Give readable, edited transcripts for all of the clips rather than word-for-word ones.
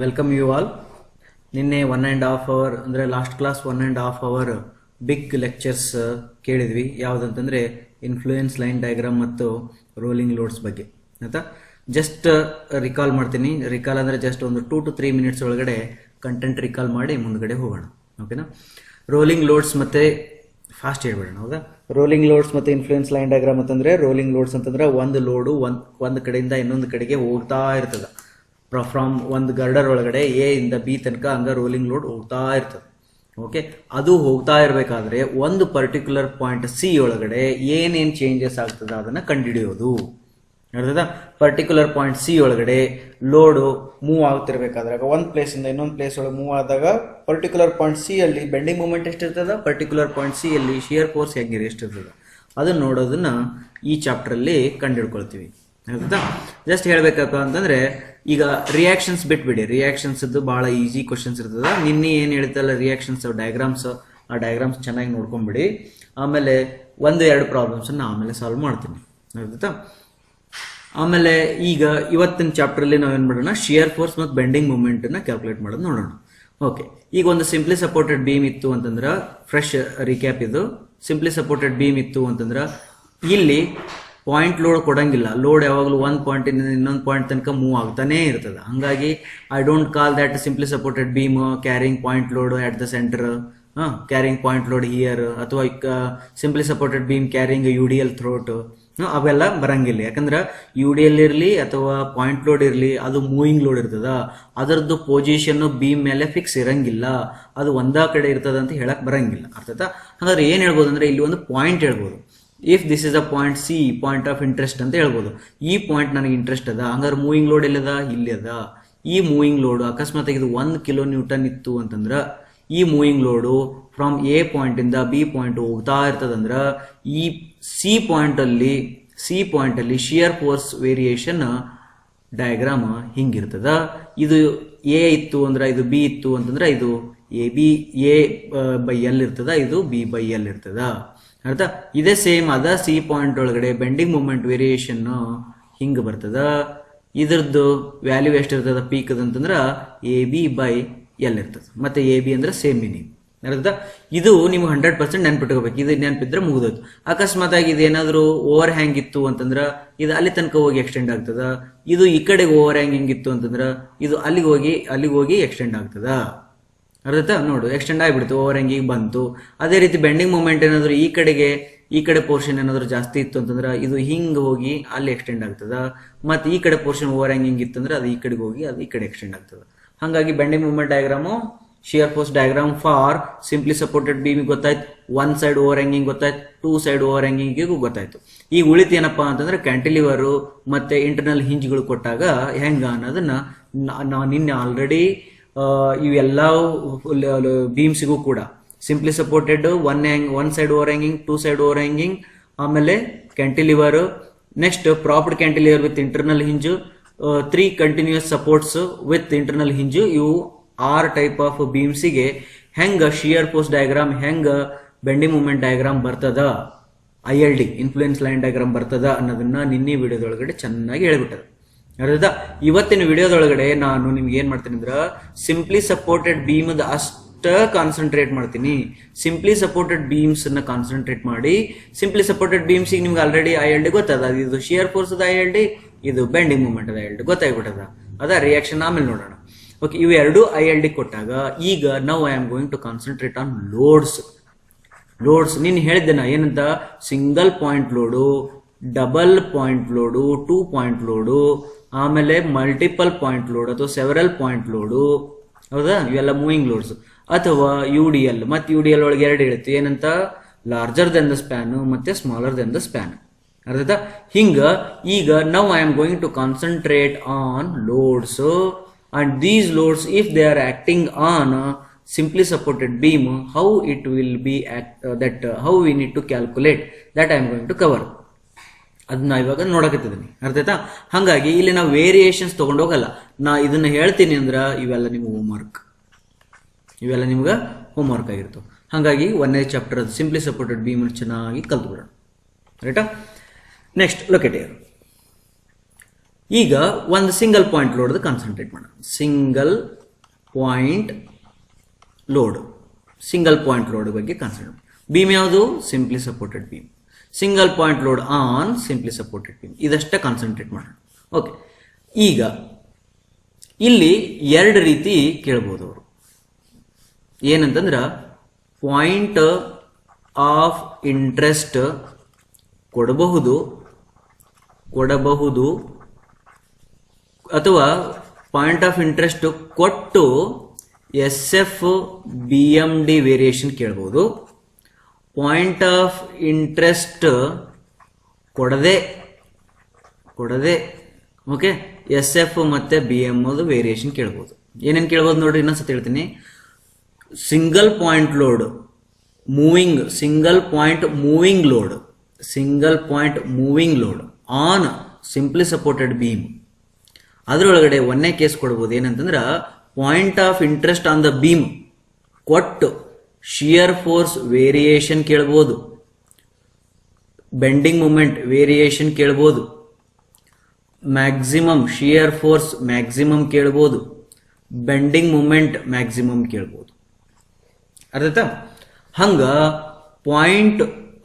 Welcome you all. ನಿನ್ನೆ 1.5 hour ಅಂದರೆ last class 1.5 hour big lectures ಕೇಳಿದ್ವಿ. ಯಾವುದಂತಂದ್ರೆ ಇನ್ಫ್ಲೂಯೆನ್ಸ್ ಲೈನ್ ಡಯಾಗ್ರಾಮ್ ಮತ್ತು ರೋಲಿಂಗ್ ಲೋಡ್ಸ್ ಬಗ್ಗೆ. ಆಯ್ತಾ, ಜಸ್ಟ್ ರಿಕಾಲ್ ಮಾಡ್ತೀನಿ. ರಿಕಾಲ್ ಅಂದರೆ ಜಸ್ಟ್ ಒಂದು 2 to 3 ಮಿನಿಟ್ಸ್ ಒಳಗಡೆ ಕಂಟೆಂಟ್ ರಿಕಾಲ್ ಮಾಡಿ ಮುಂದ್ಗಡೆ ಹೋಗೋಣ. ಓಕೆನಾ? ರೋಲಿಂಗ್ ಲೋಡ್ಸ್ ಮತ್ತೆ ಫಾಸ್ಟ್ ಹೇಳ್ಬೇಡೋಣ. ಹೌದಾ? ರೋಲಿಂಗ್ ಲೋಡ್ಸ್ ಮತ್ತೆ ಇನ್ಫ್ಲೂಯೆನ್ಸ್ ಲೈನ್ ಡಯಾಗ್ರಾಮ್ ಅಂತಂದ್ರೆ ರೋಲಿಂಗ್ ಲೋಡ್ಸ್ ಅಂತಂದ್ರೆ ಒಂದು ಲೋಡು ಒಂದು ಕಡೆಯಿಂದ ಇನ್ನೊಂದು ಕಡೆಗೆ ಹೋಗ್ತಾ ಇರ್ತದೆ. ಫ್ರಮ್ ಒಂದು ಗರ್ಡರ್ ಒಳಗಡೆ ಎ ಇಂದ ಬಿ ತನಕ ಹಂಗ ರೋಲಿಂಗ್ ಲೋಡ್ ಹೋಗ್ತಾ ಇರ್ತದೆ. ಓಕೆ, ಅದು ಹೋಗ್ತಾ ಇರಬೇಕಾದ್ರೆ ಒಂದು ಪರ್ಟಿಕ್ಯುಲರ್ ಪಾಯಿಂಟ್ ಸಿ ಒಳಗಡೆ ಏನೇನು ಚೇಂಜಸ್ ಆಗ್ತದ ಅದನ್ನ ಕಂಡುಹಿಡಿಯೋದು. ಅರ್ಥದ? ಪರ್ಟಿಕ್ಯುಲರ್ ಪಾಯಿಂಟ್ ಸಿ ಒಳಗಡೆ ಲೋಡು ಮೂವ್ ಆಗ್ತಿರ್ಬೇಕಾದ್ರೆ ಒಂದು ಪ್ಲೇಸ್ ಇಂದ ಇನ್ನೊಂದು ಪ್ಲೇಸ್ ಒಳಗೆ ಮೂವ್ ಆದಾಗ ಪರ್ಟಿಕ್ಯುಲರ್ ಪಾಯಿಂಟ್ ಸಿ ಅಲ್ಲಿ ಬೆಂಡಿಂಗ್ ಮೂಮೆಂಟ್ ಎಷ್ಟಿರ್ತದ, ಪರ್ಟಿಕ್ಯುಲರ್ ಪಾಯಿಂಟ್ ಸಿ ಅಲ್ಲಿ ಶಿಯರ್ ಫೋರ್ಸ್ ಎಷ್ಟಿರ್ತದ ಅದನ್ನ ನೋಡೋದನ್ನ ಈ ಚಾಪ್ಟರ್ ಅಲ್ಲಿ ಕಂಡುಹಿಡ್ಕೊಳ್ತೀವಿ. ಆಯ್ತಾ? ಜಸ್ಟ್ ಹೇಳ್ಬೇಕಪ್ಪ ಅಂತಂದ್ರೆ ಈಗ ರಿಯಾಕ್ಷನ್ಸ್ ಬಿಟ್ಬಿಡಿ. ರಿಯಾಕ್ಷನ್ಸ್ ಬಹಳ ಈಸಿ ಕ್ವಶನ್ಸ್ ಇರ್ತದ. ನಿನ್ನೆ ಏನ್ ಹೇಳ್ತಲ್ಲ ರಿಯಾಕ್ಷನ್ಸ್ ಡಯಾಗ್ರಾಮ್ಸ್, ಆ ಡಯಾಗ್ರಾಮ್ಸ್ ಚೆನ್ನಾಗಿ ನೋಡ್ಕೊಂಡ್ಬಿಡಿ. ಆಮೇಲೆ 1-2 ಪ್ರಾಬ್ಲಮ್ಸ್ ಆಮೇಲೆ ಸಾಲ್ವ್ ಮಾಡ್ತೀನಿ. ಆಯ್ತಾ? ಆಮೇಲೆ ಈಗ ಇವತ್ತಿನ ಚಾಪ್ಟರ್ ಅಲ್ಲಿ ನಾವೇನ್ ಮಾಡೋಣ, ಶಿಯರ್ ಫೋರ್ಸ್ ಮತ್ತು ಬೆಂಡಿಂಗ್ ಮೂಮೆಂಟ್ ನ ಕ್ಯಾಲ್ಕುಲೇಟ್ ಮಾಡೋದು ನೋಡೋಣ. ಓಕೆ, ಈಗ ಒಂದು ಸಿಂಪ್ಲಿ ಸಪೋರ್ಟೆಡ್ ಬೀಮ್ ಇತ್ತು ಅಂತಂದ್ರ, ಫ್ರೆಶ್ ರಿಕ್ಯಾಪ್ ಇದು. ಸಿಂಪ್ಲಿ ಸಪೋರ್ಟೆಡ್ ಬೀಮ್ ಇತ್ತು ಅಂತಂದ್ರ ಇಲ್ಲಿ ಪಾಯಿಂಟ್ ಲೋಡ್ ಕೊಡಂಗಿಲ್ಲ. ಲೋಡ್ ಯಾವಾಗಲೂ ಒಂದು ಪಾಯಿಂಟ್ ಇಂದ ಇನ್ನೊಂದು ಪಾಯಿಂಟ್ ತನಕ ಮೂವ್ ಆಗ್ತಾನೆ ಇರ್ತದೆ. ಹಂಗಾಗಿ I don't call that simply supported beam carrying point load at the centre, carrying point load here, ಅಥವಾ simply supported beam carrying UDL throughout, ಅವೆಲ್ಲ ಬರಂಗಿಲ್ಲ. ಯಾಕಂದ್ರೆ UDL ಇರಲಿ ಅಥವಾ ಪಾಯಿಂಟ್ ಲೋಡ್ ಇರಲಿ ಅದು ಮೂವಿಂಗ್ ಲೋಡ್ ಇರ್ತದ. ಅದರದ್ದು ಪೊಸಿಷನ್ ಬೀಮ್ ಮೇಲೆ ಫಿಕ್ಸ್ ಇರಂಗಿಲ್ಲ, ಅದು ಒಂದೇ ಕಡೆ ಇರ್ತದ ಅಂತ ಹೇಳಕ್ ಬರಂಗಿಲ್ಲ. ಅರ್ಥಾತ್ ಹಾಗಾದ್ರೆ ಏನ್ ಹೇಳ್ಬೋದು ಅಂದ್ರೆ ಇಲ್ಲಿ ಒಂದು ಪಾಯಿಂಟ್ ಹೇಳ್ಬೋದು. If this is a point C, point of interest ಅಂತ ಹೇಳ್ಬೋದು. ಈ ಪಾಯಿಂಟ್ ನನಗೆ ಇಂಟ್ರೆಸ್ಟ್ ಅದ, ಹಂಗಾರೆ ಮೂವಿಂಗ್ ಲೋಡ್ ಎಲ್ಲದ, ಇಲ್ಲಿ ಅದ. ಈ ಮೂವಿಂಗ್ ಲೋಡ್ ಅಕಸ್ಮಾತ್ ಇದು 1 ಕಿಲೋ ನ್ಯೂಟನ್ ಇತ್ತು ಅಂತಂದ್ರ ಈ moving load from A point ಇಂದ ಬಿ ಪಾಯಿಂಟ್ ಹೋಗ್ತಾ ಇರ್ತದಂದ್ರ ಈ ಸಿ ಪಾಯಿಂಟ್ ಅಲ್ಲಿ ಶಿಯರ್ ಫೋರ್ಸ್ ವೇರಿಯೇಷನ್ ಡಯಾಗ್ರಾಮ್ ಹಿಂಗಿರ್ತದ. ಇದು ಎ ಇತ್ತು ಅಂದ್ರ ಇದು ಬಿ ಇತ್ತು ಅಂತಂದ್ರ ಇದು ಎ ಬೈ ಎಲ್ ಇರ್ತದ, ಇದು ಬಿ ಬೈ ಎಲ್ ಇರ್ತದ. ಅರ್ಥ? ಇದೇ ಸೇಮ್ ಅದ ಸಿ ಪಾಯಿಂಟ್ ಒಳಗಡೆ ಬೆಂಡಿಂಗ್ ಮೂಮೆಂಟ್ ವೇರಿಯೇಷನ್ ಹಿಂಗ ಬರ್ತದ. ಇದ್ರದ್ದು ವ್ಯಾಲ್ಯೂ ಎಷ್ಟಿರ್ತದ ಪೀಕ್ ಅಂತಂದ್ರ AB ಬೈ ಎಲ್ ಇರ್ತದೆ. ಮತ್ತೆ AB ಅಂದ್ರೆ ಸೇಮ್ ಮೀನಿಂಗ್. ಅರ್ಥ? ಇದು ನೀವು 100% ನೆನ್ಪಿಟ್ಕೋಬೇಕು. ಇದು ನೆನಪಿದ್ರೆ ಮುಗಿದೋಯ್ತು. ಅಕಸ್ಮಾತ್ ಆಗಿ ಇದೇನಾದ್ರು ಓವರ್ ಹ್ಯಾಂಗ್ ಇತ್ತು ಅಂತಂದ್ರ ಇದು ಅಲ್ಲಿ ತನಕ ಹೋಗಿ ಎಕ್ಸ್ಟೆಂಡ್ ಆಗ್ತದ. ಇದು ಈ ಕಡೆಗೆ ಓವರ್ ಹ್ಯಾಂಗಿಂಗ್ ಇತ್ತು ಅಂತಂದ್ರ ಇದು ಅಲ್ಲಿಗೆ ಹೋಗಿ ಎಕ್ಸ್ಟೆಂಡ್ ಆಗ್ತದ. ಅರ್ಥ? ನೋಡು, ಎಕ್ಸ್ಟೆಂಡ್ ಆಗಿಬಿಡ್ತು, ಓವರ್ ಹ್ಯಾಂಗಿಗೆ ಬಂತು. ಅದೇ ರೀತಿ ಬೆಂಡಿಂಗ್ ಮೂಮೆಂಟ್ ಏನಾದ್ರು ಈ ಕಡೆ ಪೋರ್ಷನ್ ಏನಾದ್ರು ಜಾಸ್ತಿ ಇತ್ತು ಅಂತಂದ್ರೆ ಇದು ಹಿಂಗ್ ಹೋಗಿ ಅಲ್ಲಿ ಎಕ್ಸ್ಟೆಂಡ್ ಆಗ್ತದ. ಮತ್ತೆ ಈ ಕಡೆ ಪೋರ್ಷನ್ ಓವರ್ ಹ್ಯಾಂಗಿಂಗ್ ಇತ್ತಂದ್ರೆ ಅದು ಈ ಕಡೆಗೆ ಹೋಗಿ ಅದು ಈ ಕಡೆ ಎಕ್ಸ್ಟೆಂಡ್ ಆಗ್ತದ. ಹಾಗಾಗಿ bending moment diagram, shear force diagram for simply supported beam ಗೊತ್ತಾಯ್ತು, 1 ಸೈಡ್ ಓವರ್ ಹ್ಯಾಂಗಿಂಗ್ ಗೊತ್ತಾಯ್ತು, 2 ಸೈಡ್ ಓವರ್ ಹ್ಯಾಂಗಿಂಗ್ ಗೊತ್ತಾಯ್ತು. ಈಗ ಉಳಿತು ಏನಪ್ಪಾ ಅಂತಂದ್ರೆ ಕ್ಯಾಂಟಿಲಿವರ್ ಮತ್ತೆ ಇಂಟರ್ನಲ್ ಹಿಂಜ್ಗಳು ಕೊಟ್ಟಾಗ ಹೆಂಗ ಅನ್ನೋದನ್ನ ನಾವು ನಿನ್ನೆ ಆಲ್ರೆಡಿ ಇವೆಲ್ಲ ಬೀಮ್ಸಿಗೂ ಕೂಡ simply supported 1 side overhanging, 2 side overhanging, ಆಮೇಲೆ cantilever, next propped cantilever with internal hinge, 3 continuous supports with internal hinge. ಇವು 6 ಟೈಪ್ ಆಫ್ ಬೀಮ್ಸಿಗೆ ಹೆಂಗ ಶಿಯರ್ ಫೋರ್ಸ್ ಡಯಾಗ್ರಾಮ್, ಹೆಂಗ ಬೆಂಡಿಂಗ್ ಮೂಮೆಂಟ್ ಡಯಾಗ್ರಾಮ್ ಬರ್ತದ, ILD ಇನ್ಫ್ಲೂಯೆನ್ಸ್ ಲೈನ್ ಡಯಾಗ್ರಾಮ್ ಬರ್ತದ ಅನ್ನೋದನ್ನ ನಿನ್ನೆ ವಿಡಿಯೋದೊಳಗಡೆ ಚೆನ್ನಾಗಿ ಹೇಳ್ಬಿಟ್ಟದ. ಅರ್ಥ? ಇವತ್ತಿನ ವಿಡಿಯೋದೊಳಗಡೆ ನಾನು ನಿಮ್ಗೆ ಏನ್ ಮಾಡ್ತೀನಿ ಅಂದ್ರ ಸಿಂಪ್ಲಿ ಸಪೋರ್ಟೆಡ್ ಬೀಮ್ ಅಷ್ಟ ಕಾನ್ಸಂಟ್ರೇಟ್ ಮಾಡ್ತೀನಿ. ಸಿಂಪ್ಲಿ ಸಪೋರ್ಟೆಡ್ ಬೀಮ್ಸ್ ಅನ್ನ ಕಾನ್ಸಂಟ್ರೇಟ್ ಮಾಡಿ, ಸಿಂಪ್ಲಿ ಸಪೋರ್ಟೆಡ್ ಬೀಮ್ಸ್ ನಿಮ್ಗೆ ಆಲ್ರೆಡಿ ILD ಗೊತ್ತದ. ಇದು ಶಿಯರ್ ಫೋರ್ಸ್ ILD, ಇದು ಬೆಂಡಿಂಗ್ ಮೂಮೆಂಟ್ ILD ಗೊತ್ತಾಗ್ಬಿಟ್ಟದ. ಅದ ರಿಯಾಕ್ಷನ್ ಆಮೇಲೆ ನೋಡೋಣ. ಓಕೆ, ಇವು ಎರಡು ILD ಕೊಟ್ಟಾಗ ಈಗ ನಾವು I am going to concentrate on loads. ನೀನ್ ಹೇಳಿದ್ದೆನ ಏನಂತ, single point load, double point load, 2 point load, ಆಮೇಲೆ ಮಲ್ಟಿಪಲ್ ಪಾಯಿಂಟ್ ಲೋಡ್ ಅಥವಾ ಸೆವೆರಲ್ ಪಾಯಿಂಟ್ ಲೋಡು. ಹೌದಾ? ಇವೆಲ್ಲ ಮೂವಿಂಗ್ ಲೋಡ್ಸ್. ಅಥವಾ UDL, ಮತ್ತೆ UDL ಒಳಗೆ 2 ಹೇಳ್ತೀವಿ. ಏನಂತ, ಲಾರ್ಜರ್ ದೆನ್ ದ ಸ್ಪ್ಯಾನ್ ಮತ್ತೆ ಸ್ಮಾಲರ್ ದೆನ್ ದ ಸ್ಪ್ಯಾನ್. ಅರ್ಥ? ಹಿಂಗ ಈಗ ನಾವು I am going to concentrate on loads and these loads if they are acting on simply supported beam, how it will be how we need to calculate that I am going to cover. ಅದನ್ನ ಇವಾಗ ನೋಡಕತ್ತಿದ್ದೀನಿ. ಅರ್ಥ ಆಯ್ತಾ? ಹಾಗಾಗಿ ಇಲ್ಲಿ ನಾವು variations ತಗೊಂಡು ಹೋಗಲ್ಲ. ನಾ ಇದನ್ನ ಹೇಳ್ತೀನಿ ಅಂದ್ರ ಇವೆಲ್ಲ ನಿಮ್ಗೆ ಹೋಮ್ ವರ್ಕ್ ಆಗಿರ್ತವೆ. ಹಾಗಾಗಿ 1ನೇ ಚಾಪ್ಟರ್ ಅದು ಸಿಂಪ್ಲಿ ಸಪೋರ್ಟೆಡ್ ಬೀಮ್ ಚೆನ್ನಾಗಿ ಕಲ್ತ್ಬಿಡೋಣ. ರೈಟಾ? Next locate here. ಈಗ ಒಂದು ಸಿಂಗಲ್ ಪಾಯಿಂಟ್ ಲೋಡ್ ಕಾನ್ಸಂಟ್ರೇಟ್ ಮಾಡೋಣ. ಸಿಂಗಲ್ ಪಾಯಿಂಟ್ ಲೋಡ್ ಬಗ್ಗೆ ಕಾನ್ಸಂಟ್ರೇಟ್. ಬೀಮ್ ಯಾವುದು? Simply supported beam. Single point load on simply supported beam. ಇದಷ್ಟೇ ಕಾನ್ಸಂಟ್ರೇಟ್ ಮಾಡೋಣ. ಓಕೆ, ಈಗ ಇಲ್ಲಿ ಎರಡು ರೀತಿ ಕೇಳ್ಬೋದು ಅವರು. ಏನಂತಂದ್ರೆ ಪಾಯಿಂಟ್ ಆಫ್ ಇಂಟ್ರೆಸ್ಟ್ ಕೊಡಬಹುದು ಅಥವಾ ಪಾಯಿಂಟ್ ಆಫ್ ಇಂಟ್ರೆಸ್ಟ್ ಕೊಟ್ಟು SFBMD ವೇರಿಯೇಷನ್ ಕೇಳಬಹುದು. ಪಾಯಿಂಟ್ ಆಫ್ ಇಂಟ್ರೆಸ್ಟ್ ಕೊಡದೆ ಓಕೆ SF ಮತ್ತೆ BM ವೇರಿಯೇಷನ್ ಕೇಳಬಹುದು. ಏನೇನು ಕೇಳಬಹುದು ನೋಡ್ರಿ, ಇನ್ನೊಂದ್ಸತಿ ಹೇಳ್ತೀನಿ. Single point moving load on simply supported beam. ಅದರೊಳಗಡೆ ಒಂದೇ ಕೇಸ್ ಕೊಡ್ಬೋದು. ಏನಂತಂದ್ರೆ point of interest on the beam ಕೊಟ್ಟು ಶಿಯರ್ ಫೋರ್ಸ್ ವೇರಿಯೇಷನ್ ಕೇಳ್ಬೋದು, ಬೆಂಡಿಂಗ್ ಮೂಮೆಂಟ್ ವೇರಿಯೇಷನ್ ಕೇಳ್ಬೋದು, ಮ್ಯಾಕ್ಸಿಮಮ್ ಶಿಯರ್ ಫೋರ್ಸ್ ಮ್ಯಾಕ್ಸಿಮಮ್ ಕೇಳ್ಬೋದು, ಬೆಂಡಿಂಗ್ ಮೂಮೆಂಟ್ ಮ್ಯಾಕ್ಸಿಮಮ್ ಕೇಳ್ಬೋದು. ಅರ್ಥ? ಹಂಗ ಪಾಯಿಂಟ್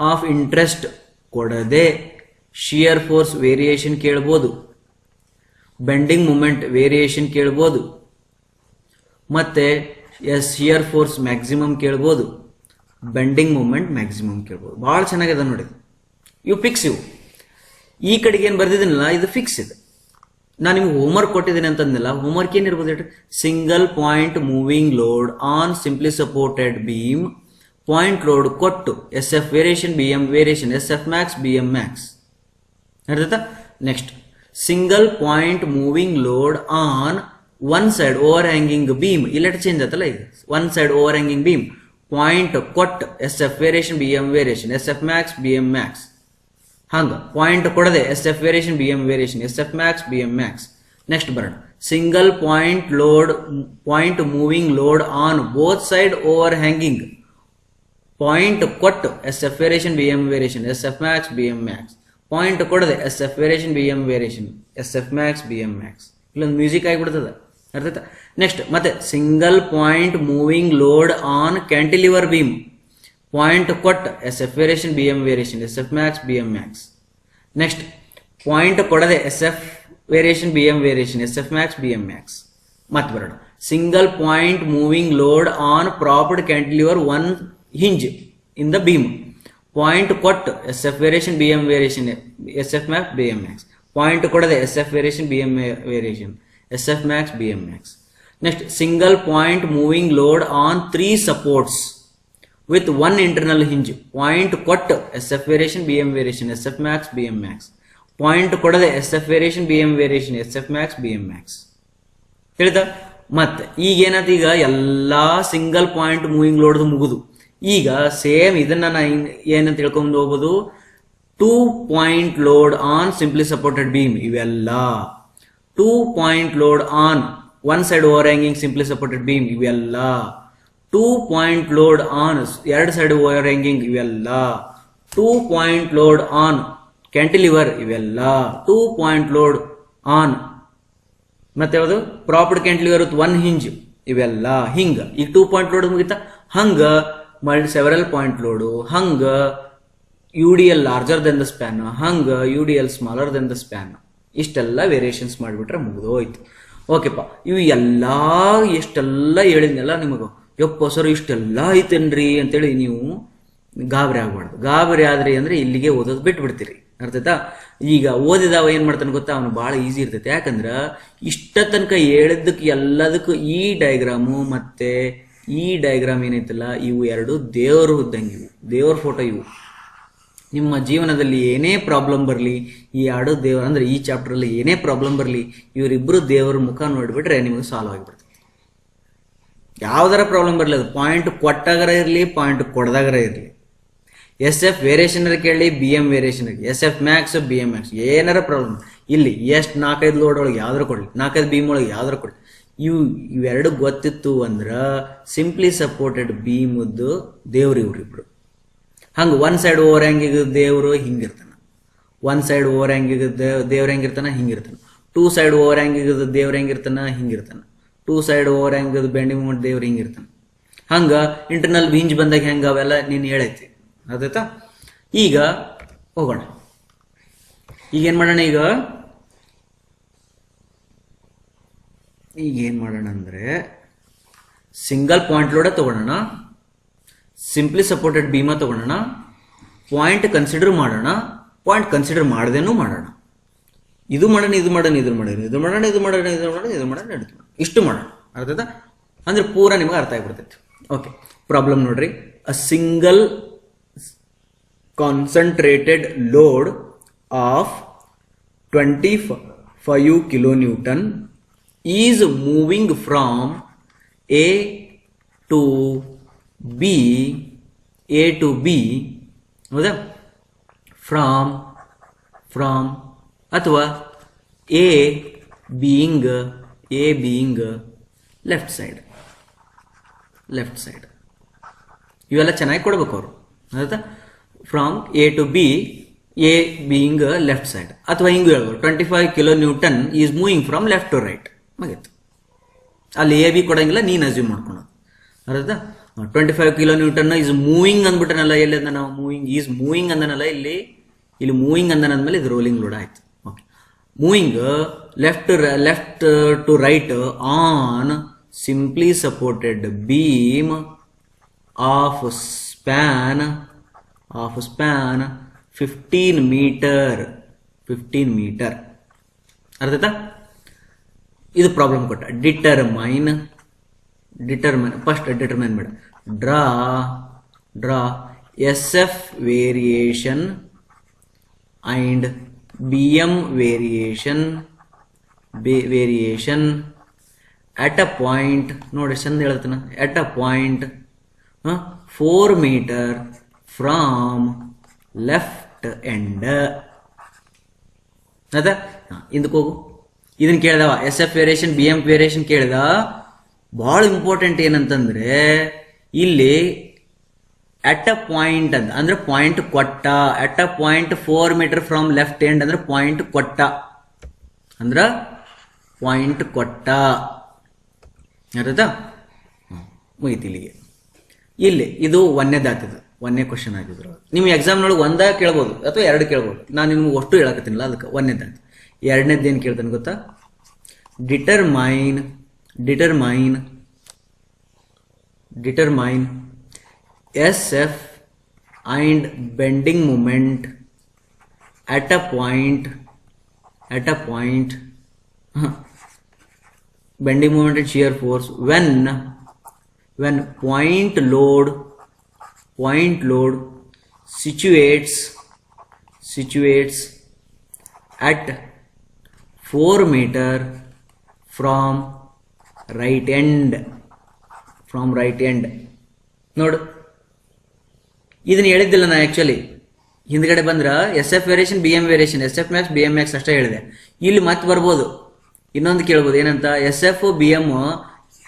ಆಫ್ ಇಂಟ್ರೆಸ್ಟ್ ಕೊಡದೆ ಶಿಯರ್ ಫೋರ್ಸ್ ವೇರಿಯೇಷನ್ ಕೇಳ್ಬೋದು, ಬೆಂಡಿಂಗ್ ಮೂಮೆಂಟ್ ವೇರಿಯೇಷನ್ ಕೇಳ್ಬೋದು, ಮತ್ತೆ ಶಿಯರ್ ಫೋರ್ಸ್ ಮ್ಯಾಕ್ಸಿಮಮ್ ಕೇಳ್ಬೋದು, ಬೆಂಡಿಂಗ್ ಮೂಮೆಂಟ್ ಮ್ಯಾಕ್ಸಿಮಮ್ ಕೇಳ್ಬೋದು. ಭಾಳ ಚೆನ್ನಾಗಿದೆ ನೋಡಿ. ಇವು ಫಿಕ್ಸ್. ಇವು ಈ ಕಡೆಗೆ ಏನು ಬರ್ದಿದ್ದೀನಲ್ಲ ಇದು ಫಿಕ್ಸ್ ಇದೆ. ನಾನು ನಿಮ್ಗೆ ಹೋಮ್ವರ್ಕ್ ಕೊಟ್ಟಿದ್ದೀನಿ ಅಂತಂದಿಲ್ಲ. ಹೋಮ್ವರ್ಕ್ ಏನಿರ್ಬೋದು ಹೇಳಿ? Single point moving load on simply supported beam, point load ಕೊಟ್ಟು SF variation, BM variation, SF max, BM max. ಅರ್ಥ? Next, single point moving load on one side overhanging beam. ಇಲ್ಲೆಟ್ change ಆಯ್ತಲ್ಲ ಈಗ. One side overhanging beam point ಕೊಟ್ಟು SF variation, BM variation, SF max, BM max. ಹಂಗ point ಕೊಡದೆ SF variation, BM variation, SF max, BM max. Next ಬರೋಣ. Single point moving load on both side overhanging point ಕೊಟ್ಟು SF variation, BM variation, SF max, BM max. Point ಕೊಡದೆ SF variation, BM variation, SF max, BM max. ಇಲ್ಲೊಂದು music ಆಗಿಬಿಡ್ತದೆ. ಅರ್ಥ? Next ಮತ್ತೆ single point moving load on cantilever beam point ಕೊಟ್ಟು SF variation, BM variation, SF max, BM max. Next point ಕೊಡದೆ SF variation, BM variation, SF max, BM max. ಮತ್ತೆ ಬರೋಣ. Single point moving load on propped cantilever one hinge in the beam point ಕೊಟ್ಟು SF variation, BM variation, SF max, BM max. Point ಕೊಡದೆ SF variation, BM variation, SF max, BM max. Next single point moving load on 3 supports with one internal hinge point ಕೊಟ್ಟು SF variation, BM variation, SF max, BM max. Point ಕೊಡದೆ SF variation, BM variation, SF max, BM Max. ತಿಳಿತಾ? ಮತ್ತೆ ಈಗ ಏನಾಯ್ತು? ಈಗ ಎಲ್ಲಾ single point moving load ಮುಗುದು. ಈಗ same ಇದನ್ನ ನಾ ಏನಂತ ತಿಳ್ಕೊಂಡು ಹೋಗ್ಬೋದು. 2 point load on simply supported beam ಇವೆಲ್ಲ, 2 point load on one side over hanging simply supported beam ಇವೆಲ್ಲ, 2 point load on 2 side over hanging ಇವೆಲ್ಲ, 2 ಪಾಯಿಂಟ್ ಲೋಡ್ ಆನ್ ಕ್ಯಾಂಟಿಲಿವರ್ ಇವೆಲ್ಲ, 2 ಪಾಯಿಂಟ್ ಲೋಡ್ ಆನ್ ಮತ್ತೆ ಯಾವುದು ಪ್ರಾಪರ್ಡ್ ಕ್ಯಾಂಟಿಲಿವರ್ ವಿತ್ ಒನ್ ಹಿಂಜ್ ಇವೆಲ್ಲ. ಹಿಂಗ ಈಗ 2 point load ಮುಗಿತಾ. ಹಂಗ ಸೆವೆರಲ್ ಪಾಯಿಂಟ್ ಲೋಡು, ಹಂಗ UDL larger then the span, ಹಂಗ UDL smaller than the span. ಇಷ್ಟೆಲ್ಲ ವೇರಿಯೇಷನ್ಸ್ ಮಾಡಿಬಿಟ್ರೆ ಮುಗಿದೋಯ್ತು. ಓಕೆಪ್ಪ, ಇವು ಎಲ್ಲ ಎಷ್ಟೆಲ್ಲ ಹೇಳಿದ್ನೆಲ್ಲ ನಿಮಗ ಯಪ್ಪ ಸರ್ ಇಷ್ಟೆಲ್ಲ ಐತೇನ್ರಿ ಅಂತೇಳಿ ನೀವು ಗಾಬರಿ ಆಗ್ಬಾರ್ದು. ಗಾಬರಿ ಆದ್ರಿ ಅಂದ್ರೆ ಇಲ್ಲಿಗೆ ಓದೋದು ಬಿಟ್ಟು ಬಿಡ್ತೀರಿ. ಅರ್ಥಾಯ್ತಾ? ಈಗ ಓದಿದವ ಏನ್ ಮಾಡ್ತಾನೆ ಗೊತ್ತಾ? ಅವನು ಬಹಳ ಈಸಿ ಇರ್ತೈತೆ. ಯಾಕಂದ್ರ ಇಷ್ಟ ತನಕ ಹೇಳಿದ್ದಕ್ಕೆ ಎಲ್ಲದಕ್ಕೂ ಈ ಡಯಾಗ್ರಾಮು ಮತ್ತೆ ಈ ಡಯಾಗ್ರಾಮ್ ಏನೈತಲ್ಲ, ಇವು ಎರಡು ದೇವರು ಇದ್ದಂಗೆ. ಇವು ದೇವ್ರ ಫೋಟೋ. ಇವು ನಿಮ್ಮ ಜೀವನದಲ್ಲಿ ಏನೇ ಪ್ರಾಬ್ಲಮ್ ಬರಲಿ, ಈ ಎರಡು ದೇವರು ಅಂದ್ರೆ ಈ ಚಾಪ್ಟರ್ ಅಲ್ಲಿ ಏನೇ ಪ್ರಾಬ್ಲಮ್ ಬರಲಿ, ಇವರಿಬ್ರು ದೇವರ ಮುಖ ನೋಡಿಬಿಟ್ರೆ ನಿಮಗೆ ಸಾಲ್ವ್ ಆಗಿಬಿಡ್ತದೆ. ಯಾವ್ದಾರ ಪ್ರಾಬ್ಲಮ್ ಬರಲಿ, ಅದು ಪಾಯಿಂಟ್ ಕೊಟ್ಟಾಗರ ಇರಲಿ, ಪಾಯಿಂಟ್ ಕೊಡದಾಗರ ಇರಲಿ, SF ವೇರಿಯೇಷನ್ ಕೇಳಿ, BM variation, SF max, BM Max, ಏನಾರ ಪ್ರಾಬ್ಲಮ್ ಇಲ್ಲಿ ಎಷ್ಟು 4-5 ಲೋಡ್ ಒಳಗೆ ಯಾವ್ದಾರು ಕೊಡ್ಲಿ, 4-5 ಬೀಮ್ ಒಳಗೆ ಯಾವ್ದಾರು ಕೊಡ್ಲಿ, ಇವೆರಡು ಗೊತ್ತಿತ್ತು ಅಂದ್ರ ಸಿಂಪ್ಲಿ ಸಪೋರ್ಟೆಡ್ ಬೀಮ್ದು ದೇವ್ರು ಇವ್ರಿಬ್ರು. ಹಂಗ ಒನ್ ಸೈಡ್ ಓವರ್ ಹ್ಯಾಂಗಿಗ ದೇವ್ರು ಹಿಂಗಿರ್ತಾನ, ಒನ್ ಸೈಡ್ ಓವರ್ ಹ್ಯಾಂಗಿಗ ದೇವ್ರ ಹೆಂಗಿರ್ತಾನ ಹಿಂಗಿರ್ತಾನ. ಟೂ ಸೈಡ್ ಓವರ್ ಹ್ಯಾಂಗ್ ದೇವ್ರ ಹೆಂಗಿರ್ತಾನ ಹಿಂಗಿರ್ತಾನ, ಟೂ ಸೈಡ್ ಓವರ್ ಹ್ಯಾಂಗ್ ಬೆಂಡಿಂಗ್ ಮೂಮೆಂಟ್ ದೇವ್ರ ಹಿಂಗಿರ್ತಾನ. ಹಂಗ ಇಂಟರ್ನಲ್ ಹಿಂಜ್ ಬಂದಾಗ ಹೆಂಗ ಅವೆಲ್ಲ ನೀನು ಹೇಳೈತಿ, ಅದಾಯ್ತಾ. ಈಗ ಹೋಗೋಣ, ಈಗ ಏನ್ ಮಾಡೋಣ, ಈಗ ಏನ್ ಮಾಡೋಣ ಅಂದ್ರೆ ಸಿಂಗಲ್ ಪಾಯಿಂಟ್ ಲೋಡ ತಗೊಳ್ಳೋಣ, ಸಿಂಪ್ಲಿ ಸಪೋರ್ಟೆಡ್ ಬೀಮಾ ತಗೊಳ್ಳೋಣ, ಪಾಯಿಂಟ್ ಕನ್ಸಿಡರ್ ಮಾಡೋಣ, ಪಾಯಿಂಟ್ ಕನ್ಸಿಡರ್ ಮಾಡದೇನೂ ಮಾಡೋಣ, ಇದು ಮಾಡೋಣ ಇದು ಮಾಡೋಣ ಇದು ಮಾಡೋಣ ಇದು ಮಾಡೋಣ ಇದು ಮಾಡೋಣ ಇದು ಮಾಡೋಣ ಇದು ಮಾಡೋಣ ಇಷ್ಟು ಮಾಡೋಣ. ಅರ್ಥದ ಅಂದ್ರೆ ಪೂರ ನಿಮ್ಗೆ ಅರ್ಥ ಆಗ್ಬಿಡ್ತೈತಿ. ಓಕೆ, ಪ್ರಾಬ್ಲಮ್ ನೋಡ್ರಿ. A single concentrated load of 25 kilonewton is moving from A to B, ಹೌದಾ, ಫ್ರಾಮ್ ಅಥವಾ A being ಲೆಫ್ಟ್ ಸೈಡ್, ಇವೆಲ್ಲ ಚೆನ್ನಾಗಿ ಕೊಡ್ಬೇಕು ಅವರು, ಆಯ್ತಾ. From A to B, A being left side, ಅಥವಾ ಹಿಂಗೂ ಹೇಳ್ಬೋದು 25 kilonewton is moving from left to right. ಮುಗಿತು, ಅಲ್ಲಿ ಎ ಬಿ ಕೊಡಂಗಿಲ್ಲ, ನೀನು ಅಸ್ಯೂಮ್ ಮಾಡ್ಕೊಳೋದು. ಅರ್ಥ. 25 kilonewton ಇಸ್ ಮೂವಿಂಗ್ ಅಂದ್ಬಿಟ್ಟನಲ್ಲ, ಎಲ್ಲಿಂದ ನಾವು ಈಸ್ ಮೂವಿಂಗ್ ಅಂದನಲ್ಲ, ಇಲ್ಲಿ ಮೂವಿಂಗ್ ಅಂದನಂದ್ಮೇಲೆ ಇದು ರೋಲಿಂಗ್ ಲೋಡ್ ಆಯ್ತು. Okay, moving left to right on simply supported beam of span 15 metre. ಅರ್ಥ. ಇದು ಪ್ರಾಬ್ಲಮ್ ಕೊಟ್ಟ. ಡಿಟರ್ಮೈನ್ ಫಸ್ಟ್ ಡಿಟರ್ಮೈನ್ ಬೇಡ, draw SF variation and BM variation at a point, ನೋಡಿ ಚಂದ ಹೇಳ್ತಾನ, at a point 4 meter from left end. ಅದ ಇಂದಕ್ಕೆ ಹೋಗು, ಇದನ್ನ ಕೇಳ್ದವ, SF ವೇರಿಯೇಷನ್ BM ವೇರಿಯೇಷನ್ ಕೇಳ್ದ. ಬಹಳ ಇಂಪಾರ್ಟೆಂಟ್ ಏನಂತಂದ್ರೆ ಇಲ್ಲಿ ಅಟ್ ಅ ಪಾಯಿಂಟ್ ಅಂತ ಅಂದ್ರೆ ಪಾಯಿಂಟ್ ಕೊಟ್ಟ, at a point 4 meter from left end ಅಂದ್ರೆ ಪಾಯಿಂಟ್ ಕೊಟ್ಟ, ಅಂದ್ರ ಪಾಯಿಂಟ್ ಕೊಟ್ಟ. ಅರ್ಥ. ಮುಗಿತು ಇಲ್ಲಿಗೆ. ಇಲ್ಲಿ ಇದು ಒಂದನೇದಾಗ್ತದೆ, ಒಂದನೇ ಕ್ವಶನ್ ಆಗಿದ್ರು. ನಿಮ್ಗೆ ಎಕ್ಸಾಮ್ನೊಳಗೆ ಒಂದ ಕೇಳ್ಬೋದು ಅಥವಾ ಎರಡು ಕೇಳ್ಬೋದು, ನಾನು ನಿಮ್ಗೆ ಅಷ್ಟು ಹೇಳಕತ್ತೀನಿಲ್ಲ, ಅದಕ್ಕೆ ಒಂದನೇದಾಗ್ತದೆ. ಎರಡನೇದು ಏನು ಕೇಳ್ತಾನೆ ಗೊತ್ತಾ, determine SF and bending moment at a point bending moment and shear force when point load situates at 4 meter from right end. ನೋಡು, ಇದನ್ನ ಹೇಳಿದ್ದಿಲ್ಲ ನಾ ಆಕ್ಚುಲಿ. ಹಿಂದ್ಗಡೆ ಬಂದ್ರ SF variation BM variation, SF max BM Max ಅಷ್ಟೇ ಹೇಳಿದೆ. ಇಲ್ಲಿ ಮತ್ತೆ ಬರ್ಬೋದು, ಇನ್ನೊಂದು ಕೇಳ್ಬೋದು, ಏನಂತ SF BM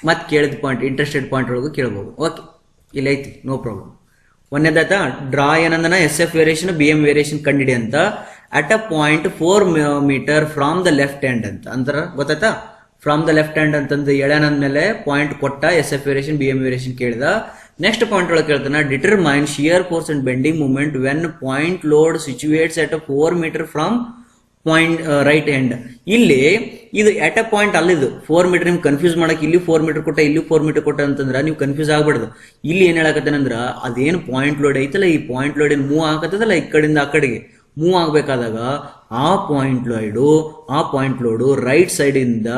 ಮತ್ತೆ ಕೇಳಿದ ಪಾಯಿಂಟ್, ಇಂಟ್ರೆಸ್ಟೆಡ್ ಪಾಯಿಂಟ್ ಒಳಗೂ ಕೇಳ್ಬೋದು. ಓಕೆ, ಇಲ್ಲಿ ಐತಿ, ನೋ ಪ್ರಾಬ್ಲಮ್. ಒಂದೇದಾಯ್ತಾ, ಡ್ರಾ ಏನಂದನ SF ವೇರಿಯೇಷನ್ BM ವೇರಿಯೇಷನ್ ಕಂಡಿಡಿ ಅಂತ, at a point 4 meter from the left end ಅಂತ ಅಂತಾರ, ಗೊತ್ತಾಯ್ತಾ. ಫ್ರಾಮ್ ದ ಲೆಫ್ಟ್ ಹ್ಯಾಂಡ್ ಅಂತಂದು ಎಳ್ಯಾನಂದ್ಮೇಲೆ ಪಾಯಿಂಟ್ ಕೊಟ್ಟ, SF ವೇರಿಯೇಷನ್ BM ವೇರಿಯೇಷನ್ ಕೇಳಿದ. ನೆಕ್ಸ್ಟ್ ಪಾಯಿಂಟ್ ಒಳಗೆ ಕೇಳ್ತಾನ, determine shear force and bending movement when point load situates at 4 meter from point right end. ಇಲ್ಲಿ ಇದು ಎಟ್ ಅ ಪಾಯಿಂಟ್ ಅಲ್ಲಿದ್ದು 4 meter, ನಿಮ್ಗೆ ಕನ್ಫ್ಯೂಸ್ ಮಾಡಕ್ಕೆ ಇಲ್ಲಿ 4 meter ಕೊಟ್ಟ, ಇಲ್ಲಿ 4 meter ಕೊಟ್ಟ ಅಂತಂದ್ರ ನೀವು ಕನ್ಫ್ಯೂಸ್ ಆಗ್ಬಾರ್ದು. ಇಲ್ಲಿ ಏನ್ ಹೇಳಕತ್ತೇನಂದ್ರ, ಅದೇನು ಪಾಯಿಂಟ್ ಲೋಡ್ ಐತಲ್ಲ, ಈ ಪಾಯಿಂಟ್ ಲೋಡ್ ಏನ್ ಮೂವ್ ಆಗತ್ತದಲ್ಲ ಈ ಕಡೆಯಿಂದ ಆ ಕಡೆಗೆ ಮೂವ್ ಆಗ್ಬೇಕಾದಾಗ ಆ ಪಾಯಿಂಟ್ ಲೋಡು ರೈಟ್ ಸೈಡ್ ಇಂದ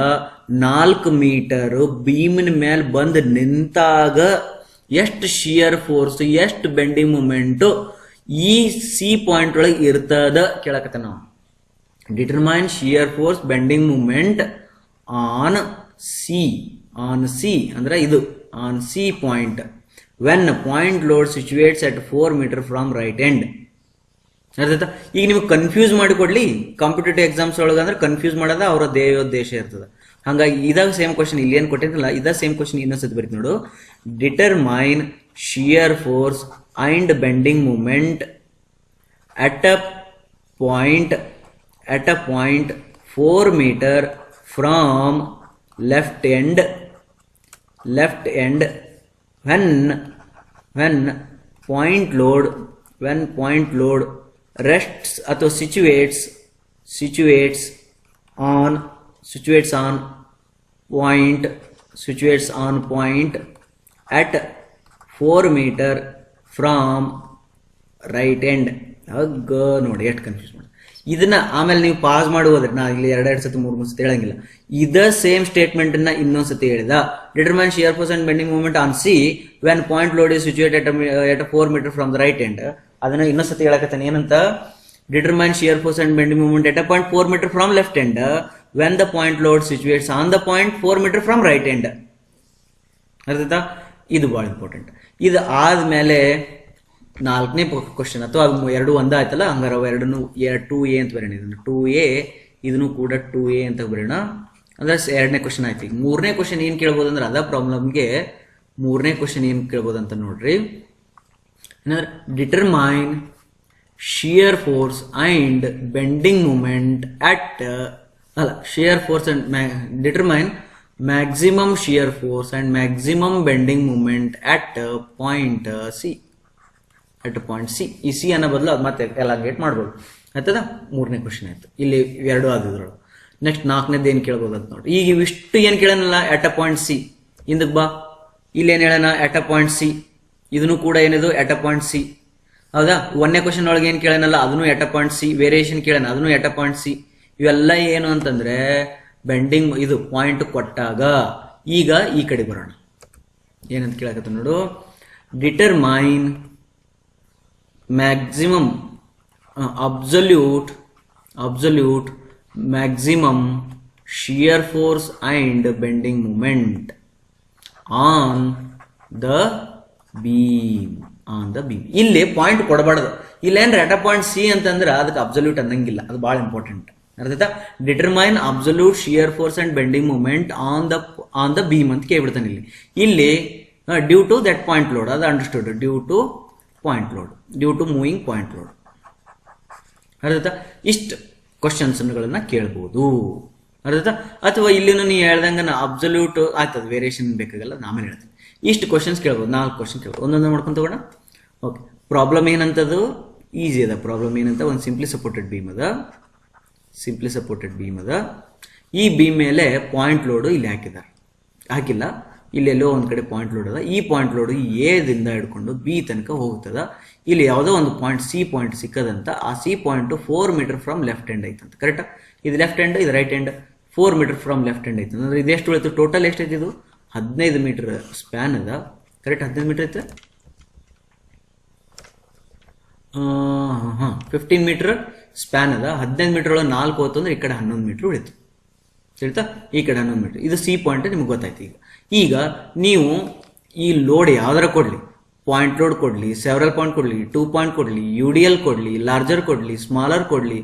4 meter ಬೀಮಿನ ಮೇಲೆ ಬಂದು ನಿಂತಾಗ ಎಷ್ಟು ಶಿಯರ್ ಫೋರ್ಸ್, ಎಷ್ಟು ಬೆಂಡಿಂಗ್ ಮೂಮೆಂಟ್ ಈ ಸಿ ಪಾಯಿಂಟ್ ಒಳಗೆ ಇರ್ತದ ಕೇಳಕತ್ತ ನಾವು. Determine shear force bending moment on C ಅಂದ್ರೆ ಇದು on C point when point load situates at 4 meter from right end. ಅರ್ಥಾಯ್ತಾ. ಈಗ ನಿಮ್ಗೆ ಕನ್ಫ್ಯೂಸ್ ಮಾಡಿಕೊಡ್ಲಿ, ಕಾಂಪಿಟೇಟಿವ್ ಎಕ್ಸಾಮ್ಸ್ ಒಳಗೆ ಅಂದ್ರೆ ಕನ್ಫ್ಯೂಸ್ ಮಾಡೋದ ಅವರ ದೇಶ ಇರ್ತದೆ. ಹಾಗಾಗಿ ಇದಾಗ ಸೇಮ್ ಕ್ವಶನ್ ಇಲ್ಲಿ ಏನು ಕೊಟ್ಟಿರಲಿಲ್ಲ, ಇದ ಸೇಮ್ ಕ್ವಶನ್ ಇನ್ನೊಂದ್ಸತಿ ಬರೀತಿ ನೋಡು. Determine shear force and bending moment at a point 4 meter from left end when point load rests ಅಥವಾ situates on point at 4 meter from right end. ನೋಡಿ ಎಷ್ಟು ಕನ್ಫ್ಯೂಸ್ ಮಾಡಿ ಇದನ್ನ ಆಮೇಲೆ ನೀವು ಪಾಸ್ ಮಾಡುವುದ್ರೆ ನಾ ಇಲ್ಲಿ ಎರಡೆರಡು ಸತಿ ಮೂರು ಸತಿ ಹೇಳಂಗಿಲ್ಲ. ಇದ ಸೇಮ್ ಸ್ಟೇಟ್ಮೆಂಟ್ ಅನ್ನ ಇನ್ನೊಂದ್ಸತಿ ಹೇಳಿದ determine shear force and bending movement on C when point load is situated at 4 meter from the right end. ಅದನ್ನ ಇನ್ನೊಂದ್ಸತಿ ಹೇಳಕತ್ತಾನೆ ಏನಂತ, determine shear force and bending movement at 4 meter from left end when the point load situates on the point 4 meter from right end. ಅರ್ಥಾಯ್ತಾ? ಇದು ಬಹಳ important. ಇದು ಆದ್ಮೇಲೆ 4ನೇ ಕ್ವಶನ್ ಅಥವಾ ಅದು ಎರಡು ಒಂದಾಯ್ತಲ್ಲ, ಹಂಗಾರ ಎರಡನ್ನು 2A ಅಂತ ಬರೋಣ. ಇದನ್ನು 2A, ಇದನ್ನು ಕೂಡ 2A ಅಂತ ಬರೋಣ. ಅಂದ್ರೆ 2ನೇ ಕ್ವಶನ್ ಆಯ್ತು. ಈಗ 3ನೇ ಕ್ವಶನ್ ಏನ್ ಕೇಳ್ಬೋದು ಅಂದ್ರೆ ಅದ ಪ್ರಾಬ್ಲಮ್ಗೆ 3ನೇ ಕ್ವಶನ್ ಏನ್ ಕೇಳ್ಬೋದು ಅಂತ ನೋಡ್ರಿ. ಏನಂದ್ರೆ determine shear force and bending moment at shear force and determine maximum shear force and maximum bending moment at point C. ಈ ಸಿ ಅನ್ನೋ ಬದಲು ಅದು ಮತ್ತೆ ಎಲಾಂಗೇಟ್ ಮಾಡ್ಬೋದು. ಆಯ್ತದ? 3ನೇ ಕ್ವಶನ್ ಆಯ್ತು. ಇಲ್ಲಿ ಎರಡು ಆದಿದ್ರೊಳಗೆ. ನೆಕ್ಸ್ಟ್ 4ನೇದು ಏನ್ ಕೇಳ್ಬೋದು ಅಂತ ನೋಡಿ. ಈಗ ಇವಿಷ್ಟು ಏನ್ ಕೇಳೋಣಲ್ಲ, ಎಟ್ ಅ ಪಾಯಿಂಟ್ ಸಿ ಇಂದಕ್ ಬಾ. ಇಲ್ಲಿ ಏನ್ ಹೇಳೋಣ, ಎಟ್ ಅ ಪಾಯಿಂಟ್ ಸಿ. ಇದನ್ನು ಕೂಡ ಏನಿದು ಎಟ್ ಅ ಪಾಯಿಂಟ್ ಸಿ. ಹೌದಾ? 1ನೇ ಕ್ವಶನ್ ಒಳಗೆ ಏನ್ ಕೇಳೋಣಲ್ಲ, ಅದನ್ನು ಎಟ್ ಅ ಪಾಯಿಂಟ್ ಸಿ. ವೇರಿಯೇಷನ್ ಕೇಳೋಣ, ಅದನ್ನು ಎಟ್ ಅ ಪಾಯಿಂಟ್ ಸಿ. ಇವೆಲ್ಲ ಏನು ಅಂತಂದ್ರೆ ಬೆಂಡಿಂಗ್ ಇದು ಪಾಯಿಂಟ್ ಕೊಟ್ಟಾಗ. ಈಗ ಈ ಕಡೆ ಬರೋಣ. ಏನಂತ ಕೇಳಕತ್ತ ನೋಡು, determine maximum absolute maximum shear force and bending moment on the beam. ಇಲ್ಲಿ ಪಾಯಿಂಟ್ ಕೊಡಬಾರ್ದು. ಇಲ್ಲೇನ್ರ ಎಟ್ ಅ ಪಾಯಿಂಟ್ ಸಿ ಅಂತಂದ್ರೆ ಅದಕ್ಕೆ ಅಬ್ಸಲ್ಯೂಟ್ ಅನ್ನಂಗಿಲ್ಲ. ಅದು ಬಹಳ ಇಂಪಾರ್ಟೆಂಟ್. ಅರ್ಥಾಯ್ತಾ? Determine absolute shear force and bending moment on the beam ಅಂತ ಕೇಳ್ಬಿಡ್ತಾನೆ. ಇಲ್ಲಿ due to that point load, ಅದು understood. Due to moving point load. ಅರ್ಥಾಯ್ತಾ? ಇಷ್ಟು ಕ್ವಶನ್ಸ್ಗಳನ್ನ ಕೇಳ್ಬೋದು. ಅರ್ಥಾಯ್ತಾ? ಅಥವಾ ಇಲ್ಲಿನೂ ನೀವು ಹೇಳ್ದಂಗ ಅಬ್ಸಲ್ಯೂಟ್ ಆಗ್ತದೆ, ವೇರಿಯೇಷನ್ ಬೇಕಾಗಲ್ಲ, ಆಮೇಲೆ ಹೇಳ್ತೀನಿ. ಇಷ್ಟು ಕ್ವಶನ್ಸ್ ಕೇಳ್ಬೋದು, 4 ಕ್ವಶನ್ ಕೇಳ್ಬೋದು. ಒಂದೊಂದು ಮಾಡ್ಕೊಂಡು ತಗೋಣ. ಓಕೆ, ಪ್ರಾಬ್ಲಮ್ ಏನಂತದು ಈಸಿ ಅದ. ಪ್ರಾಬ್ಲಮ್ ಏನಂತ, ಒಂದು ಸಿಂಪ್ಲಿ ಸಪೋರ್ಟೆಡ್ ಬೀಮ್ ಅದ. ಈ ಬೀಮ್ ಮೇಲೆ ಪಾಯಿಂಟ್ ಲೋಡು ಇಲ್ಲಿ ಹಾಕಿಲ್ಲ. ಇಲ್ಲೆಲ್ಲೋ ಒಂದ್ ಕಡೆ ಪಾಯಿಂಟ್ ಲೋಡ್ ಅದ. ಈ ಪಾಯಿಂಟ್ ಲೋಡ್ ಎದಿಂದ ಹಿಡ್ಕೊಂಡು ಬಿ ತನಕ ಹೋಗ್ತದ. ಇಲ್ಲಿ ಯಾವುದೋ ಒಂದು ಪಾಯಿಂಟ್ ಸಿ ಪಾಯಿಂಟ್ ಸಿಕ್ಕದಂತ. ಆ C point 4 meter from left end ಐತಂತ. ಕರೆಕ್ಟ್? ಇದು ಲೆಫ್ಟ್ ಎಂಡ್, ಇದು right end. 4 meter from left end ಐತೆ ಅಂದ್ರೆ ಇದು ಎಷ್ಟು ಉಳಿತು? ಟೋಟಲ್ ಎಷ್ಟೈತಿ? ಇದು 15 meter ಸ್ಪ್ಯಾನ್ ಅದ. ಕರೆಕ್ಟ್? 15 meter ಐತೆ. 15 meter ಸ್ಪ್ಯಾನ್ ಅದ. 15 meter ಒಳಗೆ 4 ಹೋತು ಅಂದ್ರೆ ಈ ಕಡೆ 11 meter ಉಳಿತು. ಹೇಳ್ತಾ? ಈ ಕಡೆ 11 meter. ಇದು ಸಿ ಪಾಯಿಂಟ್ ನಿಮ್ಗೆ ಗೊತ್ತಾಯ್ತು. ಈಗ ನೀವು ಈ ಲೋಡ್ ಯಾವ್ದಾರ ಕೊಡ್ಲಿ, ಪಾಯಿಂಟ್ ಲೋಡ್ ಕೊಡ್ಲಿ, ಸೆವರಲ್ ಪಾಯಿಂಟ್ ಕೊಡ್ಲಿ, 2 point ಕೊಡ್ಲಿ, UDL ಕೊಡ್ಲಿ, ಲಾರ್ಜರ್ ಕೊಡ್ಲಿ, ಸ್ಮಾಲರ್ ಕೊಡ್ಲಿ,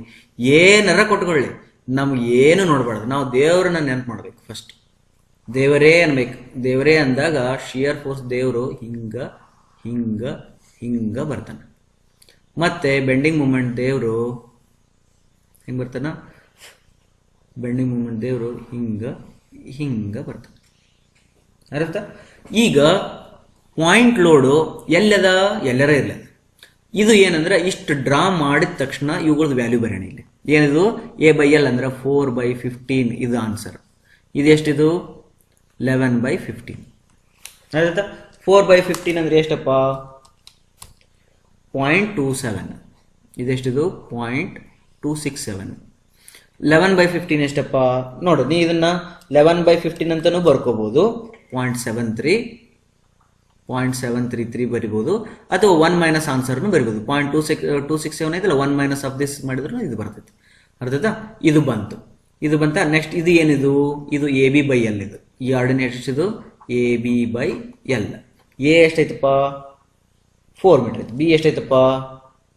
ಏನಾರ ಕೊಟ್ಕೊಳ್ಳಿ, ನಮ್ಗೆ ಏನು ನೋಡ್ಬಾರ್ದು. ನಾವು ದೇವ್ರನ್ನ ನೆನಪು ಮಾಡ್ಬೇಕು. ಫಸ್ಟ್ ದೇವರೇ ಅನ್ಬೇಕು. ದೇವರೇ ಅಂದಾಗ ಶಿಯರ್ ಫೋರ್ಸ್ ದೇವರು ಹಿಂಗ ಹಿಂಗ ಹಿಂಗ ಬರ್ತಾನೆ. ಮತ್ತೆ ಬೆಂಡಿಂಗ್ ಮೂಮೆಂಟ್ ದೇವರು ಹೆಂಗ್ ಬರ್ತಾನ? ಬೆಂಡಿಂಗ್ ಮೂಮೆಂಟ್ ದೇವರು ಹಿಂಗ ಹಿಂಗ ಬರ್ತಾನೆ. ಅರ್ಥ? ಈಗ ಪಾಯಿಂಟ್ ಲೋಡು ಎಲ್ಲರ ಇರಲಿ. ಇದು ಏನಂದ್ರೆ ಇಷ್ಟು ಡ್ರಾ ಮಾಡಿದ ತಕ್ಷಣ ಇವುಗಳದ್ದು ವ್ಯಾಲ್ಯೂ ಬರೋಣ. ಇಲ್ಲಿ ಏನಿದು A/L ಅಂದ್ರೆ 4/15. ಇದು ಆನ್ಸರ್. ಇದು ಎಷ್ಟಿದು? 11/15. ಆಯ್ತಾ? 4/15 ಅಂದ್ರೆ ಎಷ್ಟಪ್ಪ? 0.27. ಇದೆಷ್ಟಿದು? 0.267. 11/15 ಎಷ್ಟಪ್ಪ? ನೋಡು, ನೀ ಇದನ್ನ 11/15 ಅಂತಾನೂ ಬರ್ಕೋಬಹುದು. 0.733 ಬರಿಬಹುದು. ಅಥವಾ 1 ಮೈನಸ್ ಆನ್ಸರ್ನು ಬರಿಬಹುದು. 0.267 ಐತಲ್ಲ, 1 ಮೈನಸ್ ಆಫ್ ದಿಸ್ ಮಾಡಿದ್ರು ಇದು ಬರ್ತೈತಿ. ಅರ್ಥಾಯ್ತಾ? ಇದು ಬಂತ. ನೆಕ್ಸ್ಟ್ ಇದು ಏನಿದು? ಇದು AB/L. ಇದು ಈ ಆರ್ಡಿನೇಟ್ ಎಷ್ಟಿದು? AB/L. ಎ ಎಷ್ಟೈತಪ್ಪ? 4 meter ಐತಿ. ಬಿ ಎಷ್ಟೈತಪ್ಪ?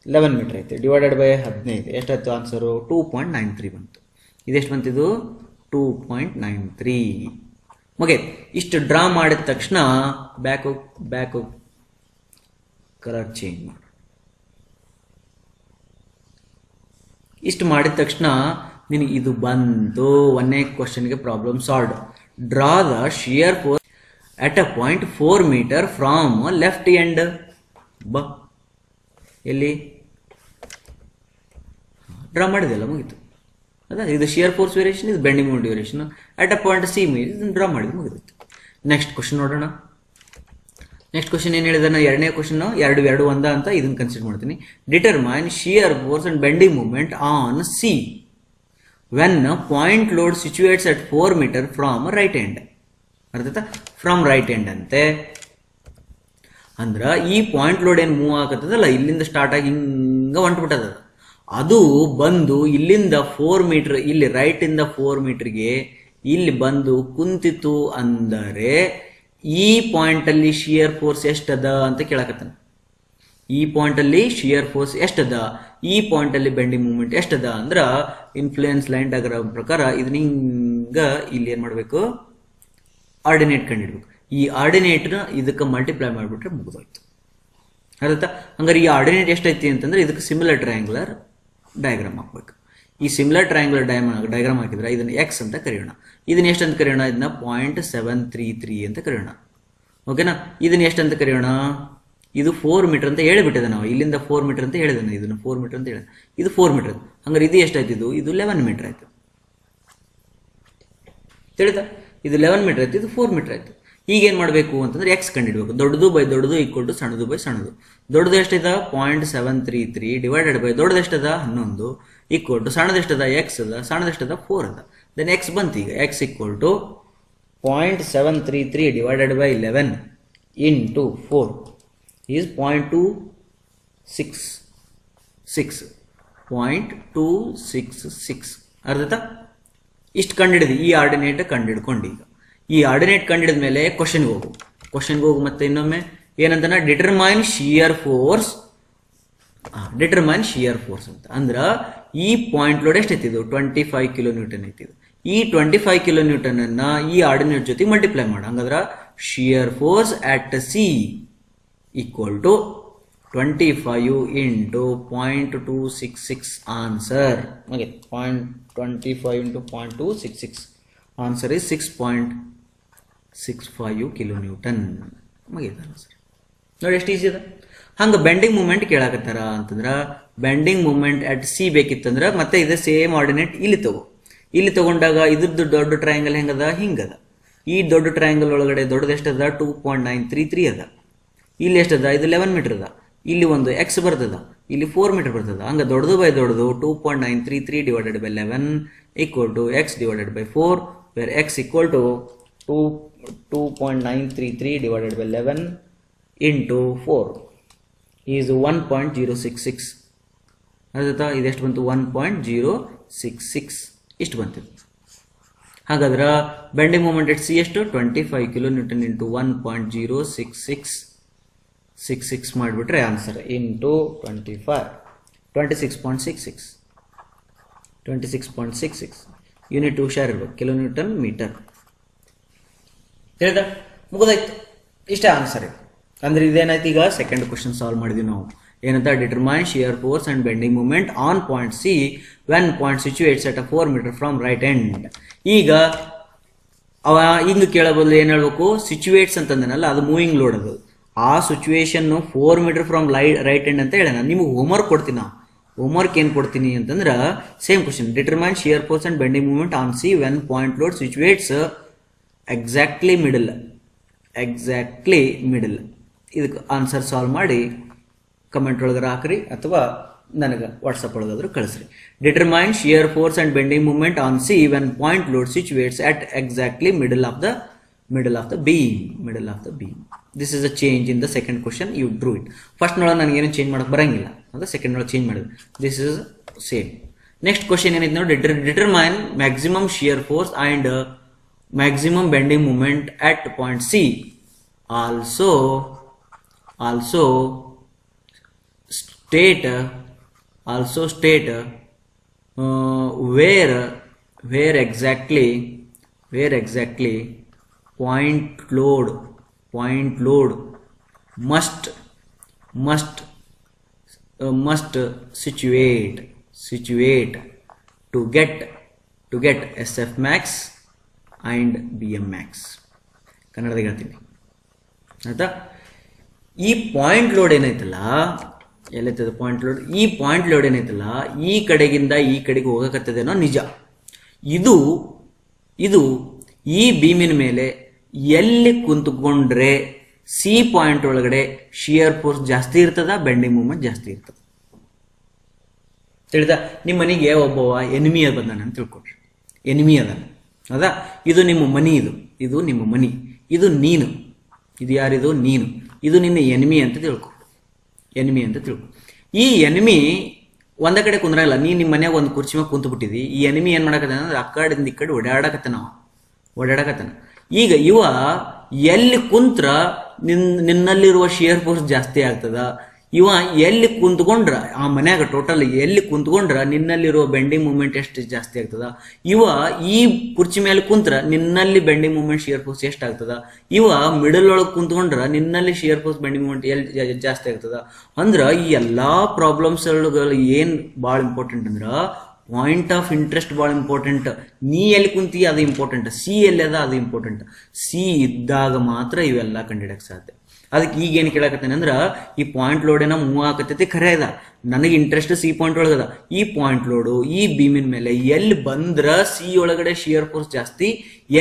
11 meter ಐತಿ. ಡಿವೈಡೆಡ್ ಬೈ 15 ಎಷ್ಟಾಯ್ತು ಆನ್ಸರು? 2.93 ಬಂತು. ಇದೆಷ್ಟು ಬಂತಿದ್ದು? 2.93. ಓಕೆ, ಇಷ್ಟು ಡ್ರಾ ಮಾಡಿದ ತಕ್ಷಣ ಬ್ಯಾಕ್ ಹೋಗಿ ಕಲರ್ ಚೇಂಜ್ ಮಾಡಿ. ಇಷ್ಟು ಮಾಡಿದ ತಕ್ಷಣ ನಿನಗೆ ಇದು ಬಂತು. ಒಂದನೇ ಕ್ವಶನ್ಗೆ problem solved. Draw the shear force at a point 4 meter from left end. ಬಾ ಎಲ್ಲಿ ಡ್ರಾ ಮಾಡಿದೆಲ್ಲ ಮುಗಿತು. ಅದ ಇದು ಶಿಯರ್ ಫೋರ್ಸ್ ವೇರಿಯೇಷನ್, ಇದು bending moment variation. At a point C ಮೇಲೆ ಇದನ್ನು ಡ್ರಾ ಮಾಡಿದ್ದು ಮುಗಿದಿತ್ತು. ನೆಕ್ಸ್ಟ್ ಕ್ವಶನ್ ನೋಡೋಣ. ನೆಕ್ಸ್ಟ್ ಕ್ವಶನ್ ಏನು ಹೇಳಿದಾನೆ, ಎರಡನೇ ಕ್ವಶನ್ ಎರಡು ಒಂದ ಅಂತ ಇದನ್ನು ಕನ್ಸಿಡರ್ ಮಾಡ್ತೀನಿ. Determine shear force and bending moment on C when point load situates at 4 meter from right end. ಅರ್ಥಾತ್ ಫ್ರಮ್ ರೈಟ್ ಎಂಡ್ ಅಂತೆ. ಅಂದ್ರ ಈ ಪಾಯಿಂಟ್ ಲೋಡ್ ಏನು ಮೂವ್ ಆಗತ್ತದಲ್ಲ, ಇಲ್ಲಿಂದ ಸ್ಟಾರ್ಟ್ ಆಗಿ ಹಿಂಗ ಹೊಂಟ್ಬಿಟ್ಟದ. ಅದು ಬಂದು ಇಲ್ಲಿಂದ 4 meter, ಇಲ್ಲಿ ರೈಟ್ ಇಂದ 4 meterಗೆ ಇಲ್ಲಿ ಬಂದು ಕುಂತಿತು ಅಂದರೆ ಈ ಪಾಯಿಂಟ್ ಅಲ್ಲಿ ಶಿಯರ್ ಫೋರ್ಸ್ ಎಷ್ಟದ ಅಂತ ಕೇಳಕತ್ತಾನ. ಈ ಪಾಯಿಂಟ್ ಅಲ್ಲಿ ಶಿಯರ್ ಫೋರ್ಸ್ ಎಷ್ಟದ, ಈ ಪಾಯಿಂಟ್ ಅಲ್ಲಿ ಬೆಂಡಿಂಗ್ ಮೂವ್ಮೆಂಟ್ ಎಷ್ಟದ ಅಂದ್ರ ಇನ್ಫ್ಲೂಯೆನ್ಸ್ ಲೈನ್ ಡಯಾಗ್ರಾಮ್ ಪ್ರಕಾರ ಇದನ್ನ ಹಿಂಗ ಇಲ್ಲಿ ಏನ್ ಮಾಡ್ಬೇಕು, ಆರ್ಡಿನೇಟ್ ಕಂಡಿಡ್ಬೇಕು. ಈ ಆರ್ಡಿನೇಟ್ನ ಇದಕ್ಕೆ ಮಲ್ಟಿಪ್ಲೈ ಮಾಡಿಬಿಟ್ರೆ ಮುಗಿದೋಯ್ತು. ಅರ್ಥ? ಹಂಗಾರೆ ಈ ಆರ್ಡಿನೇಟ್ ಎಷ್ಟೈತಿ ಅಂತಂದ್ರೆ ಇದಕ್ಕೆ ಸಿಮಿಲರ್ ಟ್ರಯಾಂಗುಲರ್ ಡಯಾಗ್ರಾಮ್ ಹಾಕ್ಬೇಕು. ಈ ಸಿಮಿಲರ್ ಟ್ರಯಾಂಗುಲರ್ ಡಯಾಗ್ರಾಮ್ ಹಾಕಿದ್ರೆ ಇದನ್ನ ಎಕ್ಸ್ ಅಂತ ಕರೆಯೋಣ. ಇದನ್ನ ಎಷ್ಟಂತ ಕರೆಯೋಣ, ಇದನ್ನ 0.733 ಅಂತ ಕರೆಯೋಣ. ಓಕೆನಾ? ಇದನ್ನ ಎಷ್ಟಂತ ಕರೆಯೋಣ, ಇದು 4 meter ಅಂತ ಹೇಳಿಬಿಟ್ಟಿದೆ ನಾವು. ಇಲ್ಲಿಂದ 4 meter ಅಂತ ಹೇಳಿದಾನೆ, ಇದನ್ನ 4 meter ಅಂತ ಹೇಳಿದ. ಇದು 4 meter. ಹಂಗಾರೆ ಇದು ಎಷ್ಟಾಯ್ತು, ಇದು 11 meter ಆಯ್ತು. ತಿಳಿತಾ? ಇದು 11 meter ಆಯ್ತು, ಇದು 4 meter ಆಯ್ತು. ಈಗ ಏನ್ ಮಾಡಬೇಕು ಅಂತಂದ್ರೆ ಎಕ್ಸ್ ಕಂಡಿಡ್ಬೇಕು. ದೊಡ್ಡದು ಬೈ ದೊಡ್ಡದು ಈಕ್ವಲ್ ಟು ಸಣ್ಣದು ಬೈ ಸಣ್ಣದು. ದೊಡ್ಡದು ಎಷ್ಟಿದ 0.733 ಡಿವೈಡೆಡ್ ಬೈ ದೊಡ್ಡದು ಎಷ್ಟದ 11 ಈಕ್ವಲ್ ಟು ಸಣ್ಣದು ಎಷ್ಟದ ಎಕ್ಸ್ ಅದ, ಸಣ್ಣದು ಎಷ್ಟದ 4 ಅದ. ದೆನ್ ಎಕ್ಸ್ ಬಂತು. ಈಗ x equal to 0.733 divided by 11 into 4 is 0.266. 0.266. ಅರ್ಥ? ಇಷ್ಟು ಕಂಡಿಡಿದು ಈ ಆರ್ಡಿನೇಟ್ ಕಂಡಿಡ್ಕೊಂಡು ಈಗ ಈ ಆರ್ಡಿನೇಟ್ ಕಂಡಿಡಿದ ಮೇಲೆ ಕ್ವಶನ್ಗೆ ಹೋಗು. ಮತ್ತೆ ಇನ್ನೊಮ್ಮೆ ಏನಂತಾನ, ಡಿಟರ್ಮೈನ್ ಶಿಯರ್ ಫೋರ್ಸ್ ಅಂತ. ಅಂದ್ರ ಈ ಪಾಯಿಂಟ್ ಲೋಡ್ ಎಷ್ಟೈತಿ, ಇದು 25 kN ಐತಿ. ಈ 25 kN ಅನ್ನ ಈ ಆರ್ಡಿನೇಟ್ ಜೊತೆ ಮಲ್ಟಿಪ್ಲೈ ಮಾಡ. ಹಂಗಂದ್ರ shear force at C equal to 25 into 0.266 answer. Okay, 0.25 into 0.266 answer is 6.65 kN. ಮುಗಿದ ಆನ್ಸರ್. ನೋಡಿ ಎಷ್ಟು ಈಸಿ ಅದ. ಹಂಗ ಬೆಂಡಿಂಗ್ ಮೂವ್ಮೆಂಟ್ ಕೇಳಾಕತ್ತಾರ ಅಂತಂದ್ರ ಬೆಂಡಿಂಗ್ ಮೂವ್ಮೆಂಟ್ ಅಟ್ ಸಿ ಬೇಕಿತ್ತಂದ್ರ ಮತ್ತೆ ಇದೇ ಸೇಮ್ ಆರ್ಡಿನೇಟ್ ಇಲ್ಲಿ ತಗೊಂಡಾಗ ಇದ್ರದ್ದು ದೊಡ್ಡ ಟ್ರಯಾಂಗಲ್ ಹೆಂಗದ, ಹಿಂಗದ. ಈ ದೊಡ್ಡ ಟ್ರಯಾಂಗಲ್ ಒಳಗಡೆ ದೊಡ್ಡದು ಎಷ್ಟದ 2.933 ಅದ. ಇಲ್ಲಿ ಎಷ್ಟದ, ಇದು 11 meter ಅದ. ಇಲ್ಲಿ ಒಂದು ಎಕ್ಸ್ ಬರ್ತದ, ಇಲ್ಲಿ 4 meter ಬರ್ತದ. ಹಂಗ ದೊಡ್ಡದು ಬೈ ದೊಡ್ಡದು 2.933 divided by 11 equal to x divided by 4, where x equal to 2.933 divided by 11 into 4 is 1.066. ಅರ್ಥ? ಇದೆಷ್ಟು ಬಂತು, 1.066 ಇಷ್ಟು ಬಂತಿತ್ತು. ಹಾಗಾದ್ರೆ ಬೆಂಡಿಂಗ್ ಮೂಮೆಂಟ್ ಎಟ್ ಸಿ ಎಷ್ಟು, 25 kN ಇಂಟು 1.066 ಮಾಡಿಬಿಟ್ರೆ ಆನ್ಸರ್ ಇಂಟು 26.66 ಯೂನಿಟ್ ಹುಷಾರಿರ್ಬೇಕು, ಕಿಲೋನ್ಯೂಟನ್ ಮೀಟರ್. ತಿಳಿದ? ಮುಗಿದಾಯ್ತು. ಇಷ್ಟೇ ಆನ್ಸರ್ ಇದೆ. ಅಂದ್ರೆ ಇದೇನಾಯ್ತು, ಈಗ ಸೆಕೆಂಡ್ ಕ್ವಶನ್ ಸಾಲ್ವ್ ಮಾಡಿದ್ವಿ ನಾವು. ಏನಂತ, determine shear force and bending movement on point C when point situates at 4 meter from right end. ಈಗ ಅವ ಹಿಂಗ್ ಕೇಳಬಲ್ಲ, ಏನ್ ಹೇಳ್ಬೇಕು, ಸಿಚುವೇಟ್ಸ್ ಅಂತಂದನಲ್ಲ, ಅದು ಮೂವಿಂಗ್ ಲೋಡ್. ಅದು ಆ situation 4 meter from right end ಅಂತ ಹೇಳೋಣ. ನಿಮಗೆ ಹೋಮ್ವರ್ಕ್ ಕೊಡ್ತೀನಿ. ನಾವು ಹೋಮ್ವರ್ಕ್ ಏನ್ ಕೊಡ್ತೀನಿ ಅಂತಂದ್ರ same question, determine shear force and bending movement on C when point load situates exactly middle. ಇದಕ್ಕೆ ಆನ್ಸರ್ ಸಾಲ್ವ್ ಮಾಡಿ ಕಮೆಂಟ್ ಒಳಗರ ಹಾಕ್ರಿ ಅಥವಾ ನನಗೆ ವಾಟ್ಸಪ್ ಒಳಗಾದ್ರೂ ಕಳಿಸ್ರಿ. Determine shear force and bending movement on C when point load situates at exactly middle of the beam. This is a change in the second question. You drew it. First ನೊಳಗೆ ನನಗೆ ಏನು change ಮಾಡಕ್ಕೆ ಬರಂಗಿಲ್ಲ, ಅಂದ್ರೆ second ನೊಳಗೆ change ಮಾಡಿದ್ವಿ. This is same. Next question ಏನಿದೆ ನೋಡಿ, determine maximum shear force and maximum bending movement at point C. Also state where exactly point load must situate to get S F max and B M max. ಕನ್ನಡದಾಗ ಹೇಳ್ತೀನಿ ಆಯ್ತಾ. ಈ point load ಏನೈತಲ್ಲ, ಎಲ್ಲೈತದ point load, ಈ point load ಏನೈತಲ್ಲ ಈ ಕಡೆಗಿಂದ ಈ ಕಡೆಗೆ ಹೋಗಕತ್ತದೇನೋ ನಿಜ. ಇದು ಈ ಬೀಮಿನ ಮೇಲೆ ಎಲ್ಲಿ ಕುಂತ್ಕೊಂಡ್ರೆ ಸಿ ಪಾಯಿಂಟ್ ಒಳಗಡೆ ಶಿಯರ್ ಫೋರ್ಸ್ ಜಾಸ್ತಿ ಇರ್ತದ, ಬೆಂಡಿಂಗ್ ಮೂವ್ಮೆಂಟ್ ಜಾಸ್ತಿ ಇರ್ತದ. ತಿಳಿದ? ನಿಮ್ಮ ಮನೆಗೆ ಒಬ್ಬವ ಎನಿಮಿ ಬಂದಾನ ಅಂತ ತಿಳ್ಕೊಡ್ರಿ. ಎನಿಮಿ ಅದಾನ ಹೌದಾ, ಇದು ನಿಮ್ಮ ಮನಿ, ಇದು ನಿಮ್ಮ ಮನಿ, ಇದು ನೀನು, ಇದು ಯಾರಿದು ನೀನು, ಇದು ನಿನ್ನ ಎನಿಮಿ ಅಂತ ತಿಳ್ಕೊ. ಈ ಎನಿಮಿ ಒಂದ ಕಡೆ ಕುಂದ್ರಲ್ಲ, ನೀ ನಿಮ್ಮ ಮನ್ಯಾಗ ಒಂದು ಕುರ್ಚಿ ಮ್ಯಾಗ ಕುಂತು ಬಿಟ್ಟಿದಿ. ಈ ಎನಿಮಿ ಏನ್ ಮಾಡಕತ್ತಾನ ಅಂದ್ರೆ ಆ ಕಡೆಯಿಂದ ಈ ಕಡೆ ಓಡಾಡಕತ್ತಾನ. ಈಗ ಇವ ಎಲ್ಲಿ ಕುಂತ್ರ ನಿನ್ನಲ್ಲಿರುವ ಶಿಯರ್ ಫೋರ್ಸ್ ಜಾಸ್ತಿ ಆಗ್ತದ. ಇವ ಎಲ್ಲಿ ಕುಂತ್ಕೊಂಡ್ರ ಆ ಮನ್ಯಾಗ ಟೋಟಲ್ ಎಲ್ಲಿ ಕುಂತ್ಕೊಂಡ್ರ ನಿನ್ನಲ್ಲಿರುವ ಬೆಂಡಿಂಗ್ ಮೂವ್ಮೆಂಟ್ ಎಷ್ಟು ಜಾಸ್ತಿ ಆಗ್ತದ. ಇವ ಈ ಕುರ್ಚಿ ಮೇಲೆ ಕುಂತ್ರ ನಿನ್ನಲ್ಲಿ ಬೆಂಡಿಂಗ್ ಮೂವ್ಮೆಂಟ್ ಶಿಯರ್ ಫೋರ್ಸ್ ಎಷ್ಟು ಆಗ್ತದ. ಇವ ಮಿಡಲ್ ಒಳಗೆ ಕುಂತ್ಕೊಂಡ್ರ ನಿನ್ನಲ್ಲಿ ಶಿಯರ್ ಫೋರ್ಸ್ ಬೆಂಡಿಂಗ್ ಮೂವ್ಮೆಂಟ್ ಎಲ್ಲಿ ಜಾಸ್ತಿ ಆಗ್ತದ. ಅಂದ್ರ ಈ ಎಲ್ಲಾ ಪ್ರಾಬ್ಲಮ್ಸ್ ಏನ್ ಭಾಳ ಇಂಪಾರ್ಟೆಂಟ್ ಅಂದ್ರ ಪಾಯಿಂಟ್ ಆಫ್ ಇಂಟ್ರೆಸ್ಟ್ ಭಾಳ ಇಂಪಾರ್ಟೆಂಟ್. ನೀ ಎಲ್ಲಿ ಕುಂತೀಯ ಅದು ಇಂಪಾರ್ಟೆಂಟ್, ಸಿ ಎಲ್ಲಿದ ಅದು ಇಂಪಾರ್ಟೆಂಟ್. ಸಿ ಇದ್ದಾಗ ಮಾತ್ರ ಇವೆಲ್ಲ ಕಂಡಿಡಕ್ ಸಾಧ್ಯ. ಅದಕ್ಕೆ ಈಗ ಏನು ಕೇಳಕತ್ತೇನೆ ಅಂದ್ರೆ ಈ ಪಾಯಿಂಟ್ ಲೋಡ್ ಏನೋ ಮೂವ್ ಆಗತೈತಿ, ಖರೆ ಅದ, ನನಗೆ ಇಂಟ್ರೆಸ್ಟ್ ಸಿ ಪಾಯಿಂಟ್ ಒಳಗದ. ಈ ಪಾಯಿಂಟ್ ಲೋಡು ಈ ಬೀಮಿನ ಮೇಲೆ ಎಲ್ಲಿ ಬಂದ್ರ ಸಿ ಒಳಗಡೆ ಶಿಯರ್ ಫೋರ್ಸ್ ಜಾಸ್ತಿ,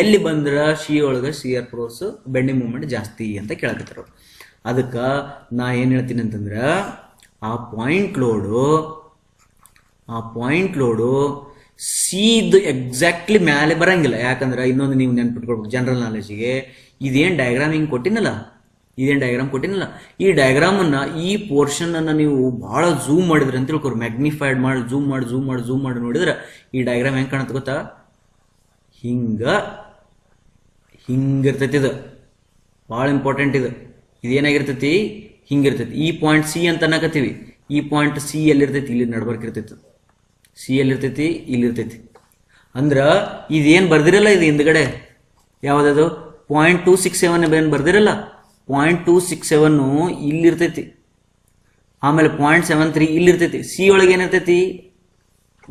ಎಲ್ಲಿ ಬಂದ್ರ ಸಿ ಒಳಗಡೆ ಶಿಯರ್ ಫೋರ್ಸ್ ಬೆಂಡಿಂಗ್ ಮೂವ್ಮೆಂಟ್ ಜಾಸ್ತಿ ಅಂತ ಕೇಳಕತ್ತಾರ. ಅದಕ್ಕೆ ನಾ ಏನು ಹೇಳ್ತೀನಿ ಅಂತಂದ್ರೆ ಆ ಪಾಯಿಂಟ್ ಲೋಡು ಸಿದು ಎಕ್ಸಾಕ್ಟ್ಲಿ ಮೇಲೆ ಬರಂಗಿಲ್ಲ. ಯಾಕಂದ್ರೆ ಇನ್ನೊಂದು ನೀವು ನೆನ್ಪಿಟ್ಕೊಳ್ಬೇಕು ಜನರಲ್ ನಾಲೆಜಿಗೆ, ಇದೇನು ಡಯಾಗ್ರಾಮ್ ಹಿಂಗೆ ಕೊಟ್ಟಿನಲ್ಲ, ಈ ಡಯಾಗ್ರಾಮ್ ಅನ್ನ ಈ ಪೋರ್ಷನ್ ಅನ್ನ ನೀವು ಬಹಳ ಝೂಮ್ ಮಾಡಿದ್ರೆ ಅಂತ ತಿಳ್ಕೊರು, ಮ್ಯಾಗ್ನಿಫೈಡ್ ಮಾಡಿ ಝೂಮ್ ಮಾಡಿ ನೋಡಿದ್ರೆ ಈ ಡಯಾಗ್ರಾಮ್ ಹೆಂಗ್ ಕಾಣುತ್ತೆ ಗೊತ್ತಾ, ಹಿಂಗಿರ್ತೈತಿ. ಇದು ಬಹಳ ಇಂಪಾರ್ಟೆಂಟ್. ಇದೇನಾಗಿರ್ತೈತಿ, ಹಿಂಗಿರ್ತೈತಿ. ಈ ಪಾಯಿಂಟ್ ಸಿ ಅಂತ ಅನ್ನಕತ್ತೀವಿ, ಈ ಪಾಯಿಂಟ್ ಸಿ ಎಲ್ಲಿರ್ತೈತಿ, ಇಲ್ಲಿ ನಡ್ಬರ್ಕ್ ಇರ್ತೈತಿ. ಸಿ ಎಲ್ಲಿರ್ತೈತಿ, ಇಲ್ಲಿರ್ತೈತಿ. ಅಂದ್ರ ಇದೇನ್ ಬರ್ದಿರಲ್ಲ, ಇದು ಹಿಂದ್ಗಡೆ ಯಾವ್ದದು 0.267 ಏನ್ ಬರ್ದಿರಲ್ಲ, 0.267 ಇಲ್ಲಿರ್ತೈತಿ. ಆಮೇಲೆ 0.73 ಇಲ್ಲಿರ್ತೈತಿ. ಸಿ ಒಳಗೆ ಏನಿರ್ತೈತಿ,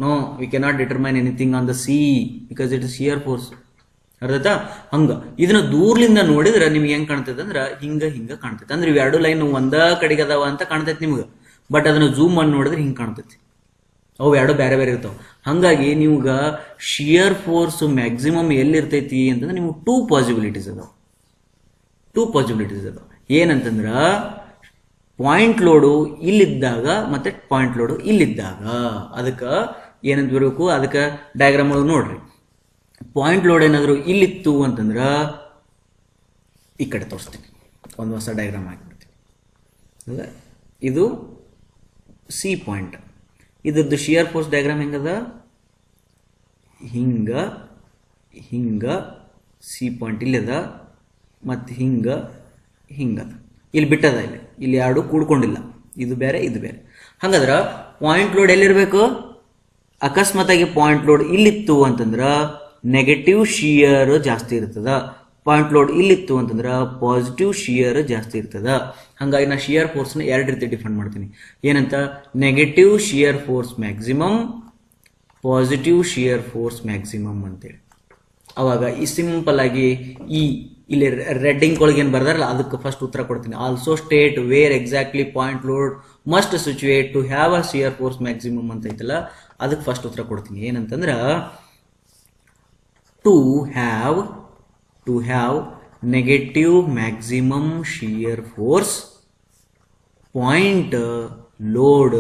no we cannot determine anything on the C because it is shear force. ಅರ್ಧತಾ? ಹಂಗ ಇದನ್ನ ದೂರ್ಲಿಂದ ನೋಡಿದ್ರೆ ನಿಮ್ಗೆ ಹೆಂಗ್ ಕಾಣ್ತೈತೆ ಅಂದ್ರೆ ಹಿಂಗ ಕಾಣ್ತೈತೆ. ಅಂದ್ರೆ ಇವೆರಡು ಲೈನ್ ಒಂದ ಕಡೆಗೆ ಅದಾವ ಅಂತ ಕಾಣ್ತೈತಿ ನಿಮ್ಗೆ. ಬಟ್ ಅದನ್ನ ಝೂಮ್ ಮಾಡಿ ನೋಡಿದ್ರೆ ಹಿಂಗ್ ಕಾಣ್ತೈತಿ. ಅವು ಎರಡು ಬೇರೆ ಇರ್ತಾವ. ಹಂಗಾಗಿ ನೀವ್ಗ ಶಿಯರ್ ಫೋರ್ಸ್ ಮ್ಯಾಕ್ಸಿಮಮ್ ಎಲ್ಲಿರ್ತೈತಿ ಅಂತಂದ್ರೆ ನಿಮ್ಗೆ ಟೂ ಪಾಸಿಬಿಲಿಟೀಸ್ ಅದಾವ. ಏನಂತಂದ್ರ ಪಾಯಿಂಟ್ ಲೋಡು ಇಲ್ಲಿದ್ದಾಗ ಮತ್ತೆ ಪಾಯಿಂಟ್ ಲೋಡು ಇಲ್ಲಿದ್ದಾಗ. ಅದಕ್ಕೆ ಏನಂತ ಬರಬೇಕು, ಅದಕ್ಕೆ ಡಯಾಗ್ರಾಮ್ ಒಳಗೆ ನೋಡ್ರಿ. ಪಾಯಿಂಟ್ ಲೋಡ್ ಏನಾದ್ರು ಇಲ್ಲಿತ್ತು ಅಂತಂದ್ರ ಈ ಕಡೆ ತೋರಿಸ್ತೀನಿ, ಒಂದು ಹೊಸ ಡಯಾಗ್ರಾಮ್ ಹಾಕಿಬಿಡ್ತೀನಿ. ಇದು ಸಿ ಪಾಯಿಂಟ್, ಇದ್ರದ್ದು ಶಿಯರ್ ಫೋರ್ಸ್ ಡಯಾಗ್ರಾಮ್ ಹೆಂಗದ, ಹಿಂಗ ಸಿ ಪಾಯಿಂಟ್ ಇಲ್ಲದ, ಮತ್ತು ಹಿಂಗದ, ಇಲ್ಲಿ ಬಿಟ್ಟದ, ಇಲ್ಲಿ ಎರಡು ಕೂಡ್ಕೊಂಡಿಲ್ಲ, ಇದು ಬೇರೆ ಇದು ಬೇರೆ. ಹಂಗಾದ್ರ ಪಾಯಿಂಟ್ ಲೋಡ್ ಎಲ್ಲಿರ್ಬೇಕು, ಅಕಸ್ಮಾತಾಗಿ ಪಾಯಿಂಟ್ ಲೋಡ್ ಇಲ್ಲಿತ್ತು ಅಂತಂದ್ರ ನೆಗೆಟಿವ್ ಶಿಯರ್ ಜಾಸ್ತಿ ಇರ್ತದ, ಪಾಯಿಂಟ್ ಲೋಡ್ ಇಲ್ಲಿತ್ತು ಅಂತಂದ್ರ ಪಾಸಿಟಿವ್ ಶಿಯರ್ ಜಾಸ್ತಿ ಇರ್ತದ. ಹಂಗಾಗಿ ನಾ ಶಿಯರ್ ಫೋರ್ಸ್ನ ಎರಡು ರೀತಿ ಡಿಫೈನ್ ಮಾಡ್ತೀನಿ. ಏನಂತ, negative shear force maximum, positive shear force maximum ಅಂತೇಳಿ. ಅವಾಗ ಈ ಸಿಂಪಲ್ ಆಗಿ ಇಲ್ಲಿ ರೆಡ್ಡಿಂಗ್ ಒಳಗೆ ಏನು ಬರ್ದಾರಲ್ಲ ಅದಕ್ಕೆ ಫಸ್ಟ್ ಉತ್ತರ ಕೊಡ್ತೀನಿ. Also state where exactly point load must situate to have a shear force maximum ಅಂತ ಐತಲ್ಲ, ಅದಕ್ಕೆ ಫಸ್ಟ್ ಉತ್ತರ ಕೊಡ್ತೀನಿ. ಏನಂತಂದ್ರ to have negative maximum shear force, point load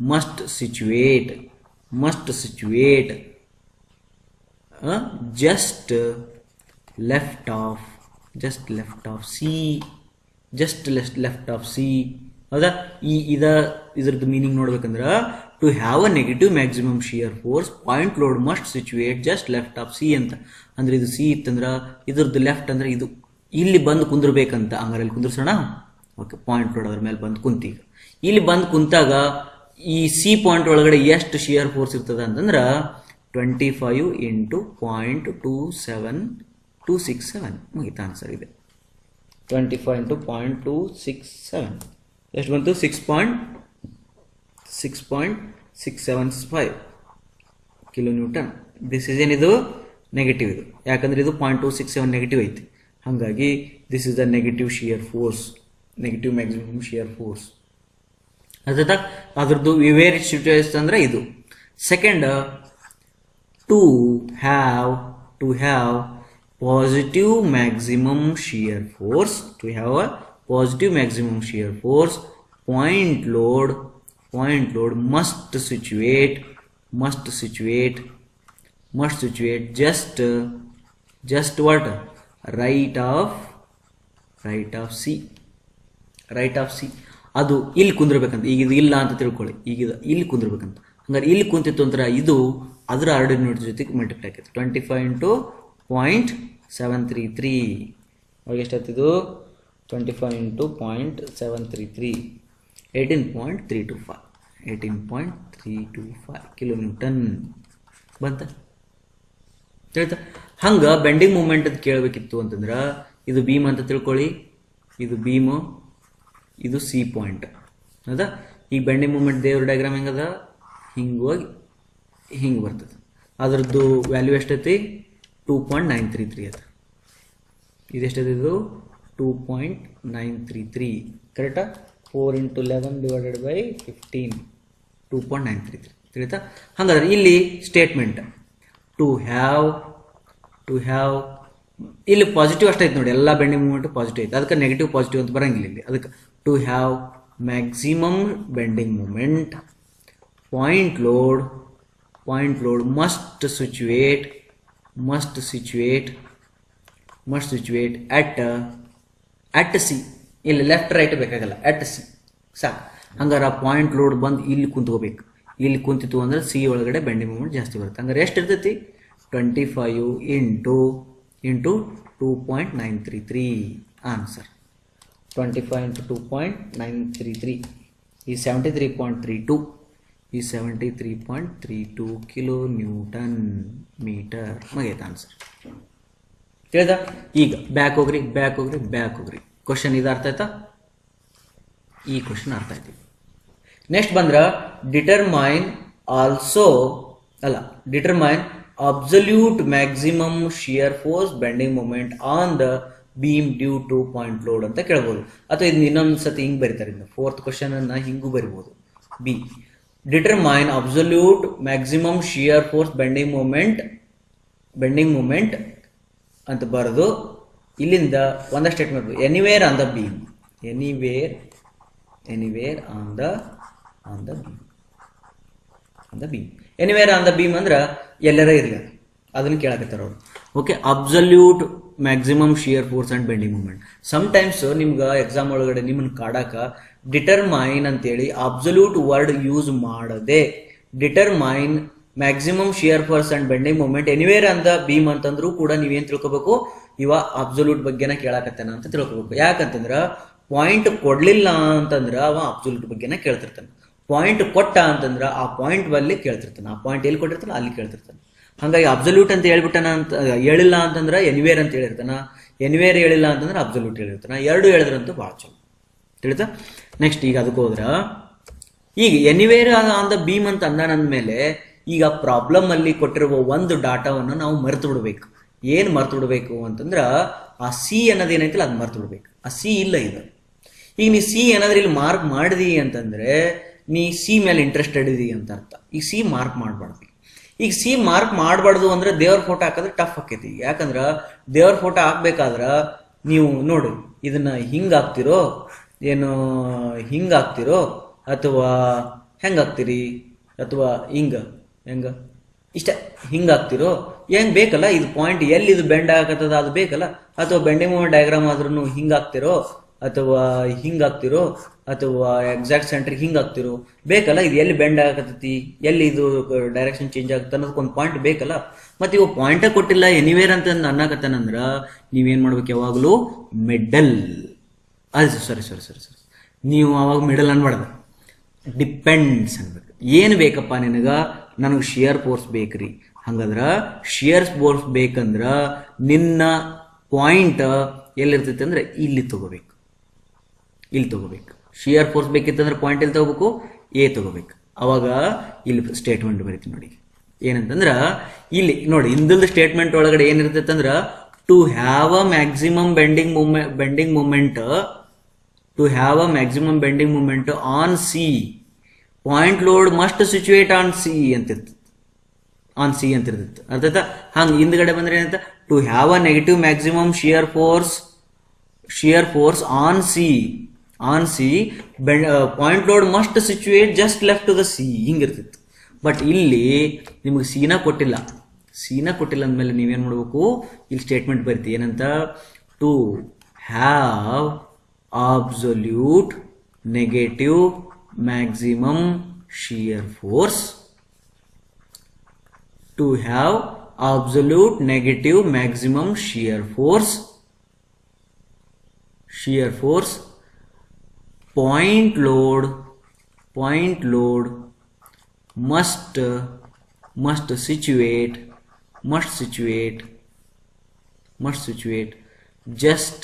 must situate just left of C. ಹೌದಾ? ಇದ್ರದ್ದು ಮೀನಿಂಗ್ ನೋಡ್ಬೇಕಂದ್ರ to have a negative maximum shear force point load must situate just left of C ಅಂತ. ಅಂದ್ರೆ ಇದು C ಇತ್ತಂದ್ರ ಇದ್ರದ್ದು left ಅಂದ್ರೆ ಇದು ಇಲ್ಲಿ ಬಂದು ಕುಂದ್ರಬೇಕಂತ. ಹಂಗಾರೆ ಇಲ್ಲಿ ಕುಂದ್ರಸೋಣ. ಓಕೆ, ಪಾಯಿಂಟ್ ಲೋಡ್ ಅದ್ರ ಮೇಲೆ ಬಂದು ಕುಂತೀಗ. ಇಲ್ಲಿ ಬಂದು ಕುಂತಾಗ ಈ ಸಿ ಪಾಯಿಂಟ್ ಒಳಗಡೆ ಎಷ್ಟು ಶಿಯರ್ ಫೋರ್ಸ್ ಇರ್ತದ ಅಂತಂದ್ರ 25 × 0.267 ಮುಗಿತ ಆನ್ಸರ್ ಇದೆ. 25 × 0.267 ಎಷ್ಟು ಬಂತು? 6.67 675 ಕಿಲೋ ನ್ಯೂಟನ್. ದಿಸ್ ಇಸ್ ಏನಿದು ನೆಗೆಟಿವ್ ಇದು, ಯಾಕಂದ್ರೆ ಇದು 0.267 ನೆಗೆಟಿವ್ ಐತಿ. ಹಾಗಾಗಿ this is the negative shear force, negative maximum shear force. ಅದ್ರದ್ದು ವಿವೇರಿ ಸಿಚುವೇಶನ್ ಅಂದ್ರೆ ಇದು. Second, to have positive maximum shear force, to have a positive maximum shear force, point load must situate just what, right of C. ಅದು ಇಲ್ಲಿ ಕುಂದಿರ್ಬೇಕಂತ. ಈಗ ಇದು ಇಲ್ಲ ಅಂತ ತಿಳ್ಕೊಳ್ಳಿ, ಈಗ ಇಲ್ಲಿ ಕುಂದಿರ್ಬೇಕಂತ. ಹಂಗಾರೆ ಇಲ್ಲಿ ಕುಂತಿತ್ತು ಅಂದ್ರೆ ಇದು ಅದರ ಆರ್ಡಿನೇಟ್ ಜೊತೆಗೆ ಮಲ್ಟಿಪ್ಲೈ ಆಕೈತೆ. 25 into 0.733, ಅವಾಗ ಎಷ್ಟಾಗ್ತಿದ್ದು 25 into 0.733, 18.325 ಕಿಲೋ ನ್ಯೂಟನ್ ಬಂತ. ಹೇಳ್ತಾ ಹಂಗ ಬೆಂಡಿಂಗ್ ಮೂಮೆಂಟ್ ಅಂತ ಕೇಳಬೇಕಿತ್ತು ಅಂತಂದ್ರ ಇದು ಬೀಮ್ ಅಂತ ತಿಳ್ಕೊಳ್ಳಿ, ಇದು ಬೀಮು, ಇದು ಸಿ ಪಾಯಿಂಟ್ ಹೌದಾ. ಈಗ ಬೆಂಡಿಂಗ್ ಮೂಮೆಂಟ್ ದೇವ್ರ ಡಯಾಗ್ರಾಮ್ ಹೆಂಗದ, ಹಿಂಗೆ ಹೋಗಿ ಹಿಂಗೆ ಬರ್ತದೆ. ಅದ್ರದ್ದು ವ್ಯಾಲ್ಯೂ ಎಷ್ಟೈತಿ, 2.933 ಅದ. ಇದು ಎಷ್ಟೈತಿ, ಇದು 2.933 ಕರೆಕ್ಟಾ. 4 into 11 divided by 15, 2.933 ತಿಳಿತಾ. ಹಾಗಾದ್ರೆ ಇಲ್ಲಿ ಸ್ಟೇಟ್ಮೆಂಟ್ ಟು ಹ್ಯಾವ್ ಇಲ್ಲಿ ಪಾಸಿಟಿವ್ ಅಷ್ಟೈತೆ ನೋಡಿ, ಎಲ್ಲ ಬೆಂಡಿಂಗ್ ಮೂಮೆಂಟ್ ಪಾಸಿಟಿವ್ ಐತೆ, ಅದಕ್ಕೆ ನೆಗೆಟಿವ್ ಪಾಸಿಟಿವ್ ಅಂತ ಬರಂಗಿಲ್ಲ ಇಲ್ಲಿ. ಅದಕ್ಕೆ to have maximum bending moment, point load must situate at C. ಇಲ್ಲಿ ಲೆಫ್ಟ್ ರೈಟ್ ಬೇಕಾಗಲ್ಲ, at C ಸಾಕು. ಹಂಗಾರೆ ಆ ಪಾಯಿಂಟ್ ಲೋಡ್ ಬಂದು ಇಲ್ಲಿ ಕುಂತ್ಕೋಬೇಕು. ಇಲ್ಲಿ ಕುಂತಿತ್ತು ಅಂದ್ರೆ ಸಿ ಒಳಗಡೆ ಬೆಂಡಿಂಗ್ ಮೂಮೆಂಟ್ ಜಾಸ್ತಿ ಬರುತ್ತೆ. ಹಂಗಾರೆ ಎಷ್ಟು ಇರ್ತೈತಿ, 25 into 2.933 ಆನ್ಸರ್. 25 into 2.933 ಈ 73.32 ಈ 73.32 ಕಿಲೋ ನ್ಯೂಟನ್ ಮೀಟರ್ ಮುಗಿಯಿತು ಆನ್ಸರ್. ತಿಳಿದ. ಈಗ ಬ್ಯಾಕ್ ಹೋಗ್ರಿ. ಕ್ವಶನ್ ಇದು ಅರ್ಥ ಆಯ್ತಾ, ಈ ಕ್ವಶನ್ ಅರ್ಥ ಆಯ್ತು. ನೆಕ್ಸ್ಟ್ ಬಂದ್ರ determine absolute maximum shear force bending moment on the beam due to point load ಅಂತ ಕೇಳ್ಬೋದು. ಅಥವಾ ಇದನ್ನ ಇನ್ನೊಂದು ಸತಿ ಹಿಂಗ್ ಬರೀತಾರೆ, ಫೋರ್ತ್ ಕ್ವಶನ್ ಅನ್ನ ಹಿಂಗೂ ಬರಿಬಹುದು. B, determine absolute maximum shear force bending moment ಅಂತ ಬರೆದು ಇಲ್ಲಿಂದ ಒಂದ statement, anywhere on the beam, anywhere on the beam ಅಂದ್ರ ಎಲ್ಲರ ಇರ್ಲಿ ಅದನ್ನ ಕೇಳಕತ್ತಾರ ಅವ್ರು. Okay, absolute maximum shear force and bending moment. Sometimes ನಿಮ್ಗೆ ಎಕ್ಸಾಮ್ ಒಳಗಡೆ ನಿಮ್ಮನ್ನ ಕಾಡಾಕ ಡಿಟರ್ಮೈನ್ ಅಂತೇಳಿ ಅಬ್ಸಲ್ಯೂಟ್ ವರ್ಡ್ ಯೂಸ್ ಮಾಡದೆ determine maximum shear force and bending moment anywhere on the beam ಅಂತಂದ್ರೂ ಕೂಡ ನೀವೇನ್ ತಿಳ್ಕೊಬೇಕು, ಇವ ಅಬ್ಸಲ್ಯೂಟ್ ಬಗ್ಗೆನ ಕೇಳಾಕತ್ತಾನ ಅಂತ ತಿಳ್ಕೊಬೇಕು. ಯಾಕಂತಂದ್ರ ಪಾಯಿಂಟ್ ಕೊಡ್ಲಿಲ್ಲ ಅಂತಂದ್ರ ಅವ ಅಬ್ಸಲ್ಯೂಟ್ ಬಗ್ಗೆನ ಕೇಳ್ತಿರ್ತಾನೆ. ಪಾಯಿಂಟ್ ಕೊಟ್ಟ ಅಂತಂದ್ರ ಆ ಪಾಯಿಂಟ್ ಬಲ್ಲಿ ಕೇಳ್ತಿರ್ತಾನೆ, ಆ ಪಾಯಿಂಟ್ ಎಲ್ಲಿ ಕೊಟ್ಟಿರ್ತಾನೆ ಅಲ್ಲಿ ಕೇಳ್ತಿರ್ತಾನೆ. ಹಾಗಾಗಿ ಅಬ್ಸಲ್ಯೂಟ್ ಅಂತ ಹೇಳ್ಬಿಟ್ಟನ ಅಂತ ಹೇಳಿಲ್ಲ ಅಂತಂದ್ರ ಎನಿವೇರ್ ಅಂತ ಹೇಳಿರ್ತಾನ, ಎನಿವೇರ್ ಹೇಳಿಲ್ಲ ಅಂತಂದ್ರೆ ಅಬ್ಸಲ್ಯೂಟ್ ಹೇಳಿರ್ತಾನ. ಎರಡು ಹೇಳಿದ್ರಂತೂ ಬಹಳ ಚಲೋ ತಿಳಿತಾ. ನೆಕ್ಸ್ಟ್ ಈಗ ಅದಕ್ಕೆ ಹೋದ್ರ, ಈಗ ಎನಿವೇರ್ ಆನ್ ದ ಬೀಮ್ ಅಂತ ಅಂದಾನಂದ್ಮೇಲೆ ಈಗ ಪ್ರಾಬ್ಲಮ್ ಅಲ್ಲಿ ಕೊಟ್ಟಿರುವ ಒಂದು ಡಾಟಾವನ್ನು ನಾವು ಮರೆತು ಬಿಡ್ಬೇಕು. ಏನ್ ಮರೆತು ಬಿಡ್ಬೇಕು ಅಂತಂದ್ರ ಆ ಸಿ ಅನ್ನೋದು ಏನೈತಿಲ್ಲ ಅದು ಮರೆತು ಬಿಡ್ಬೇಕು. ಆ ಸಿ ಇಲ್ಲ ಇದು. ಈಗ ನೀ ಸಿ ಏನಾದ್ರೂ ಇಲ್ಲಿ ಮಾರ್ಕ್ ಮಾಡಿದಿ ಅಂತಂದ್ರೆ ನೀ ಸಿ ಮೇಲೆ ಇಂಟ್ರೆಸ್ಟೆಡ್ ಇದೀವಿ ಅಂತ ಅರ್ಥ. ಈಗ ಸಿ ಮಾರ್ಕ್ ಮಾಡಬಾರ್ದು. ಈಗ ಸಿ ಮಾರ್ಕ್ ಮಾಡಬಾರ್ದು ಅಂದ್ರೆ ದೇವ್ರ ಫೋಟೋ ಹಾಕಿದ್ರೆ ಟಫ್ ಆಕೈತಿ. ಯಾಕಂದ್ರ ದೇವ್ರ ಫೋಟೋ ಹಾಕ್ಬೇಕಾದ್ರ ನೀವು ನೋಡಿ ಇದನ್ನ ಹಿಂಗ್ ಹಾಕ್ತಿರೋ ಏನು ಹಿಂಗ ಹಾಕ್ತಿರೋ ಅಥವಾ ಹೆಂಗ್ ಹಾಕ್ತಿರಿ ಅಥವಾ ಹೆಂಗ ಇಷ್ಟ ಹಿಂಗ ಹಾಕ್ತಿರೋ ಹೆಂಗ್ ಬೇಕಲ್ಲ. ಇದು ಪಾಯಿಂಟ್ ಎಲ್ಲಿ ಇದು ಬೆಂಡ್ ಆಗತ್ತದ ಅದು ಬೇಕಲ್ಲ. ಅಥವಾ ಬೆಂಡಿಂಗ್ ಮೂಮೆಂಟ್ ಡಯಾಗ್ರಾಮ್ ಆದ್ರೂ ಹಿಂಗ ಹಾಕ್ತಿರೋ ಅಥವಾ ಹಿಂಗ ಹಾಕ್ತಿರೋ ಅಥವಾ ಎಕ್ಸಾಕ್ಟ್ ಸೆಂಟರ್ ಹಿಂಗ ಹಾಕ್ತಿರೋ ಬೇಕಲ್ಲ. ಇದು ಎಲ್ಲಿ ಬೆಂಡ್ ಆಗತೈತಿ, ಎಲ್ಲಿ ಇದು ಡೈರೆಕ್ಷನ್ ಚೇಂಜ್ ಆಗುತ್ತೆ ಅನ್ನೋದಕ್ಕೆ ಒಂದು ಪಾಯಿಂಟ್ ಬೇಕಲ್ಲ. ಮತ್ತೆ ಇವು ಪಾಯಿಂಟ್ ಕೊಟ್ಟಿಲ್ಲ ಎನಿವೇರ್ ಅಂತ ಅನ್ನಕತ್ತಾನಂದ್ರ ನೀವೇನ್ ಮಾಡ್ಬೇಕು, ಯಾವಾಗಲೂ ಮಿಡಲ್ ಸರಿ ನೀವು ಅವಾಗ ಮಿಡಲ್ ಅನ್ಬಾರ್ದು, ಡಿಪೆಂಡ್ಸ್ ಅನ್ಬೇಕು. ಏನು ಬೇಕಪ್ಪ ನಿನಗ, ನನಗೆ ಶಿಯರ್ ಫೋರ್ಸ್ ಬೇಕ್ರಿ. ಹಂಗಂದ್ರ ಶಿಯರ್ ಫೋರ್ಸ್ ಬೇಕಂದ್ರ ನಿನ್ನ ಪಾಯಿಂಟ್ ಎಲ್ಲಿರ್ತೈತಿ ಅಂದ್ರೆ ಇಲ್ಲಿ ತಗೋಬೇಕು. ಶಿಯರ್ ಫೋರ್ಸ್ ಬೇಕಿತ್ತಂದ್ರೆ ಪಾಯಿಂಟ್ ಎಲ್ಲಿ ತಗೋಬೇಕು, ಎ ತಗೋಬೇಕು. ಅವಾಗ ಇಲ್ಲಿ ಸ್ಟೇಟ್ಮೆಂಟ್ ಬರೀತೀನಿ ನೋಡಿ. ಏನಂತಂದ್ರ ಇಲ್ಲಿ ನೋಡಿ, ಹಿಂದಲ್ದ ಸ್ಟೇಟ್ಮೆಂಟ್ ಒಳಗಡೆ ಏನಿರ್ತೈತೆ ಅಂದ್ರ to have a maximum bending moment on C, point load must situate on C ಅಂತಿರ್ತೈತೆ. ಅರ್ಥಾಯ್ತಾ? ಹಂಗ ಹಿಂದ್ಗಡೆ ಬಂದ್ರೆ ಏನಂತ, to have a negative maximum shear force on C, point load must situate just left to the C, ಹಿಂಗಿರ್ತಿತ್ತು. But ಇಲ್ಲಿ ನಿಮಗೆ ಸೀನಾ ಕೊಟ್ಟಿಲ್ಲ ಅಂದಮೇಲೆ ನೀವೇನ್ ಮಾಡ್ಬೇಕು, ಇಲ್ಲಿ ಸ್ಟೇಟ್ಮೆಂಟ್ ಬರೀತಿ ಏನಂತ, to have absolute negative maximum shear force, to have absolute negative maximum shear force, point load must situate just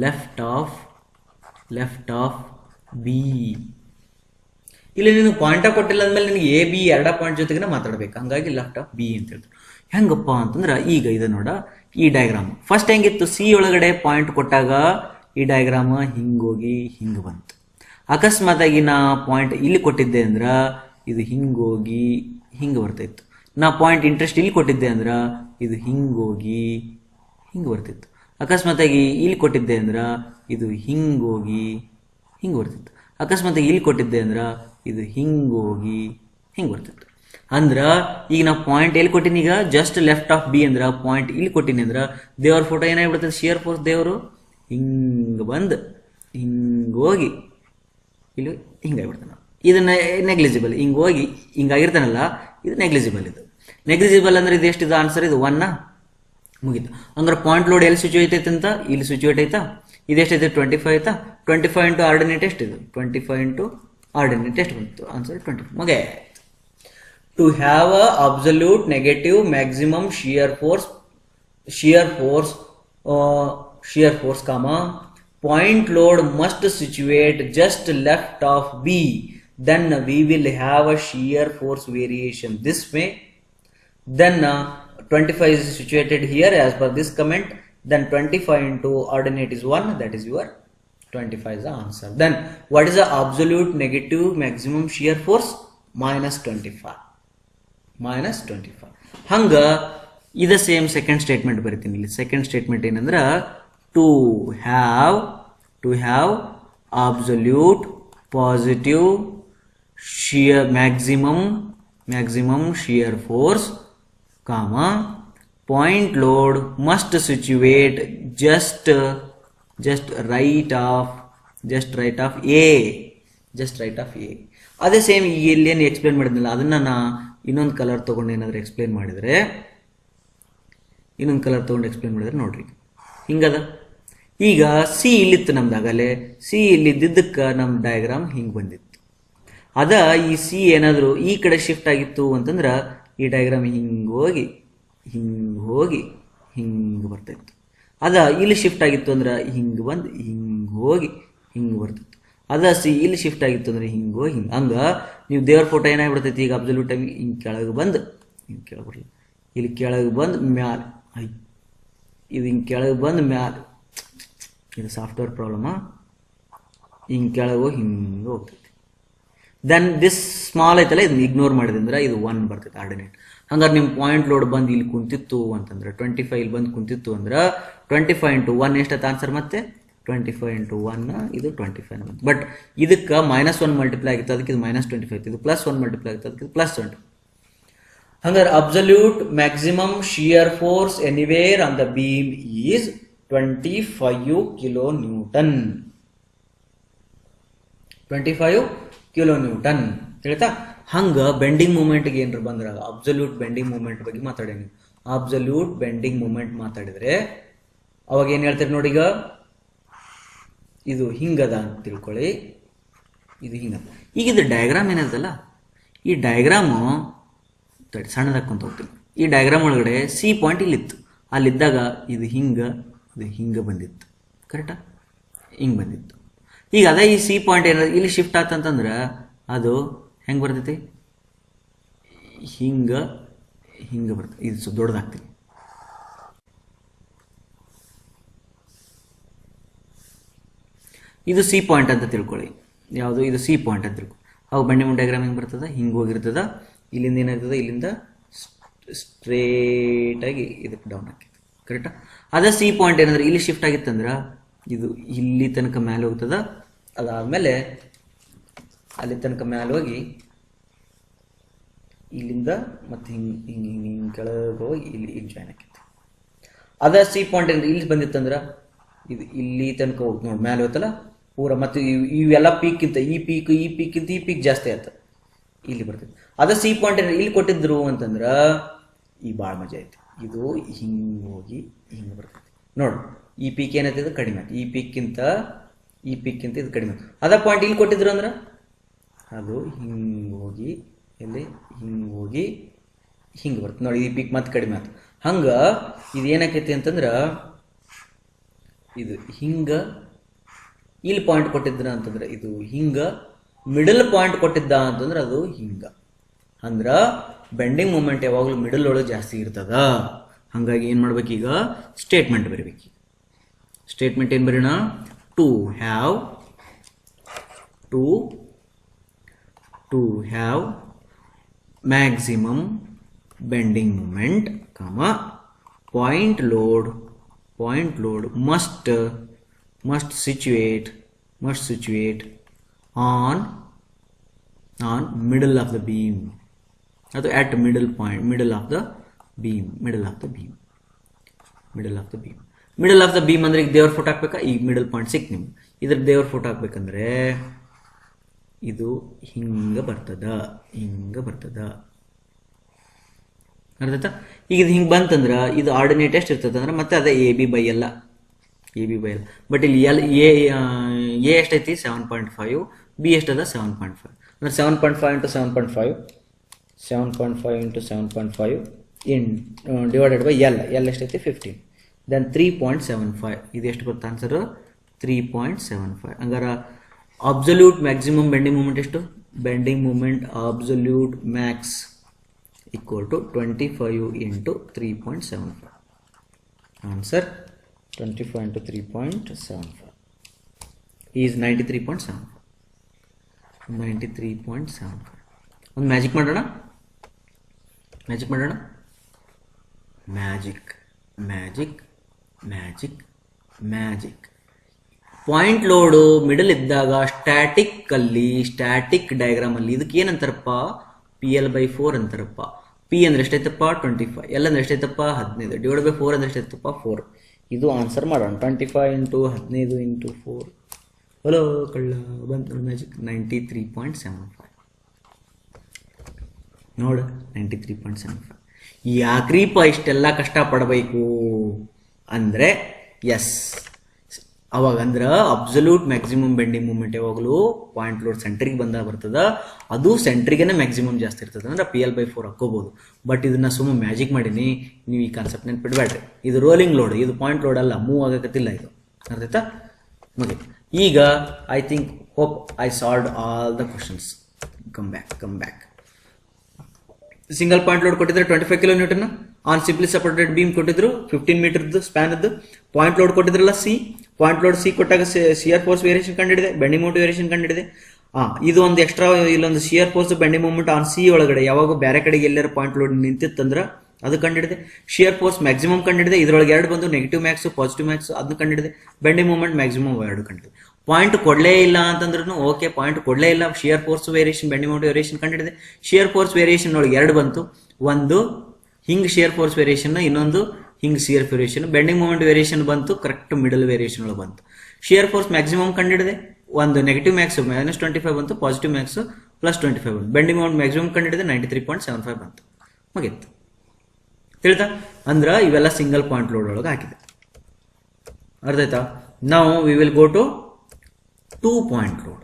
left of B. ಇಲ್ಲಿ ನೀನು ಪಾಯಿಂಟ್ ಕೊಟ್ಟಿಲ್ಲ ಅಂದ್ಮೇಲೆ ನಿನಗೆ ಎ ಬಿ ಎರಡ ಪಾಯಿಂಟ್ ಜೊತೆಗೆ ಮಾತಾಡ್ಬೇಕು, ಹಂಗಾಗಿ ಲೆಫ್ಟ್ ಆಫ್ ಬಿ ಅಂತ ಹೇಳ್ತಾರೆ. ಹೆಂಗಪ್ಪ ಅಂತಂದ್ರ ಈಗ ಇದು ನೋಡ, ಈ ಡಯಾಗ್ರಾಮ್ ಫಸ್ಟ್ ಹೆಂಗಿತ್ತು, ಸಿ ಒಳಗಡೆ ಪಾಯಿಂಟ್ ಕೊಟ್ಟಾಗ ಈ ಡಯಾಗ್ರಾಮ್ ಹಿಂಗೋಗಿ ಹಿಂಗ್ ಬಂತು. ಅಕಸ್ಮಾತ್ ಆಗಿ ನಾ ಪಾಯಿಂಟ್ ಇಲ್ಲಿ ಕೊಟ್ಟಿದ್ದೆ ಅಂದ್ರ ಇದು ಹಿಂಗೋಗಿ ಹಿಂಗ್ ಬರ್ತಾಯಿತ್ತು. ನಾ ಪಾಯಿಂಟ್ ಇಂಟ್ರೆಸ್ಟ್ ಇಲ್ಲಿ ಕೊಟ್ಟಿದ್ದೆ ಅಂದ್ರ ಇದು ಹಿಂಗೋಗಿ ಹಿಂಗ್ ಬರ್ತಿತ್ತು. ಅಕಸ್ಮಾತ್ ಆಗಿ ಇಲ್ಲಿ ಕೊಟ್ಟಿದ್ದೆ ಅಂದ್ರ ಇದು ಹಿಂಗೋಗಿ ಹಿಂಗ್ ಬರ್ತಿತ್ತು. ಅಕಸ್ಮಾತ್ ಆಗಿ ಇಲ್ಲಿ ಕೊಟ್ಟಿದ್ದೆ ಅಂದ್ರ ಇದು ಹಿಂಗೋಗಿ ಹಿಂಗ್ ಬರ್ತಿತ್ತು. ಅಂದ್ರ ಈಗ ನಾ ಪಾಯಿಂಟ್ ಎಲ್ಲಿ ಕೊಟ್ಟಿನಿ, ಈಗ ಜಸ್ಟ್ ಲೆಫ್ಟ್ ಆಫ್ ಬಿ ಅಂದ್ರ ಪಾಯಿಂಟ್ ಇಲ್ಲಿ ಕೊಟ್ಟಿನಿ ಅಂದ್ರ ದೇವ್ರ ಫೋಟೋ ಏನಾಗ್ಬಿಡ್ತದೆ, ಶಿಯರ್ ಫೋರ್ಸ್ ದೇವರು ಹಿಂಗ್ ಬಂದ್ ಹಿಂಗೋಗಿ ಇಲ್ಲಿ ಹಿಂಗಾಗ್ಬಿಡ್ತಾನ. ಇದನ್ನ ನೆಗ್ಲಿಜಿಬಲ್, ಹಿಂಗೋಗಿ ಹಿಂಗಾಗಿರ್ತಾನಲ್ಲ, ಇದು ನೆಗ್ಲಿಜಿಬಲ್. ಇದು ನೆಗ್ಲಿಜಿಬಲ್ ಅಂದ್ರೆ ಇದು ಎಷ್ಟಿದೆ ಆನ್ಸರ್, ಇದು 1 ಮುಗೀತು. ಹಂಗಾರೆ ಪಾಯಿಂಟ್ ಲೋಡ್ ಎಲ್ಲಿ ಸಿಚುವೇಟ್ ಐತೆ ಅಂತ, ಇಲ್ಲಿ ಸಿಚುವೇಟ್ ಐತಾ, ಇದೆಷ್ಟೈತೆ 25 ಐತಾ, 25 ಇಂಟು ಆರ್ಡಿನೇಟ್ ಎಷ್ಟಿದೆ, 25 ಇಂಟು ಆರ್ಡಿನೇಟ್ ಎಷ್ಟು ಬಂತು, ಆನ್ಸರ್ 25. ಮುಗೇ. To have a absolute negative maximum shear force, point load must situate just left of B, then we will have a shear force variation this way. Then 25 is situated here as per this comment, then 25 into ordinate is 1, that is your 25 is the answer. Then what is the absolute negative maximum shear force? minus 25. ಹಂಗ ಇದ same second statement ಬರಿತೀನಿ. ಇಲ್ಲಿ second statement ಏನಂದ್ರ, to have absolute positive shear maximum shear force, point load must situate just right of A. ಅದೇ same ಈಗ ಇಲ್ಲೇನು explain ಮಾಡಿದ್ನಲ್ಲ, ಅದನ್ನ ನಾ ಇನ್ನೊಂದು ಕಲರ್ ತಗೊಂಡು ಏನಾದ್ರು ಎಕ್ಸ್ಪ್ಲೇನ್ ಮಾಡಿದ್ರೆ ನೋಡ್ರಿ ಹಿಂಗದ. ಈಗ ಸಿ ಇಲ್ಲಿತ್ತು ನಮ್ದಾಗಲೇ, ಸಿ ಇಲ್ಲಿದ್ದಕ್ಕೆ ನಮ್ಮ ಡಯಾಗ್ರಾಮ್ ಹಿಂಗೆ ಬಂದಿತ್ತು. ಅದ ಈ ಸಿ ಏನಾದರೂ ಈ ಕಡೆ ಶಿಫ್ಟ್ ಆಗಿತ್ತು ಅಂತಂದ್ರ ಈ ಡಯಾಗ್ರಾಮ್ ಹಿಂಗೆ ಹೋಗಿ ಹಿಂಗೆ ಬರ್ತಾಯಿತ್ತು. ಅದ ಇಲ್ಲಿ ಶಿಫ್ಟ್ ಆಗಿತ್ತು ಅಂದ್ರೆ ಹಿಂಗೆ ಬಂದು ಹಿಂಗೆ ಹೋಗಿ ಹಿಂಗೆ ಬರ್ತಿತ್ತು. ಅದ ಸಿ ಇಲ್ಲಿ ಶಿಫ್ಟ್ ಆಗಿತ್ತು ಅಂದ್ರೆ ಹಿಂಗೆ ಹೋಗಿ ಹಿಂಗೆ. ಹಂಗ ನೀವು ದೇವ್ರ ಫೋಟೋ ಏನಾಗ್ಬಿಡ್ತೈತಿ, ಈಗ ಅಬ್ಸಲ್ಯೂಟ್ ಆಗಿ ಹಿಂಗೆ ಕೆಳಗೆ ಬಂದು ಹಿಂಗೆ ಕೆಳಗೆ ಬರಲಿ, ಇಲ್ಲಿ ಕೆಳಗೆ ಬಂದು ಮ್ಯಾಲೆ, ಇದು ಹಿಂಗೆ ಕೆಳಗೆ ಬಂದು ಮ್ಯಾಲೆ, ಇದು ಸಾಫ್ಟ್ವೇರ್ ಪ್ರಾಬ್ಲಮ್. ಹಿಂಗೆ ಕೆಳಗೆ ಹೋಗಿ ಹಿಂಗೆ ಹೋಗ್ತೈತಿ. ದೆನ್ ದಿಸ್ ಸ್ಮಾಲ್ ಐತಲ್ಲ, ಇದನ್ನ ಇಗ್ನೋರ್ ಮಾಡಿದೆ ಅಂದ್ರೆ ಇದು 1 ಬರ್ತೈತೆ ಆರ್ಡಿನೇಟ್. ಹಂಗಾರೆ ನಿಮ್ಮ ಪಾಯಿಂಟ್ ಲೋಡ್ ಬಂದು ಇಲ್ಲಿ ಕುಂತಿತ್ತು ಅಂತಂದ್ರೆ 25 ಇಲ್ಲಿ ಬಂದು ಕುಂತಿತ್ತು ಅಂದ್ರೆ 25 ಇಂಟು 1 ಎಷ್ಟೈತೆ ಆನ್ಸರ್, ಮತ್ತೆ 25 ಇಂಟು 1 ಇದು 25 ಬಂತು. ಬಟ್ ಇದಕ್ಕೆ -1 ಮಲ್ಟಿಪ್ಲೈ ಆಗಿತ್ತು, ಅದಕ್ಕೆ ಇದು -25 ಇದು +1 ಮಲ್ಟಿಪ್ಲೈ ಆಗಿತ್ತು, ಅದಕ್ಕೆ +20. ಹಂಗಾರೆ absolute maximum shear force anywhere on the beam is 25 kilo Newton. 25 kilo Newton ಹೇಳ್ತಾ. ಹಂಗ ಬೆಂಡಿಂಗ್ ಮೂಮೆಂಟ್ಗೆ ಏನ್ರ ಬಂದ್ರಾಗ ಅಬ್ಸಲ್ಯೂಟ್ ಬೆಂಡಿಂಗ್ ಮೂಮೆಂಟ್ ಬಗ್ಗೆ ಮಾತಾಡೇನಿ. ಅಬ್ಸಲ್ಯೂಟ್ ಬೆಂಡಿಂಗ್ ಮೂಮೆಂಟ್ ಮಾತಾಡಿದ್ರೆ ಅವಾಗ ಏನ್ ಹೇಳ್ತಾರೆ ನೋಡಿ, ಈಗ ಇದು ಹಿಂಗದ ಅಂತ ತಿಳ್ಕೊಳ್ಳಿ, ಇದು ಹಿಂಗದ. ಈಗ ಇದು ಡಯಾಗ್ರಾಮ್ ಏನದಲ್ಲ, ಈ ಡಯಾಗ್ರಾಮು ಸಣ್ಣದಾಕೊಂತ ಹೋಗ್ತೀನಿ. ಈ ಡಯಾಗ್ರಾಮ್ ಒಳಗಡೆ ಸಿ ಪಾಯಿಂಟ್ ಇಲ್ಲಿತ್ತು, ಅಲ್ಲಿದ್ದಾಗ ಇದು ಹಿಂಗೆ ಬಂದಿತ್ತು, ಕರೆಕ್ಟಾ, ಹಿಂಗೆ ಬಂದಿತ್ತು. ಈಗ ಅದೇ ಈ ಸಿ ಪಾಯಿಂಟ್ ಏನಾದ್ರು ಇಲ್ಲಿ ಶಿಫ್ಟ್ ಆತಂತಂದ್ರೆ ಅದು ಹೆಂಗೆ ಬರ್ತೈತಿ, ಹಿಂಗೆ ಬರ್ತದೆ. ಇದು ದೊಡ್ಡದಾಗ್ತೀವಿ. ಇದು ಸಿ ಪಾಯಿಂಟ್ ಅಂತ ತಿಳ್ಕೊಳ್ಳಿ. ಯಾವುದು ಇದು ಸಿ ಪಾಯಿಂಟ್ ಅಂತ ತಿಳ್ಕೊಳ್ಳಿ. ಅವು ಬೆಂಡಿಂಗ್ ಮೂಮೆಂಟ್ ಡಯಾಗ್ರಾಮ್ ಹೆಂಗೆ ಬರ್ತದೆ, ಹಿಂಗೆ ಹೋಗಿರ್ತದ. ಇಲ್ಲಿಂದ ಏನಾಗ್ತದೆ, ಇಲ್ಲಿಂದ ಸ್ಟ್ರೇಟಾಗಿ ಇದಕ್ಕೆ ಡೌನ್ ಆಗ್ತದೆ. ಕರೆಕ್ಟಾ? ಅದೇ ಸಿ ಪಾಯಿಂಟ್ ಏನಂದ್ರೆ ಇಲ್ಲಿ ಶಿಫ್ಟ್ ಆಗಿತ್ತಂದ್ರೆ ಇದು ಇಲ್ಲಿ ತನಕ ಮೇಲೆ ಹೋಗ್ತದ. ಅದಾದಮೇಲೆ ಅಲ್ಲಿ ತನಕ ಮೇಲೆ ಹೋಗಿ ಇಲ್ಲಿಂದ ಮತ್ತೆ ಹಿಂಗೆ ಕೆಳಗೆ ಹೋಗಿ ಇಲ್ಲಿ ಜಾಯ್ನ್ ಆಕೈತಿ. ಅದೇ ಸಿ ಪಾಯಿಂಟ್ ಏನಂದ್ರೆ ಇಲ್ಲಿ ಬಂದಿತ್ತಂದ್ರೆ ಇದು ಇಲ್ಲಿ ತನಕ ಹೋಗಿ ನೋಡಿ ಮೇಲೆ ಹೋಗ್ತಲ್ಲ ಪೂರ. ಮತ್ತು ಇವೆಲ್ಲ ಪೀಕ್ಕಿಂತ ಈ ಪೀಕ್ ಜಾಸ್ತಿ ಆಯ್ತು, ಇಲ್ಲಿ ಬರ್ತೈತಿ. ಅದೇ ಸಿ ಪಾಯಿಂಟ್ ಏನಾರ ಇಲ್ಲಿ ಕೊಟ್ಟಿದ್ರು ಅಂತಂದ್ರೆ ಈ ಭಾಳ ಮಜಾ ಐತಿ. ಇದು ಹಿಂಗೆ ಹೋಗಿ ಹಿಂಗೆ ಬರ್ತೈತಿ ನೋಡು. ಈ ಪೀಕ್ ಏನೈತೆ ಕಡಿಮೆ ಆಯ್ತು, ಈ ಪೀಕ್ಕಿಂತ ಇದು ಕಡಿಮೆ ಆಯ್ತು. ಅದೇ ಪಾಯಿಂಟ್ ಇಲ್ಲಿ ಕೊಟ್ಟಿದ್ರು ಅಂದ್ರೆ ಅದು ಹಿಂಗೆ ಹೋಗಿ ಎಲ್ಲಿ ಹಿಂಗೆ ಹೋಗಿ ಹಿಂಗೆ ಬರ್ತದೆ ನೋಡಿ. ಈ ಪೀಕ್ ಮತ್ತೆ ಕಡಿಮೆ ಆಯ್ತು. ಹಂಗೆ ಇದು ಏನಾಕೈತಿ ಅಂತಂದ್ರೆ ಇದು ಹಿಂಗೆ ಇಲ್ಲಿ ಪಾಯಿಂಟ್ ಕೊಟ್ಟಿದ್ರ ಅಂತಂದ್ರೆ ಇದು ಹಿಂಗೆ ಮಿಡಲ್ ಪಾಯಿಂಟ್ ಕೊಟ್ಟಿದ್ದ ಅಂತಂದ್ರೆ ಅದು ಹಿಂಗೆ. ಅಂದ್ರೆ ಬೆಂಡಿಂಗ್ ಮೂಮೆಂಟ್ ಯಾವಾಗಲೂ ಮಿಡಲ್ ಒಳಗೆ ಜಾಸ್ತಿ ಇರ್ತದ. ಹಾಗಾಗಿ ಏನು ಮಾಡ್ಬೇಕೀಗ, ಸ್ಟೇಟ್ಮೆಂಟ್ ಬರೀಬೇಕು. ಸ್ಟೇಟ್ಮೆಂಟ್ ಏನು ಬರೋಣ, to have maximum bending moment, point load must situate on middle of the beam, ಅದು at middle point, middle of the beam ಅಂದ್ರೆ ಈಗ ದೇವ್ರ ಫೋಟೋ ಹಾಕ್ಬೇಕಾ, ಈಗ ಮಿಡಲ್ ಪಾಯಿಂಟ್ ಸಿಕ್ ನಿಮ್ಗೆ. ಇದ್ರ ದೇವ್ರ ಫೋಟೋ ಹಾಕ್ಬೇಕಂದ್ರೆ ಇದು ಹಿಂಗೆ ಬರ್ತದ ಅರ್ಥ. ಈಗ ಇದು ಹಿಂಗೆ ಬಂತಂದ್ರೆ ಇದು ಆರ್ಡಿನೇಟ್ ಎಷ್ಟು ಇರ್ತದೆ ಅಂದ್ರೆ ಮತ್ತೆ ಅದೇ ಎ ಬಿ ಬೈ ಎಲ್ಲ. ಬಟ್ ಇಲ್ಲಿ ಎ ಎಷ್ಟೈತಿ 7.5, ಬಿ ಎಷ್ಟದ 7.5. ಅಂದ್ರೆ 7.5 into 7.5 into 7.5 divided by L ಎಷ್ಟೈತಿ 15. ದೆನ್ 3.75. ಇದು ಎಷ್ಟು ಬರುತ್ತೆ ಆನ್ಸರ್, 3.75. ಹಂಗಾರ ಅಬ್ಸಲ್ಯೂಟ್ ಮ್ಯಾಕ್ಸಿಮಮ್ ಬೆಂಡಿಂಗ್ ಮೂಮೆಂಟ್ ಎಷ್ಟು, bending moment absolute max equal to 25 into 3.75. Answer 25 into 3.75 is 93.75. ಒಂದು ಮ್ಯಾಜಿಕ್ ಮಾಡೋಣ. ಪಾಯಿಂಟ್ ಲೋಡು ಮಿಡಲ್ ಇದ್ದಾಗ ಸ್ಟ್ಯಾಟಿಕ್ ಡಯಾಗ್ರಾಮ್ ಅಲ್ಲಿ ಇದಕ್ಕೆ ಏನಂತಾರಪ್ಪ, PL/4 ಅಂತಾರಪ್ಪ. ಪಿ ಅಂದ್ರೆ ಎಷ್ಟೈತಪ್ಪ 25, ಎಲ್ ಅಂದ್ರೆ ಎಷ್ಟೈತಪ್ಪ 15, ಡಿವೈಡ್ ಬೈ 4 ಅಂದ್ರೆ ಎಷ್ಟೈತಪ್ಪ 4. ಇದು ಆನ್ಸರ್ ಮಾಡೋಣ. 25 into 15 into 4 ಹಲೋ ಕಳ್ಳ ಬಂತು ಮ್ಯಾಜಿಕ್. 93.75 ನೋಡು, 93.75. ಯಾಕ್ರೀಪ ಇಷ್ಟೆಲ್ಲ ಕಷ್ಟಪಡಬೇಕು ಅಂದರೆ ಎಸ್ ಅವಾಗ ಅಂದ್ರೆ ಅಬ್ಸಲ್ಯೂಟ್ ಮ್ಯಾಕ್ಸಿಮಮ್ ಬೆಂಡಿಂಗ್ ಮೂಮೆಂಟ್ ಯಾವಾಗಲೂ ಪಾಯಿಂಟ್ ಲೋಡ್ ಸೆಂಟ್ರಿಗೆ ಬಂದಾಗ ಬರ್ತದ. ಅದು ಸೆಂಟ್ರಿಗೇನೆ ಮ್ಯಾಕ್ಸಿಮಮ್ ಜಾಸ್ತಿ ಇರ್ತದೆ. ಅಂದ್ರೆ PL/4 ಹಾಕೋಬಹುದು. ಬಟ್ ಇದನ್ನ ಸುಮ್ಮನೆ ಮ್ಯಾಜಿಕ್ ಮಾಡೀನಿ, ನೀವು ಈ ಕಾನ್ಸೆಪ್ಟ್ ನೆನ್ಪಿಡ್ಬೇಡ್ರಿ. ಇದು ರೋಲಿಂಗ್ ಲೋಡ್, ಇದು ಪಾಯಿಂಟ್ ಲೋಡ್ ಅಲ್ಲ, ಮೂವ್ ಆಗಕತ್ತಿಲ್ಲ ಇದು. ಅರ್ಥಾಯ್ತಾ? ಓಕೆ, ಈಗ I think hope I solved all the questions. Come back. Single point load ಕೊಟ್ಟಿದ್ರೆ 25 kN on simply supported beam ಕೊಟ್ಟಿದ್ರು 15 ಮೀಟರ್ದು ಸ್ಪ್ಯಾನ್ ಅದ್ದು. ಪಾಯಿಂಟ್ ಲೋಡ್ ಕೊಟ್ಟಿದ್ರಲ್ಲ ಪಾಯಿಂಟ್ ಲೋಡ್ ಸಿ ಕೊಟ್ಟಾಗ ಶಿಯರ್ ಫೋರ್ಸ್ ವೇರಿಯೇಷನ್ ಕಂಡಿಡಿದೆ, ಬೆಂಡಿಂಗ್ ಮೂಮೆಂಟ್ ವೇರಿಯೇಷನ್ ಕಂಡಿಡಿದೆ. ಇದು ಒಂದು ಎಕ್ಸ್ಟ್ರಾ ಇಲ್ಲೊಂದು shear force bending moment on C ಒಳಗಡೆ ಯಾವಾಗ ಬೇರೆ ಕಡೆಗೆ ಎಲ್ಲರ ಪಾಯಿಂಟ್ ಲೋಡ್ ನಿಂತಿತ್ತಂದ್ರೆ ಅದು ಕಂಡಿಡಿದೆ. ಶಿಯರ್ ಫೋರ್ಸ್ ಮ್ಯಾಕ್ಸಿಮಮ್ ಕಂಡಿಡಿದೆ. ಇದರೊಳಗೆ ಎರಡು ಬಂದು ನೆಗೆಟಿವ್ ಮ್ಯಾಕ್ಸ್ ಪಾಸಿಟಿವ್ ಮ್ಯಾಕ್ಸ್ ಅದನ್ನು ಕಂಡಿಡಿದೆ. ಬೆಂಡಿಂಗ್ ಮೂಮೆಂಟ್ ಮ್ಯಾಕ್ಸಿಮಮ್ ಎರಡು ಕಂಡಿದೆ. ಪಾಯಿಂಟ್ ಕೊಡಲೇ ಇಲ್ಲ ಅಂತಂದ್ರೂ ಓಕೆ, ಪಾಯಿಂಟ್ ಕೊಡಲೇ ಇಲ್ಲ. Shear force variation bending moment variation ಕಂಡಿಡಿದೆ. ಶಿಯರ್ ಫೋರ್ಸ್ ವೇರಿಯೇಷನ್ ಒಳಗೆ ಎರಡು ಬಂತು, ಒಂದು ಹಿಂಗ್ ಶಿಯರ್ ಫೋರ್ಸ್ ವೇರಿಯೇಷನ್, ಇನ್ನೊಂದು ಹಿಂಗ್ shear variation. Bending moment variation ಬಂತು, ಕರೆಕ್ಟ್ ಮಿಡಲ್ ವೇರಿಯೇಷನ್ ಒಳಗೆ ಬಂತು. ಶಿಯರ್ ಫೋರ್ಸ್ ಮ್ಯಾಕ್ಸಿಮಮ್ ಕಂಡಿಡಿದೆ, ಒಂದು ನೆಗೆಟಿವ್ ಮ್ಯಾಕ್ಸ್ -25 ಬಂತು, ಪಾಸಿಟಿವ್ ಮ್ಯಾಕ್ಸ್ +25 ಬಂತು. ಬೆಂಡಿಂಗ್ ಮೂಮೆಂಟ್ ಮ್ಯಾಕ್ಸಿಮಮ್ ಕಂಡಿಡಿದೆ 93.75 ಬಂತು. ಮುಗಿತ್ತು. ತಿಳಿತಾ? ಅಂದ್ರೆ ಇವೆಲ್ಲ ಸಿಂಗಲ್ ಪಾಯಿಂಟ್ ಲೋಡ್ ಒಳಗೆ ಹಾಕಿದೆ. ಅರ್ಥ ಆಯ್ತಾ? ನಾವು we will go to 2 point load.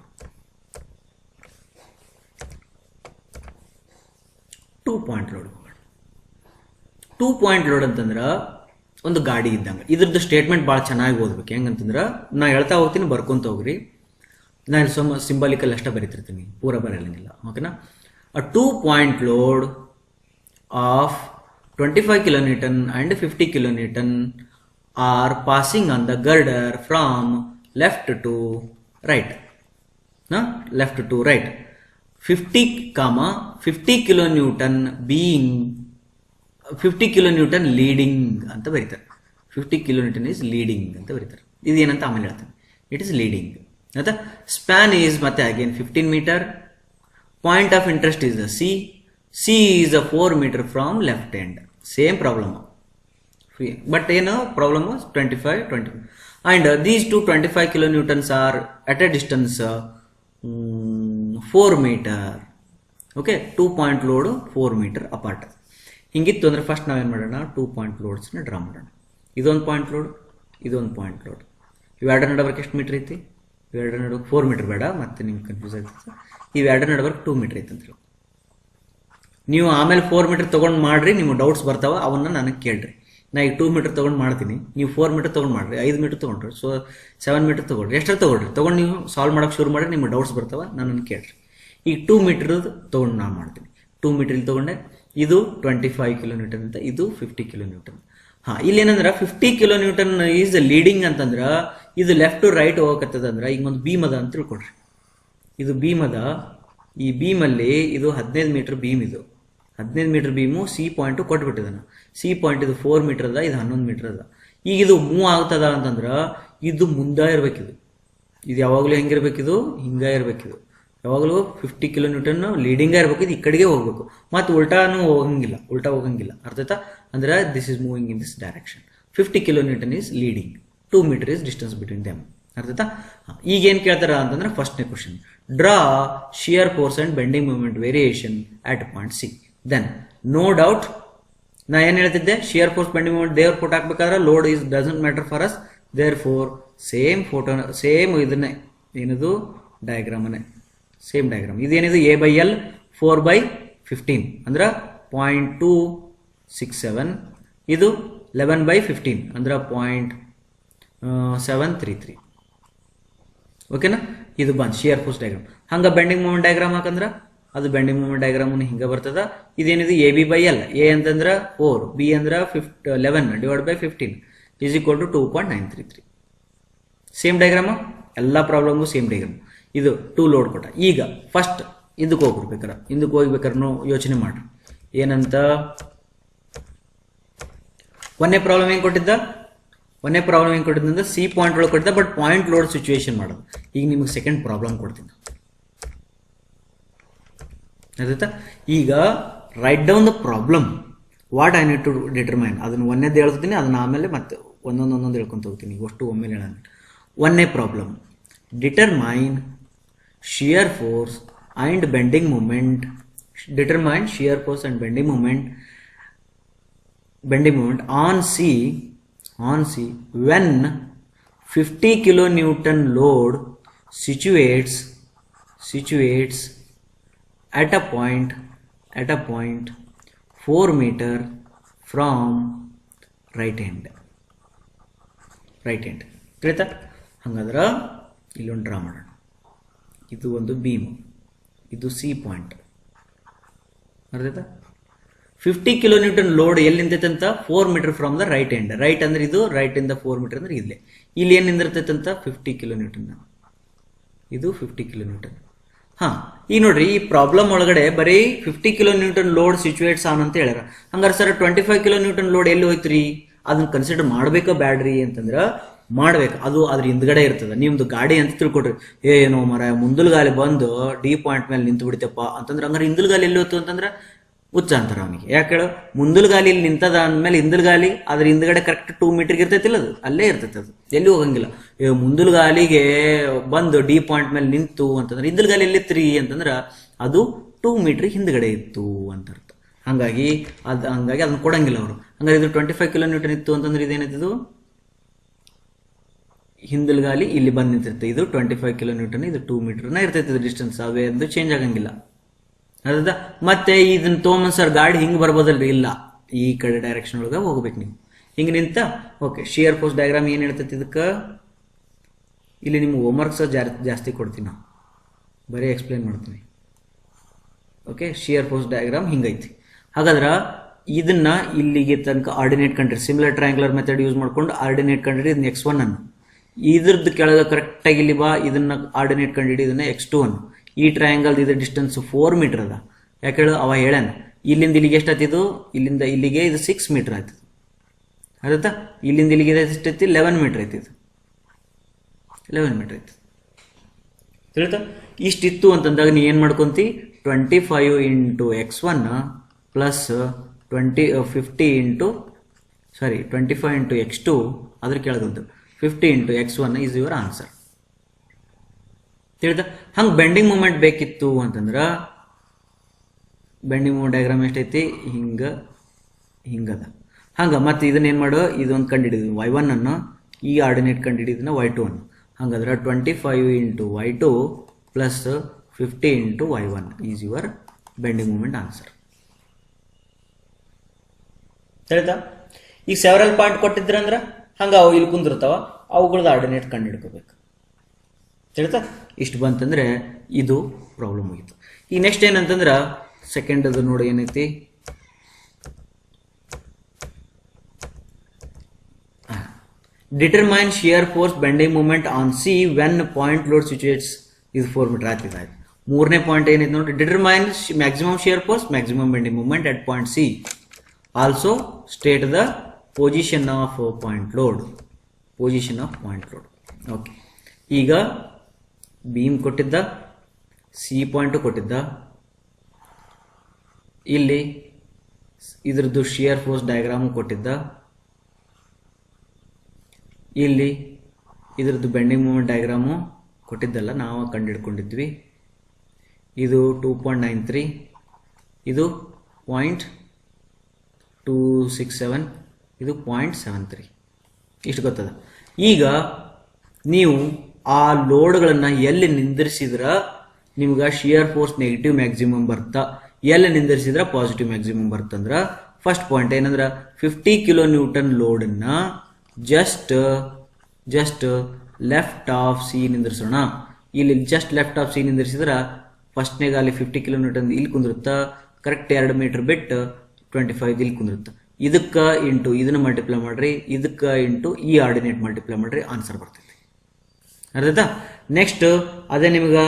2 point load 2 point load ಅಂತಂದ್ರೆ ಒಂದು ಗಾಡಿ ಇದ್ದಂಗೆ. ಇದ್ರದ್ದು ಸ್ಟೇಟ್ಮೆಂಟ್ ಭಾಳ ಚೆನ್ನಾಗಿ ಓದ್ಬೇಕು. ಹೆಂಗಂತಂದ್ರೆ ನಾ ಹೇಳ್ತಾ ಹೋಗ್ತೀನಿ, ಬರ್ಕೊಂತ ಹೋಗ್ರಿ. ನಾನು ಸಿಂಬಾಲಿಕಲ್ ಅಷ್ಟೇ ಬರೀತಿರ್ತೀನಿ, ಪೂರ ಬರೆಯಂಗಿಲ್ಲ. ಓಕೆನಾ. ಅ 2-point load of 25 kilonewton and 50 kilonewton are passing on the girder from left to right. Left to right. 50 kilonewton being 50 kilonewton leading ಅಂತ ಬರೀತಾರೆ. 50 kilonewton is leading ಅಂತ ಬರೀತಾರೆ. ಇದು ಏನಂತ ಆಮೇಲೆ ಹೇಳ್ತಾನೆ. It is leading. ಆಯ್ತಾ. ಸ್ಪ್ಯಾನ್ ಈಸ್ ಮತ್ತೆ again 15 meter. Point of interest is the C is a 4 meter from left end. Same problem. But problem was 25. And these two 25 kilonewtons are at a distance 4 meter. Okay, 2-point load 4 meter apart. ಹಿಂಗಿತ್ತು ಅಂದ್ರೆ first ನಾವೇನು ಮಾಡೋಣ, 2-point ಲೋಡ್ಸ್ನ draw ಮಾಡೋಣ. ಇದೊಂದು point load, ಇದೊಂದು point load. ಇವೆರಡರ ನಡವರ್ಕ್ ಎಷ್ಟು metre ಐತಿ? ಇವೆರಡರ ನಡವರ್ಕ್ 4 meter ಬೇಡ, ಮತ್ತೆ ನಿಮ್ಗೆ ಕನ್ಫ್ಯೂಸ್ ಆಗ್ತದೆ. ಇವೆರಡರ ನಡವರ್ಕ್ 2 meter ಐತೆ ಅಂತ ಹೇಳಿ ನೀವು ಆಮೇಲೆ 4 meter ತೊಗೊಂಡು ಮಾಡ್ರಿ, ನಿಮ್ಗೆ ಡೌಟ್ಸ್ ಬರ್ತಾವ, ಅವನ್ನ ನನಗೆ ಕೇಳ್ರಿ. ನಾ ಈಗ 2 meter ತೊಗೊಂಡು ಮಾಡ್ತೀನಿ, ನೀವು 4 meter ತೊಗೊಂಡು ಮಾಡ್ರಿ, 5 meter ತೊಗೊಂಡ್ರಿ, ಸೊ 7 meter ತೊಗೊಳ್ರಿ, ಎಷ್ಟರ ತೊಗೊಂಡು ನೀವು ಸಾಲ್ವ್ ಮಾಡೋಕೆ ಶುರು ಮಾಡಿ, ನಿಮ್ಗೆ ಡೌಟ್ಸ್ ಬರ್ತಾವ, ನನ್ನನ್ನು ಕೇಳ್ರಿ. ಈಗ 2 meter ತೊಗೊಂಡು ನಾನು ಮಾಡ್ತೀನಿ. 2 meter ಇಲ್ಲಿ ತೊಗೊಂಡೆ, ಇದು 25 kilonewton ಅಂತ, ಇದು 50 kilonewton. ಇಲ್ಲಿ ಏನಂದ್ರೆ 50 kilonewton ಈಸ್ ಲೀಡಿಂಗ್ ಅಂತಂದ್ರ ಇದು ಲೆಫ್ಟ್ ಟು ರೈಟ್ ಹೋಗಕತ್ತದಂದ್ರ ಈಗ ಒಂದು ಬೀಮ್ ಅದ ಅಂತ ತಿಳ್ಕೊಡ್ರಿ. ಇದು ಬೀಮ್ ಅದ, ಈ ಬೀಮಲ್ಲಿ ಇದು 15 meter ಬೀಮ್, ಇದು 15 meter ಬೀಮು ಸಿ ಪಾಯಿಂಟ್ ಕೊಟ್ಬಿಟ್ಟಿದಾನ. ಸಿ ಪಾಯಿಂಟ್ ಇದು 4 meter ಅದ, ಇದು 11 meter ಅದ. ಈಗ ಇದು ಮೂವ್ ಆಗ್ತದ ಅಂತಂದ್ರ ಇದು ಮುಂದೆ ಇರ್ಬೇಕಿದು. ಇದು ಯಾವಾಗಲೂ ಹೆಂಗಿರ್ಬೇಕಿದು, ಹಿಂಗ ಇರ್ಬೇಕಿದು. ಯಾವಾಗಲೂ 50 kilonewton ಲೀಡಿಂಗ್ ಇರ್ಬೇಕು, ಇದು ಈ ಕಡೆಗೆ ಹೋಗ್ಬೇಕು, ಮತ್ತು ಉಲ್ಟಾ ಹೋಗಂಗಿಲ್ಲ. ಅರ್ಥ ಆಯ್ತಾ? ಅಂದ್ರೆ this is moving in this direction. 50 kilonewton is leading, 2 meter is distance between them. ಅರ್ಥ ಆಯ್ತಾ? ಈಗ ಏನ್ ಕೇಳ್ತಾರ ಅಂತಂದ್ರೆ ಫಸ್ಟ್ನೇ question, draw shear force and bending movement variation at point C. Then no doubt ನಾ ಏನ್ ಹೇಳ್ತಿದ್ದೆ, ಶಿಯರ್ ಫೋರ್ಸ್ ಬೆಂಡಿಂಗ್ ಮೂವ್ಮೆಂಟ್ ದೇವ್ರ ಫೋಟೋ ಹಾಕ್ಬೇಕಾದ್ರೆ load is doesn't matter for us, therefore same photo same ಇದನ್ನೇ ಏನದು ಡಯಾಗ್ರಾಮನ್ನೇ ಸೇಮ್ ಡಯಾಗ್ರಾಮ್. ಇದೇನಿದು A/L 4/15 ಅಂದ್ರೆ 0.267, ಇದು 11/15 ಅಂದ್ರೆ 0.733. ಓಕೆನಾ? ಇದು ಬಂದ್ ಶಿಯರ್ ಫೋರ್ಸ್ ಡಯಾಗ್ರಾಮ್. ಹಂಗ ಬೆಂಡಿಂಗ್ ಮೂವ್ಮೆಂಟ್ ಡಯಾಗ್ರಾಮ್ ಹಾಕಂದ್ರ ಅದು ಬೆಂಡಿಂಗ್ ಮೂವ್ಮೆಂಟ್ ಡಯಾಗ್ರಾಮ್ ಹಿಂಗ ಬರ್ತದ. ಇದೇನಿದು AB/L, A ಅಂತಂದ್ರ 4, B ಅಂದ್ರ 11 / 15 is equal to 2.933. Same diagram, ಎಲ್ಲಾ ಪ್ರಾಬ್ಲಮ್ಗೂ ಸೇಮ್ ಡಯಾಗ್ರಾಮ್. ಇದು 2 ಲೋಡ್ ಕೊಟ್ಟ. ಈಗ ಫಸ್ಟ್ ಇದಕ್ಕೆ ಹೋಗ್ಬೇಕಾರೆ ಯೋಚನೆ ಮಾಡ್ರಿ ಏನಂತ. ಒಂದೇ ಪ್ರಾಬ್ಲಮ್ ಹೆಂಗ್ ಕೊಟ್ಟಿದ್ದ ಅಂದ್ರೆ ಸಿ ಪಾಯಿಂಟ್ ಒಳಗೆ ಕೊಟ್ಟಿದ್ದ, ಬಟ್ ಪಾಯಿಂಟ್ ಲೋಡ್ ಸಿಚುವೇಶನ್ ಮಾಡೋದು. ಈಗ ನಿಮಗೆ ಸೆಕೆಂಡ್ ಪ್ರಾಬ್ಲಮ್ ಕೊಡ್ತೀನಿ. ಆಯ್ತಾ? ಈಗ write down the problem, what I need to determine. ಅದನ್ನ ಒಂದೇದು ಹೇಳ್ತೀನಿ, ಅದನ್ನ ಆಮೇಲೆ ಮತ್ತೆ ಒಂದೊಂದು ಹೇಳ್ಕೊಂತ ಹೋಗ್ತೀನಿ. ಅಷ್ಟು ಒಮ್ಮೆಲೆ ಹೇಳೋಣ. ಒಂದೇ problem, determine shear force and bending moment, determine shear force and bending moment on C when 50 kilonewton load situates at a point 4 meter from right end. ತಿಳಿತಾ? ಹಂಗಾದ್ರೆ ಇಲ್ಲೊಂದು ಡ್ರಾ ಮಾಡೋಣ. ಇದು ಒಂದು ಬೀಮ್, ಇದು ಸಿ ಪಾಯಿಂಟ್. ಅರ್ಥ? 50 kilonewton ಲೋಡ್ ಎಲ್ಲಿ ನಿಂತೈತಂತ 4 meter from the right end. Right ಅಂದ್ರೆ ಇದು, ರೈಟ್ ಇಂದ 4 meter ಅಂದ್ರೆ ಇಲ್ಲೇ. ಇಲ್ಲಿ ಏನ್ ನಿಂದಿರ್ತೈತಂತ 50 kilonewton. ಇದು 50 kilonewton. ಈಗ ನೋಡ್ರಿ, ಈ ಪ್ರಾಬ್ಲಮ್ ಒಳಗಡೆ ಬರೀ 50 kilonewton ಲೋಡ್ ಸಿಚುವೇಟ್ಸ್ ಆನ್ ಅಂತ ಹೇಳ್ಯಾರ. ಹಂಗಾರೆ ಸರ್ 25 kilonewton ಲೋಡ್ ಎಲ್ಲಿ ಹೋಯ್ತ್ರಿ? ಅದನ್ನ ಕನ್ಸಿಡರ್ ಮಾಡ್ಬೇಕಾ ಬ್ಯಾಡ್ರಿ ಅಂತಂದ್ರ ಮಾಡ್ಬೇಕು. ಅದು ಅದ್ರ ಹಿಂದ್ಗಡೆ ಇರ್ತದ. ನಿಮ್ದು ಗಾಡಿ ಅಂತ ತಿಳ್ಕೊಟ್ರಿ, ಏನೋ ಮರ ಮುಂದಲ್ ಗಾಲಿ ಬಂದು ಡಿ ಪಾಯಿಂಟ್ ಮೇಲೆ ನಿಂತು ಬಿಡ್ತಪ್ಪ ಅಂತಂದ್ರೆ, ಹಂಗಾರೆ ಹಿಂದಲ್ ಗಾಲಿ ಎಲ್ಲಿ ಹೋಯ್ತು ಅಂತಂದ್ರೆ ಹುಚ್ಚ ಅಂತಾರ ಅವನಿಗೆ. ಯಾಕೆ ಹೇಳು? ಮುಂದಲ್ ಗಾಲಿ ಇಲ್ಲಿ ನಿಂತದ ಅಂದ್ಮೇಲೆ ಹಿಂದಲ್ ಗಾಲಿ ಅದ್ರ ಹಿಂದ್ಗಡೆ ಕರೆಕ್ಟ್ 2 meter ಇರ್ತೈತಿಲ್ಲ, ಅದು ಅಲ್ಲೇ ಇರ್ತೈತಿ, ಅದು ಎಲ್ಲಿ ಹೋಗಂಗಿಲ್ಲ. ಮುಂದಲ್ ಗಾಲಿಗೆ ಬಂದು ಡಿ ಪಾಯಿಂಟ್ ಮೇಲೆ ನಿಂತು ಅಂತಂದ್ರೆ ಹಿಂದಲ್ ಗಾಲಿ ಎಲ್ಲಿತ್ರಿ ಅಂತಂದ್ರ ಅದು 2 meter ಹಿಂದ್ಗಡೆ ಇತ್ತು ಅಂತ ಅರ್ಥ. ಹಂಗಾಗಿ ಅದನ್ನ ಕೊಡಂಗಿಲ್ಲ ಅವರು. ಹಂಗಾರೆ ಇದು 25 kilonewton ಇತ್ತು ಅಂತಂದ್ರೆ ಇದೇನಿತ್ತು, ಹಿಂದಲ್ ಗಾಲಿ ಇಲ್ಲಿ ಬಂದು ನಿಂತಿರುತ್ತೆ. ಇದು 25 kilonewton, ಇದು 2 meter ಇರ್ತೈತೆ ಡಿಸ್ಟೆನ್ಸ್, ಅವೇ ಎಂದು ಚೇಂಜ್ ಆಗಂಗಿಲ್ಲ. ಅದ ಮತ್ತೆ ಇದನ್ನ ತೋಮನ್ ಸರ್ ಗಾಡಿ ಹಿಂಗ್ ಬರ್ಬೋದಲ್ರಿ? ಇಲ್ಲ, ಈ ಕಡೆ ಡೈರೆಕ್ಷನ್ ಒಳಗೆ ಹೋಗ್ಬೇಕು ನೀವು. ಹಿಂಗ್ ನಿಂತ ಓಕೆ. ಶಿಯರ್ ಫೋರ್ಸ್ ಡಯಾಗ್ರಾಮ್ ಏನ್ ಹೇಳ್ತೈತಿ ಇದಕ್ಕ? ಇಲ್ಲಿ ನಿಮ್ಗೆ ಹೋಮ್ವರ್ಕ್ಸ್ ಜಾಸ್ತಿ ಕೊಡ್ತೀನಿ ನಾವು, ಬರೀ ಎಕ್ಸ್ಪ್ಲೇನ್ ಮಾಡ್ತೀನಿ. ಓಕೆ, ಶಿಯರ್ ಫೋರ್ಸ್ ಡಯಾಗ್ರಾಮ್ ಹಿಂಗೈತಿ. ಹಾಗಾದ್ರೆ ಇದನ್ನ ಇಲ್ಲಿಗೆ ತನಕ ಆರ್ಡಿನೇಟ್ ಕಂಡ್ರಿ, ಸಿಮಿಲರ್ ಟ್ರಯಾಂಗ್ಯುಲರ್ ಮೆಥಡ್ ಯೂಸ್ ಮಾಡ್ಕೊಂಡು ಆರ್ಡಿನೇಟ್ ಕಂಡ್ರಿ ಇದನ್ನ x1 ಅನ್ನು, ಇದ್ರದ್ದು ಕೆಳಗೆ ಕರೆಕ್ಟಾಗಿ ಇಲ್ಲಿ ಬಾ, ಇದನ್ನ ಆರ್ಡಿನೇಟ್ ಕಂಡಿಡಿ ಇದನ್ನ x2 ಅನ್ನು. ಈ ಟ್ರಯಾಂಗಲ್ ಇದ್ರ ಡಿಸ್ಟೆನ್ಸ್ 4 ಮೀಟರ್ ಅದ. ಯಾಕೆ ಹೇಳು, ಅವ ಹೇಳ್ಯಾನ ಇಲ್ಲಿಂದ ಇಲ್ಲಿಗೆ ಎಷ್ಟಾಗ್ತಿದ್ದು, ಇಲ್ಲಿಂದ ಇಲ್ಲಿಗೆ ಇದು 6 ಮೀಟರ್ ಆಯ್ತದ. ಆಯ್ತಾ, ಇಲ್ಲಿಂದ ಇಲ್ಲಿಗೆ ಎಷ್ಟೈತಿ 11 ಮೀಟರ್ ಐತಿದು, 11 ಮೀಟರ್ ಐತಿ. ತಿಳಿತಾ, ಇಷ್ಟಿತ್ತು ಅಂತಂದಾಗ ನೀ ಏನು ಮಾಡ್ಕೊಂತಿ, 25 into x1 plus 25 into x2 ಅದ್ರ ಕೆಳಗಂತು 50 into x1 is your answer. ತಿಳಿದ, ಹಂಗೆ ಬೆಂಡಿಂಗ್ ಮೂಮೆಂಟ್ ಬೇಕಿತ್ತು ಅಂತಂದ್ರೆ ಬೆಂಡಿಂಗ್ ಮೂಮೆಂಟ್ ಡಯಾಗ್ರಾಮ್ ಎಷ್ಟೈತಿ, ಹಿಂಗದ. ಹಂಗೆ ಮತ್ತೆ ಇದನ್ನ ಏನು ಮಾಡೋ, ಇದೊಂದು ಕಂಡಿಡಿದ್ವಿ y1 ಅನ್ನು, ಈ ಆರ್ಡಿನೇಟ್ ಕಂಡಿಡಿದನ್ನ y2 ಅನ್ನು. ಹಂಗಾದ್ರೆ 25 into y2 plus 50 into y1 is your bending moment answer. ತಿಳಿತಾ, ಈಗ ಸೆವರಲ್ ಪಾಯಿಂಟ್ ಕೊಟ್ಟಿದ್ರಂದ್ರೆ ಹಂಗೆ ಅವು ಇಲ್ಲಿ ಕುಂದಿರ್ತಾವ, ಅವುಗಳದ್ದು ಆರ್ಡಿನೇಟ್ ಕಂಡು ಹಿಡ್ಕೋಬೇಕು. ತಿಳಿತಾ, ಇಷ್ಟು ಬಂತಂದ್ರೆ ಇದು ಪ್ರಾಬ್ಲಮ್ ಆಗಿತ್ತು. ಈಗ ನೆಕ್ಸ್ಟ್ ಏನಂತಂದ್ರೆ ಸೆಕೆಂಡ್ ಅದು ನೋಡಿ ಏನೈತಿ, determine shear force bending moment on C when point load situates ಇದು 4 ಮೀಟರ್ ಆಗ್ತಿದೆ. ಮೂರನೇ ಪಾಯಿಂಟ್ ಏನೈತಿ ನೋಡಿ, determine maximum shear force maximum bending moment at point C, also state the position of point load. Okay, ಈಗ beam ಕೊಟ್ಟಿದ್ದ, C point ಕೊಟ್ಟಿದ್ದ, ಇಲ್ಲಿ ಇದ್ರದ್ದು ಶಿಯರ್ ಫೋರ್ಸ್ ಡಯಾಗ್ರಾಮ್ ಕೊಟ್ಟಿದ್ದ, ಇಲ್ಲಿ ಇದ್ರದ್ದು ಬೆಂಡಿಂಗ್ ಮೂಮೆಂಟ್ ಡಯಾಗ್ರಾಮು ಕೊಟ್ಟಿದ್ದಲ್ಲ, ನಾವು ಕಂಡುಹಿಡ್ಕೊಂಡಿದ್ವಿ. ಇದು 2.93, ಇದು 0.267, ಇದು 0.73, ಇಷ್ಟು ಗೊತ್ತದ. ಈಗ ನೀವು ಆ ಲೋಡ್ಗಳನ್ನು ಎಲ್ಲಿ ನಿಂದಿರಿಸಿದ್ರ ನಿಮ್ಗೆ ಶಿಯರ್ ಫೋರ್ಸ್ ನೆಗೆಟಿವ್ ಮ್ಯಾಕ್ಸಿಮಮ್ ಬರ್ತಾ, ಎಲ್ಲಿ ನಿಂದಿರಿಸಿದ್ರ ಪಾಸಿಟಿವ್ ಮ್ಯಾಕ್ಸಿಮಮ್ ಬರ್ತಂದ್ರ, ಫಸ್ಟ್ ಪಾಯಿಂಟ್ ಏನಂದ್ರ 50 ಕಿಲೋ ನ್ಯೂಟನ್ ಲೋಡನ್ನ ಜಸ್ಟ್ ಲೆಫ್ಟ್ ಆಫ್ ಸಿ ನಿಂದಿರಿಸೋಣ. ಇಲ್ಲಿ ಜಸ್ಟ್ ಲೆಫ್ಟ್ ಆಫ್ ಸಿ ನಿಂದಿರಿಸಿದ್ರ ಫಸ್ಟ್ನೇಗ ಅಲ್ಲಿ 50 ಕಿಲೋ ನ್ಯೂಟನ್ ಇಲ್ಲಿ ಕುಂದಿರುತ್ತ, ಕರೆಕ್ಟ್ 2 ಮೀಟರ್ ಬಿಟ್ಟು 25 ಇಲ್ಲಿ ಕುಂದಿರುತ್ತ. ಇದಕ್ಕೆ ಇಂಟು ಇದನ್ನ ಮಲ್ಟಿಪ್ಲೈ ಮಾಡ್ರಿ, ಇದಕ್ಕೆ ಇಂಟು ಈ ಆರ್ಡಿನೇಟ್ ಮಲ್ಟಿಪ್ಲೈ ಮಾಡ್ರಿ, ಆನ್ಸರ್ ಬರ್ತೈತಿ. ಅರ್ಧತಾ, ನೆಕ್ಸ್ಟ್ ಅದೇ ನಿಮ್ಗೆ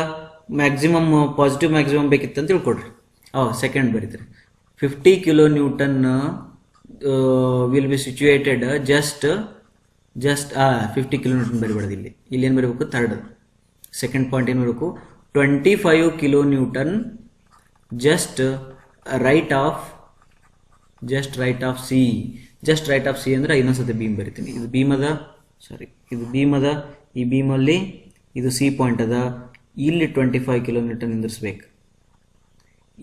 ಮ್ಯಾಕ್ಸಿಮಮ್ ಪಾಸಿಟಿವ್ ಮ್ಯಾಕ್ಸಿಮಮ್ ಬೇಕಿತ್ತು ಅಂತ ತಿಳ್ಕೊಡ್ರಿ. ಸೆಕೆಂಡ್ ಬರೀತೀರಿ, 50 kilo newton will be situated just 50 kilo newton ಬರಿಬಾರ್ದು. ಇಲ್ಲಿ ಏನು ಬರಬೇಕು, ಥರ್ಡ್ ಸೆಕೆಂಡ್ ಪಾಯಿಂಟ್ ಏನು ಬರಬೇಕು, 25 kilo newton just right of C. Just right of C ಅಂದ್ರೆ ಇನ್ನೊಂದ್ಸತಿ ಬೀಮ್ ಬರಿತೀನಿ. ಇದು ಬೀಮ್ ಅದ, ಇದು ಬೀಮ್ ಅದ, ಈ ಬೀಮಲ್ಲಿ ಇದು ಸಿ ಪಾಯಿಂಟ್ ಅದ, ಇಲ್ಲಿ 25 ಕಿಲೋ ನ್ಯೂಟನ್ ನಿಂದಿರ್ಸ್ಬೇಕು,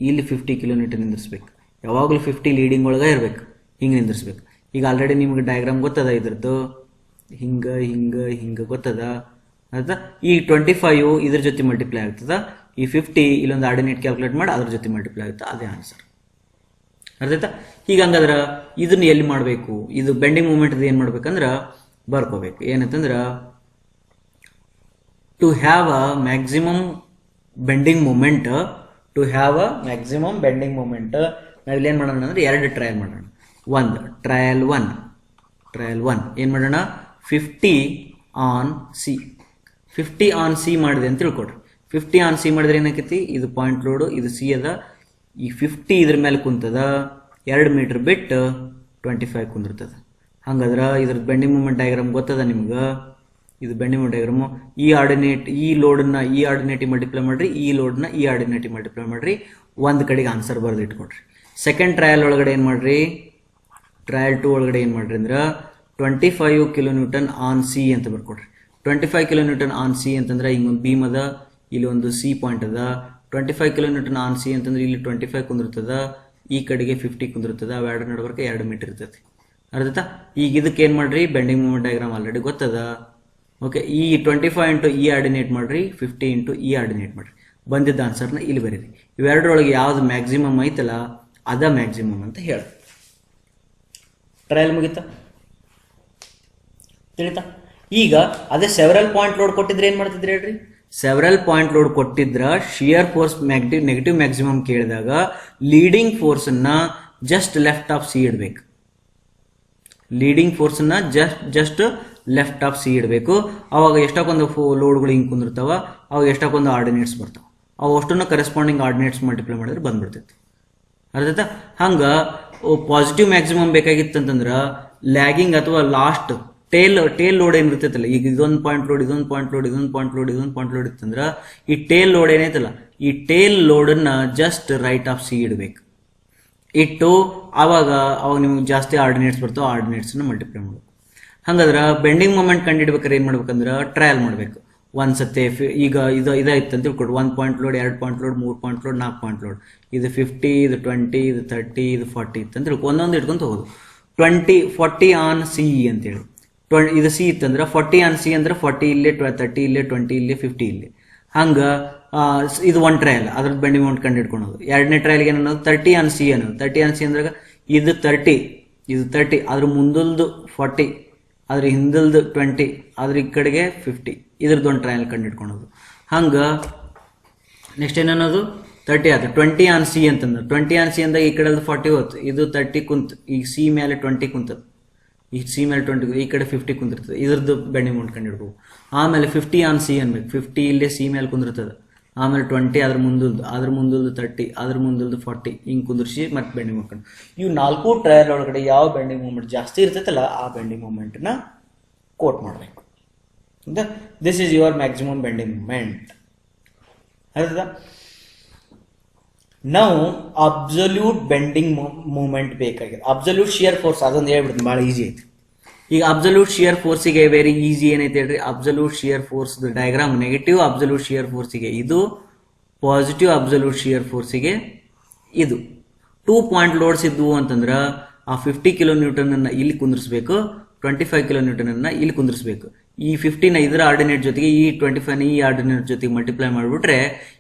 ಇಲ್ಲಿ 50 ಕಿಲೋ ನ್ಯೂಟನ್ ನಿಂದಿರ್ಸ್ಬೇಕು. ಯಾವಾಗಲೂ 50 ಲೀಡಿಂಗ್ ಒಳಗೆ ಇರಬೇಕು, ಹಿಂಗೆ ನಿಂದಿರ್ಸ್ಬೇಕು. ಈಗ ಆಲ್ರೆಡಿ ನಿಮ್ಗೆ ಡಯಾಗ್ರಾಮ್ ಗೊತ್ತದ, ಇದ್ರದ್ದು ಹಿಂಗೆ ಗೊತ್ತದ. ಆಯ್ತಾ, ಈ 25 ಇದ್ರ ಜೊತೆ ಮಲ್ಟಿಪ್ಲೈ ಆಗ್ತದ, ಈ 50 ಇಲ್ಲೊಂದು ಆರ್ಡಿನೇಟ್ ಕ್ಯಾಲ್ಕುಲೇಟ್ ಮಾಡಿ ಅದ್ರ ಜೊತೆ ಮಲ್ಟಿಪ್ಲೈ ಆಗುತ್ತೆ, ಅದೇ ಆನ್ಸರ್. ಅರ್ಥಾಯ್ತಾ? ಈಗ ಹಂಗಾದ್ರೆ ಇದನ್ನ ಎಲ್ಲಿ ಮಾಡಬೇಕು, ಇದು ಬೆಂಡಿಂಗ್ ಮೂಮೆಂಟ್ ಏನು ಮಾಡ್ಬೇಕಂದ್ರೆ ಬರ್ಕೋಬೇಕು. ಏನಂತಂದ್ರೆ to have a maximum bending moment, ನಾವಿಲ್ಲಿ ಏನು ಮಾಡೋಣ ಅಂದ್ರೆ 2 ಟ್ರಯಲ್ ಮಾಡೋಣ. ಒಂದು ಟ್ರಯಲ್ ಒನ್ ಏನು ಮಾಡೋಣ, 50 ಆನ್ ಸಿ. 50 ಆನ್ ಸಿ ಮಾಡಿದೆ ಅಂತ ತಿಳ್ಕೊಡ್ರಿ. 50 ಆನ್ ಸಿ ಮಾಡಿದ್ರೆ ಏನಾಕೈತಿ, ಇದು ಪಾಯಿಂಟ್ ಲೋಡು, ಇದು ಸಿ ಅದ, ಈ 50 ಇದ್ರ ಮೇಲೆ ಕುಂತದ, 2 ಮೀಟರ್ ಬಿಟ್ಟು 25 ಕುಂದಿರ್ತದ. ಹಂಗಾದ್ರೆ ಇದ್ರದ್ದು ಬೆಂಡಿಂಗ್ ಮೂಮೆಂಟ್ ಡಯಾಗ್ರಾಮ್ ಗೊತ್ತದ ನಿಮ್ಗೆ. ಇದು ಬೆಂಡಿಂಗ್ ಮೂಮೆಂಟ್ ಡಯಾಗ್ರಾಮು, ಈ ಲೋಡನ್ನ ಈ ಆರ್ಡಿನೇಟಿವ್ ಮಲ್ಟಿಪ್ಲೈ ಮಾಡ್ರಿ, ಈ ಲೋಡ್ನ ಈ ಆರ್ಡಿನೇಟಿವ್ ಮಲ್ಟಿಪ್ಲೈ ಮಾಡ್ರಿ, ಒಂದು ಕಡೆಗೆ ಆನ್ಸರ್ ಬರೆದು ಇಟ್ಕೊಡ್ರಿ. ಸೆಕೆಂಡ್ ಟ್ರಯಲ್ ಒಳಗಡೆ ಏನು ಮಾಡ್ರಿ, ಟ್ರಯಲ್ 2 ಒಳಗಡೆ ಏನು ಮಾಡ್ರಿ ಅಂದ್ರೆ 25 ಕಿಲೋ ನ್ಯೂಟನ್ ಆನ್ ಸಿ ಅಂತ ಬರ್ಕೊಡ್ರಿ. 25 ಕಿಲೋ ನ್ಯೂಟನ್ ಆನ್ ಸಿ ಅಂತಂದ್ರೆ ಹಿಂಗೊಂದು ಬೀಮ್ ಅದ, ಇಲ್ಲಿ ಒಂದು ಸಿ ಪಾಯಿಂಟ್ ಅದ. 25 ಕಿಲೋ ನ್ಯೂಟನ್ ಆನ್ ಸಿ ಅಂತಂದ್ರೆ ಇಲ್ಲಿ 25 ಕುಂದಿರ್ತದ, ಈ ಕಡೆಗೆ 50 ಕುಂದಿರ್ತದ, ಅವೆರಡು ನಡುವರ್ಕ 2 ಮೀಟರ್ ಇರ್ತೈತಿ. ಅರ್ಧತಾ? ಈಗ ಇದಕ್ಕೆ ಏನು ಮಾಡ್ರಿ, ಬೆಂಡಿಂಗ್ ಮೂಮೆಂಟ್ ಡಯಾಗ್ರಾಮ್ ಆಲ್ರೆಡಿ ಗೊತ್ತದ. ಓಕೆ, ಈ 25 ಇಂಟು ಈ ಆರ್ಡಿನೇಟ್ ಮಾಡ್ರಿ, 50 ಇಂಟು ಈ ಆರ್ಡಿನೇಟ್ ಮಾಡ್ರಿ, ಬಂದಿದ್ದ ಆನ್ಸರ್ನ ಇಲ್ಲಿ ಬರೀರಿ. ಇವೆರಡರೊಳಗೆ ಯಾವ್ದು ಮ್ಯಾಕ್ಸಿಮಮ್ ಐತಲ್ಲ ಅದ ಮ್ಯಾಕ್ಸಿಮಮ್ ಅಂತ ಹೇಳ. ಟ್ರಯಲ್ ಮುಗಿತಾ, ತಿಳಿತಾ? ಈಗ ಅದೇ ಸೆವರಲ್ ಪಾಯಿಂಟ್ ಲೋಡ್ ಕೊಟ್ಟಿದ್ರೆ ಏನ್ ಮಾಡ್ತಿದ್ರಿ ಹೇಳ್ರಿ, ಸೆವರಲ್ ಪಾಯಿಂಟ್ ಲೋಡ್ ಕೊಟ್ಟಿದ್ರ ಶಿಯರ್ ಫೋರ್ಸ್ ನೆಗೆಟಿವ್ ಮ್ಯಾಕ್ಸಿಮಮ್ ಕೇಳಿದಾಗ ಲೀಡಿಂಗ್ ಫೋರ್ಸ್ ಅನ್ನ ಜಸ್ಟ್ ಲೆಫ್ಟ್ ಆಫ್ ಸಿ ಇಡಬೇಕು. ಲೀಡಿಂಗ್ ಫೋರ್ಸ್ ಅನ್ನ ಜಸ್ಟ್ ಲೆಫ್ಟ್ ಆಫ್ ಸಿ ಇಡಬೇಕು. ಅವಾಗ ಎಷ್ಟಕ್ಕೊಂದು ಲೋಡ್ಗಳು ಹಿಂಗೆ ಕುಂದಿರ್ತಾವ, ಅವಾಗ ಎಷ್ಟಕ್ಕೊಂದು ಆರ್ಡಿನೇಟ್ಸ್ ಬರ್ತಾವ, ಅವು ಅಷ್ಟನ್ನು ಕರೆಸ್ಪಾಂಡಿಂಗ್ ಆರ್ಡಿನೇಟ್ಸ್ ಮಲ್ಟಿಪ್ಲೈ ಮಾಡಿದ್ರೆ ಬಂದ್ಬಿಡ್ತೈತಿ. ಅರ್ಥ? ಹಂಗ ಪಾಸಿಟಿವ್ ಮ್ಯಾಕ್ಸಿಮಮ್ ಬೇಕಾಗಿತ್ತಂತಂದ್ರ ಲ್ಯಾಗಿಂಗ್ ಅಥವಾ ಲಾಸ್ಟ್ ಟೇಲ್ ಲೋಡ್ ಏನಿರ್ತೈತಲ್ಲ, ಈಗ ಇದೊಂದು ಪಾಯಿಂಟ್ ಲೋಡ್ ಇತ್ತಂದ್ರ ಈ ಟೇಲ್ ಲೋಡ್ ಏನೈತಲ್ಲ, ಈ ಟೇಲ್ ಲೋಡನ್ನ ಜಸ್ಟ್ ರೈಟ್ ಆಫ್ ಸಿ ಇಡಬೇಕು. ಇಟ್ಟು ಅವಾಗ ನಿಮ್ಗೆ ಜಾಸ್ತಿ ಆರ್ಡಿನೇಟ್ಸ್ ಬರ್ತಾವೆ, ಆರ್ಡಿನೇಟ್ಸ್ನ ಮಲ್ಟಿಪ್ಲೈ ಮಾಡಬೇಕು. ಹಂಗಾದ್ರೆ ಬೆಂಡಿಂಗ್ ಮೂಮೆಂಟ್ ಕಂಡುಹಿಡ್ಬೇಕಾದ್ರೆ ಏನು ಮಾಡ್ಬೇಕಂದ್ರೆ ಟ್ರಯಲ್ ಮಾಡಬೇಕು. ಒಂದ್ಸತಿ ಈಗ ಇದಾಯ್ತು ಅಂತ ತಿಳ್ಕೊಡು, 1 point load, 2 point load, 3 point load, 4 point load, ಇದು 50, ಇದು 20, ಇದು 30, ಇದು 40 ಇತ್ತು ಅಂತ ತಿಳ್ಕೊ, ಒಂದೊಂದು ಇಟ್ಕೊಂತ ಹೋಗೋದು. 40 ಆನ್ ಸಿ ಅಂತೇಳಿ, ಇದು ಸಿ ಇತ್ತಂದ್ರೆ 40 ಆನ್ ಸಿ ಅಂದ್ರೆ 40 ಇಲ್ಲೇ, 30 ಇಲ್ಲೇ, 20 ಇಲ್ಲೇ, 50 ಇಲ್ಲೇ. ಹಂಗೆ ಇದು ಒಂದು ಟ್ರಯಲ್, ಅದ್ರದ್ದು ಬೆಂಡಿಂಗ್ ಮೂಮೆಂಟ್ ಕಂಡು ಹಿಡ್ಕೊಳೋದು. ಎರಡನೇ ಟ್ರಯಲ್ಗೆ ಏನನ್ನೋದು 30 ಆನ್ ಸಿ ಅನ್ನೋದು. 30 ಆನ್ ಸಿ ಅಂದಾಗ ಇದು 30, ಅದ್ರ ಮುಂದಲ್ದು 40, ಅದ್ರ ಹಿಂದಲ್ದು 20, ಅದ್ರ ಈ ಕಡೆಗೆ 50, ಇದ್ರದ್ದು ಒಂದು ಟ್ರಯಲ್ ಕಂಡು ಹಿಡ್ಕೊಳೋದು. ಹಂಗೆ ನೆಕ್ಸ್ಟ್ ಏನನ್ನೋದು 30 ಆಯ್ತು. 20 ಆನ್ ಸಿ ಅಂತಂದ್ರೆ 20 ಆನ್ ಸಿ ಅಂದಾಗ ಈ ಕಡೆ 40 ಹೋಯ್ತು, ಇದು 30 ಕುಂತು, ಈಗ ಸಿ ಮೇಲೆ 20 ಕುಂತದ, ಈ ಸಿ ಮೇಲೆ 20, ಈ ಕಡೆ 50 ಕುಂದಿರ್ತದೆ, ಇದ್ರದ್ದು ಬೆಂಡಿಂಗ್ ಮೂಮೆಂಟ್ ಕಂಡು ಹಿಡ್ಬೋದು. ಆಮೇಲೆ 50 ಆನ್ ಸಿ ಅನ್ಬೇಕು, 50 ಇಲ್ಲೇ ಸಿ ಮೇಲೆ ಕುಂದಿರ್ತದೆ, ಆಮೇಲೆ 20 ಅದ್ರ ಮುಂದಲ್ದು 30, ಅದ್ರ ಮುಂದಲ್ದು 40, ಹಿಂಗೆ ಕುಂದಿರ್ಸಿ ಮತ್ತೆ ಬೆಂಡಿಂಗ್ ಮೂಮೆಂಟ್. ಇವು 4 ಟ್ರಯಲ್ ಒಳಗಡೆ ಯಾವ ಬೆಂಡಿಂಗ್ ಮೂಮೆಂಟ್ ಜಾಸ್ತಿ ಇರ್ತೈತಲ್ಲ ಆ ಬೆಂಡಿಂಗ್ ಮೂಮೆಂಟ್ನ ಕೋಟ್ ಮಾಡಬೇಕು. This is your maximum bending moment. ಅರ್ಥ? ನಾವು ಅಬ್ಸಲ್ಯೂಟ್ ಬೆಂಡಿಂಗ್ ಮೂಮೆಂಟ್ ಬೇಕಾಗಿದೆ. ಅಬ್ಸಲ್ಯೂಟ್ ಶಿಯರ್ ಫೋರ್ಸ್ ಅದೊಂದು ಹೇಳ್ಬಿಡ್ತೀನಿ, ಭಾಳ ಈಸಿ ಐತಿ. ಈಗ ಅಬ್ಸಲ್ಯೂಟ್ ಶಿಯರ್ ಫೋರ್ಸಿಗೆ ವೆರಿ ಈಸಿ ಏನೈತೆ ಹೇಳ್ರಿ, absolute shear force diagram. Negative absolute shear ಫೋರ್ಸಿಗೆ ಇದು, ಪಾಸಿಟಿವ್ ಅಬ್ಸಲ್ಯೂಟ್ ಶಿಯರ್ ಫೋರ್ಸಿಗೆ ಇದು. 2 ಪಾಯಿಂಟ್ ಲೋಡ್ಸ್ ಇದ್ವು ಅಂತಂದ್ರೆ ಆ 50 ಕಿಲೋ ನ್ಯೂಟನ್ ಅನ್ನ ಇಲ್ಲಿ ಕುಂದಿರಿಸಬೇಕು, 25 ಕಿಲೋ ನ್ಯೂಟನ್ ಅನ್ನ ಇಲ್ಲಿ ಕುಂದಿರಿಸಬೇಕು. ಈ 50ನ ಇದರ ಆರ್ಡಿನೇಟ್ ಜೊತೆಗೆ ಈ 25ನ ಈ ಆರ್ಡಿನೇಟ್ ಜೊತೆಗೆ ಮಲ್ಟಿಪ್ಲೈ ಮಾಡಿಬಿಟ್ರೆ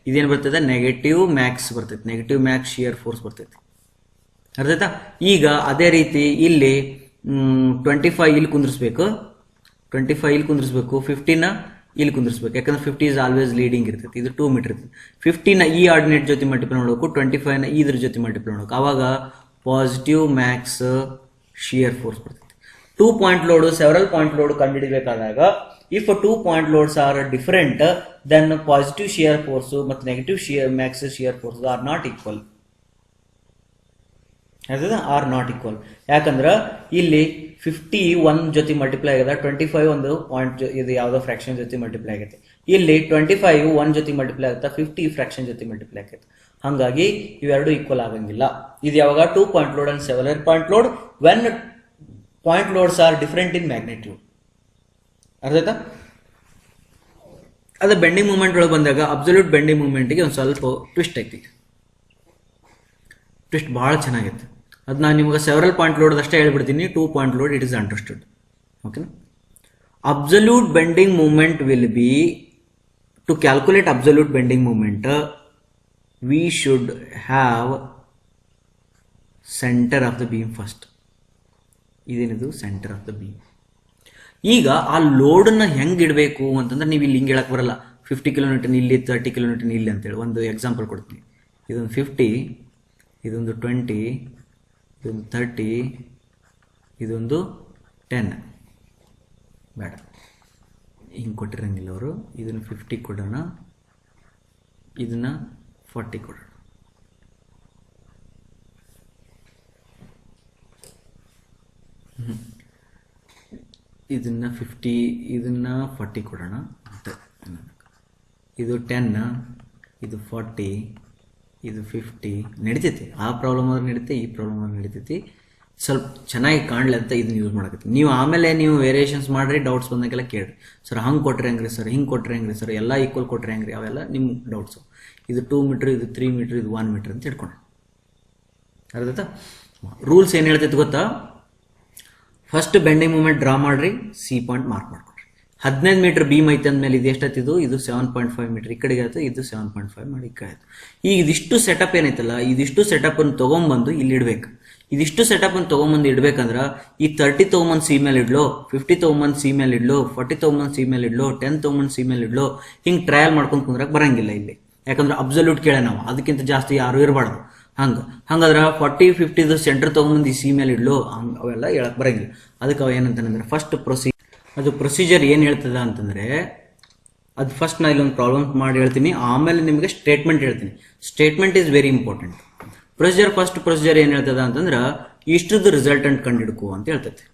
ಇದೇನು ಬರ್ತದೆ, ನೆಗೆಟಿವ್ ಮ್ಯಾಕ್ಸ್ ಬರ್ತೈತೆ, ನೆಗೆಟಿವ್ ಮ್ಯಾಕ್ಸ್ ಶಿಯರ್ ಫೋರ್ಸ್ ಬರ್ತೈತೆ. ಅರ್ಥಾಯ್ತಾ? ಈಗ ಅದೇ ರೀತಿ ಇಲ್ಲಿ 25 ಇಲ್ಲಿ ಕುಂದಿರಿಸ್ಬೇಕು, 50ನ ಇಲ್ಲಿ ಕುಂದಿರಿಸ್ಬೇಕು. ಯಾಕಂದ್ರೆ 50 ಇಸ್ ಆಲ್ವೇಸ್ ಲೀಡಿಂಗ್ ಇರ್ತೈತಿ, ಇದು 2 ಮೀಟರ್ ಇರ್ತೈತಿ. 50ನ ಈ ಆರ್ಡಿನೇಟ್ ಜೊತೆ ಮಲ್ಟಿಪ್ಲೈ ಮಾಡಬೇಕು, 25ನ ಇದ್ರ ಜೊತೆ ಮಲ್ಟಿಪ್ಲೈ ಮಾಡಬೇಕು. ಅವಾಗ ಪಾಸಿಟಿವ್ ಮ್ಯಾಕ್ಸ್ ಶಿಯರ್ ಫೋರ್ಸ್ ಬರ್ತೈತಿ. 2 point load, several point load ಕಂಡುಹಿಡಿಬೇಕಾದಾಗ if 2 point loads are different then positive shear force ಮತ್ತು negative shear max shear force are not equal. Are not equal. ಯಾಕಂದ್ರೆ ಇಲ್ಲಿ 50 1 ಜೊತೆ ಮಲ್ಟಿಪ್ಲೈ ಆಗಿದೆ, 25 ಒಂದು ಪಾಯಿಂಟ್ ಇದು ಯಾವುದೋ ಫ್ರಾಕ್ಷನ್ ಜೊತೆ ಮಲ್ಟಿಪ್ಲೈ ಆಗೈತೆ. ಇಲ್ಲಿ 25 1 ಜೊತೆ ಮಲ್ಟಿಪ್ಲೈ ಆಗುತ್ತೆ, 50 ಫ್ರಾಕ್ಷನ್ ಜೊತೆ ಮಲ್ಟಿಪ್ಲೈ ಆಗೈತೆ. ಹಾಗಾಗಿ ಇವೆರಡು ಈಕ್ವಲ್ ಆಗಂಗಿಲ್ಲ. ಇದು ಯಾವಾಗ 2 point load and several point load when point loads are different in magnitude. ಅರ್ಥಾಯ್ತಾ? ಅದು ಬೆಂಡಿಂಗ್ ಮೂಮೆಂಟ್ ಒಳಗೆ ಬಂದಾಗ ಅಬ್ಸಲ್ಯೂಟ್ ಬೆಂಡಿಂಗ್ ಮೂಮೆಂಟ್ಗೆ ಒಂದು ಸ್ವಲ್ಪ ಟ್ವಿಸ್ಟ್ ಐತಿ. ಟ್ವಿಸ್ಟ್ ಭಾಳ ಚೆನ್ನಾಗಿತ್ತು. ಅದು ನಾನು ನಿಮಗೆ ಸೆವರಲ್ ಪಾಯಿಂಟ್ ಲೋಡ್ ಅಷ್ಟೇ ಹೇಳ್ಬಿಡ್ತೀನಿ. 2 point load it is understood. ಓಕೆನಾ? Absolute bending moment will be, to calculate absolute bending moment we should have centre of the beam first. ಇದೇನಿದು ಸೆಂಟರ್ ಆಫ್ ದ ಬೀಮ್. ಈಗ ಆ ಲೋಡನ್ನ ಹೆಂಗೆ ಇಡಬೇಕು ಅಂತಂದ್ರೆ ನೀವು ಇಲ್ಲಿ ಹಿಂಗೆ ಹೇಳಕ್ಕೆ ಬರಲ್ಲ. 50 ಕಿಲೋ ನ್ಯೂಟನ್ ಇಲ್ಲಿ, 30 ಕಿಲೋ ನ್ಯೂಟನ್ ಇಲ್ಲಿ ಅಂತೇಳಿ ಒಂದು ಎಕ್ಸಾಂಪಲ್ ಕೊಡ್ತೀನಿ. ಇದೊಂದು 50, ಇದೊಂದು 20, ಇದೊಂದು 30, ಇದೊಂದು 10. ಬೇಡ, ಹಿಂಗೆ ಕೊಟ್ಟಿರಂಗಿಲ್ಲ ಅವರು. ಇದನ್ನು 50 ಕೊಡೋಣ, ಇದನ್ನ 40 ಕೊಡೋಣ. ಇದನ್ನ 50, ಇದನ್ನ 40 ಕೊಡೋಣ ಅಂತ. ಇದು 10, ಇದು 40, ಇದು 50 ನಡೀತೈತಿ. ಆ ಪ್ರಾಬ್ಲಮ್ ಆದ್ರೆ ನಡೀತೆ, ಈ ಪ್ರಾಬ್ಲಮ್ ಆದ್ರೆ ನಡೀತೈತಿ. ಸ್ವಲ್ಪ ಚೆನ್ನಾಗಿ ಕಾಣಲಿ ಅಂತ ಇದನ್ನ ಯೂಸ್ ಮಾಡಕತ್ತೀವಿ. ನೀವು ಆಮೇಲೆ ನೀವು ವೇರಿಯೇಷನ್ಸ್ ಮಾಡ್ರಿ, ಡೌಟ್ಸ್ ಬಂದಾಗೆಲ್ಲ ಕೇಳ್ರಿ. ಸರ್ ಹಂಗೆ ಕೊಟ್ರೆ ಹೆಂಗ್ರಿ ಸರ್, ಹಿಂಗೆ ಕೊಟ್ರೆ ಹೆಂಗ್ರಿ ಸರ್, ಎಲ್ಲ ಈಕ್ವಲ್ ಕೊಟ್ರೆ ಹೆಂಗ್ರಿ, ಅವೆಲ್ಲ ನಿಮ್ಮ ಡೌಟ್ಸು. ಇದು 2 ಮೀಟ್ರ್, ಇದು 3 ಮೀಟ್ರ್, ಇದು 1 ಮೀಟ್ರ್ ಅಂತ ಇಟ್ಕೊಂಡು. ಅರ್ಥ? ರೂಲ್ಸ್ ಏನು ಹೇಳ್ತೈತಿ ಗೊತ್ತಾ? ಫಸ್ಟ್ ಬೆಂಡಿಂಗ್ ಮೂಮೆಂಟ್ ಡ್ರಾ ಮಾಡ್ರಿ, ಸಿ ಪಾಯಿಂಟ್ ಮಾರ್ಕ್ ಮಾಡ್ಕೊಡ್ರಿ. 15 ಮೀಟರ್ ಬೀಮ್ ಐತೆ ಅಂದಮೇಲೆ ಇದು ಎಷ್ಟಾಯ್ತು, ಇದು 7.5 ಮೀಟರ್ ಈ ಕಡೆಗೆ ಆಯ್ತು, ಇದು 7.5 ಮಾಡಿ ಈ ಕಡೆ ಆಯ್ತು. ಈಗ ಇದಿಷ್ಟು ಸೆಟಪ್ ಏನೈತಲ್ಲ, ಇದಿಷ್ಟು ಸೆಟಪ್ ಅನ್ನು ತೊಗೊಂಬಂದು ಇಲ್ಲಿ ಇಡ್ಬೇಕು. ಇದಿಷ್ಟು ಸೆಟಪ್ ಅನ್ನು ತೊಗೊಂಬಂದು ಇಡ್ಬೇಕಂದ್ರ ಈ 30 ತೊಗೊಂಬಂದು ಸಿ ಮೇಲೆ ಇಡ್ಲೋ, 50 ತೊಗೊಂಬಂದು ಸಿ ಮೇಲೆ ಇಡ್ಲೋ, 40 ತೊಗೊಂಬಂದು ಸಿ ಮೇಲೆ ಇಡ್ಲೋ, 10 ತೊಗೊಂಬಂದು ಸಿ ಮೇಲೆ ಇಡ್ಲೋ, ಹಿಂಗೆ ಟ್ರಯಲ್ ಮಾಡ್ಕೊಂಡು ಕುಂದ್ರಕ್ಕೆ ಬರಂಗಿಲ್ಲ ಇಲ್ಲಿ. ಯಾಕಂದ್ರೆ ಅಬ್ಸಲ್ಯೂಟ್ ಕೇಳ ನಾವು, ಅದಕ್ಕಿಂತ ಜಾಸ್ತಿ ಯಾರು ಇರಬಾರ್ದು. ಹಂಗಾದ್ರೆ 40-50 ಸೆಂಟರ್ ತೊಗೊಂಬಂದು ಈ ಸಿ ಮೇಲೆ ಇಡ್ಲೋ, ಅವೆಲ್ಲ ಹೇಳಕ್ ಬರಂಗಿಲ್ಲ. ಅದಕ್ಕೆ ಅವ ಏನಂತಂದ್ರೆ ಫಸ್ಟ್ ಪ್ರೊಸೀಜರ್ ಏನು ಹೇಳ್ತದ ಅಂತಂದ್ರೆ, ಅದು ಫಸ್ಟ್ ನಾ ಇಲ್ಲೊಂದು ಪ್ರಾಬ್ಲಮ್ ಮಾಡಿ ಹೇಳ್ತೀನಿ, ಆಮೇಲೆ ನಿಮಗೆ ಸ್ಟೇಟ್ಮೆಂಟ್ ಹೇಳ್ತೀನಿ. Statement is very important. First procedure ಏನು ಹೇಳ್ತದ ಅಂತಂದ್ರೆ, ಇಷ್ಟದ್ದು ರಿಸಲ್ಟೆಂಟ್ ಕಂಡಿಡ್ಕೋ ಅಂತ ಹೇಳ್ತೈತಿ.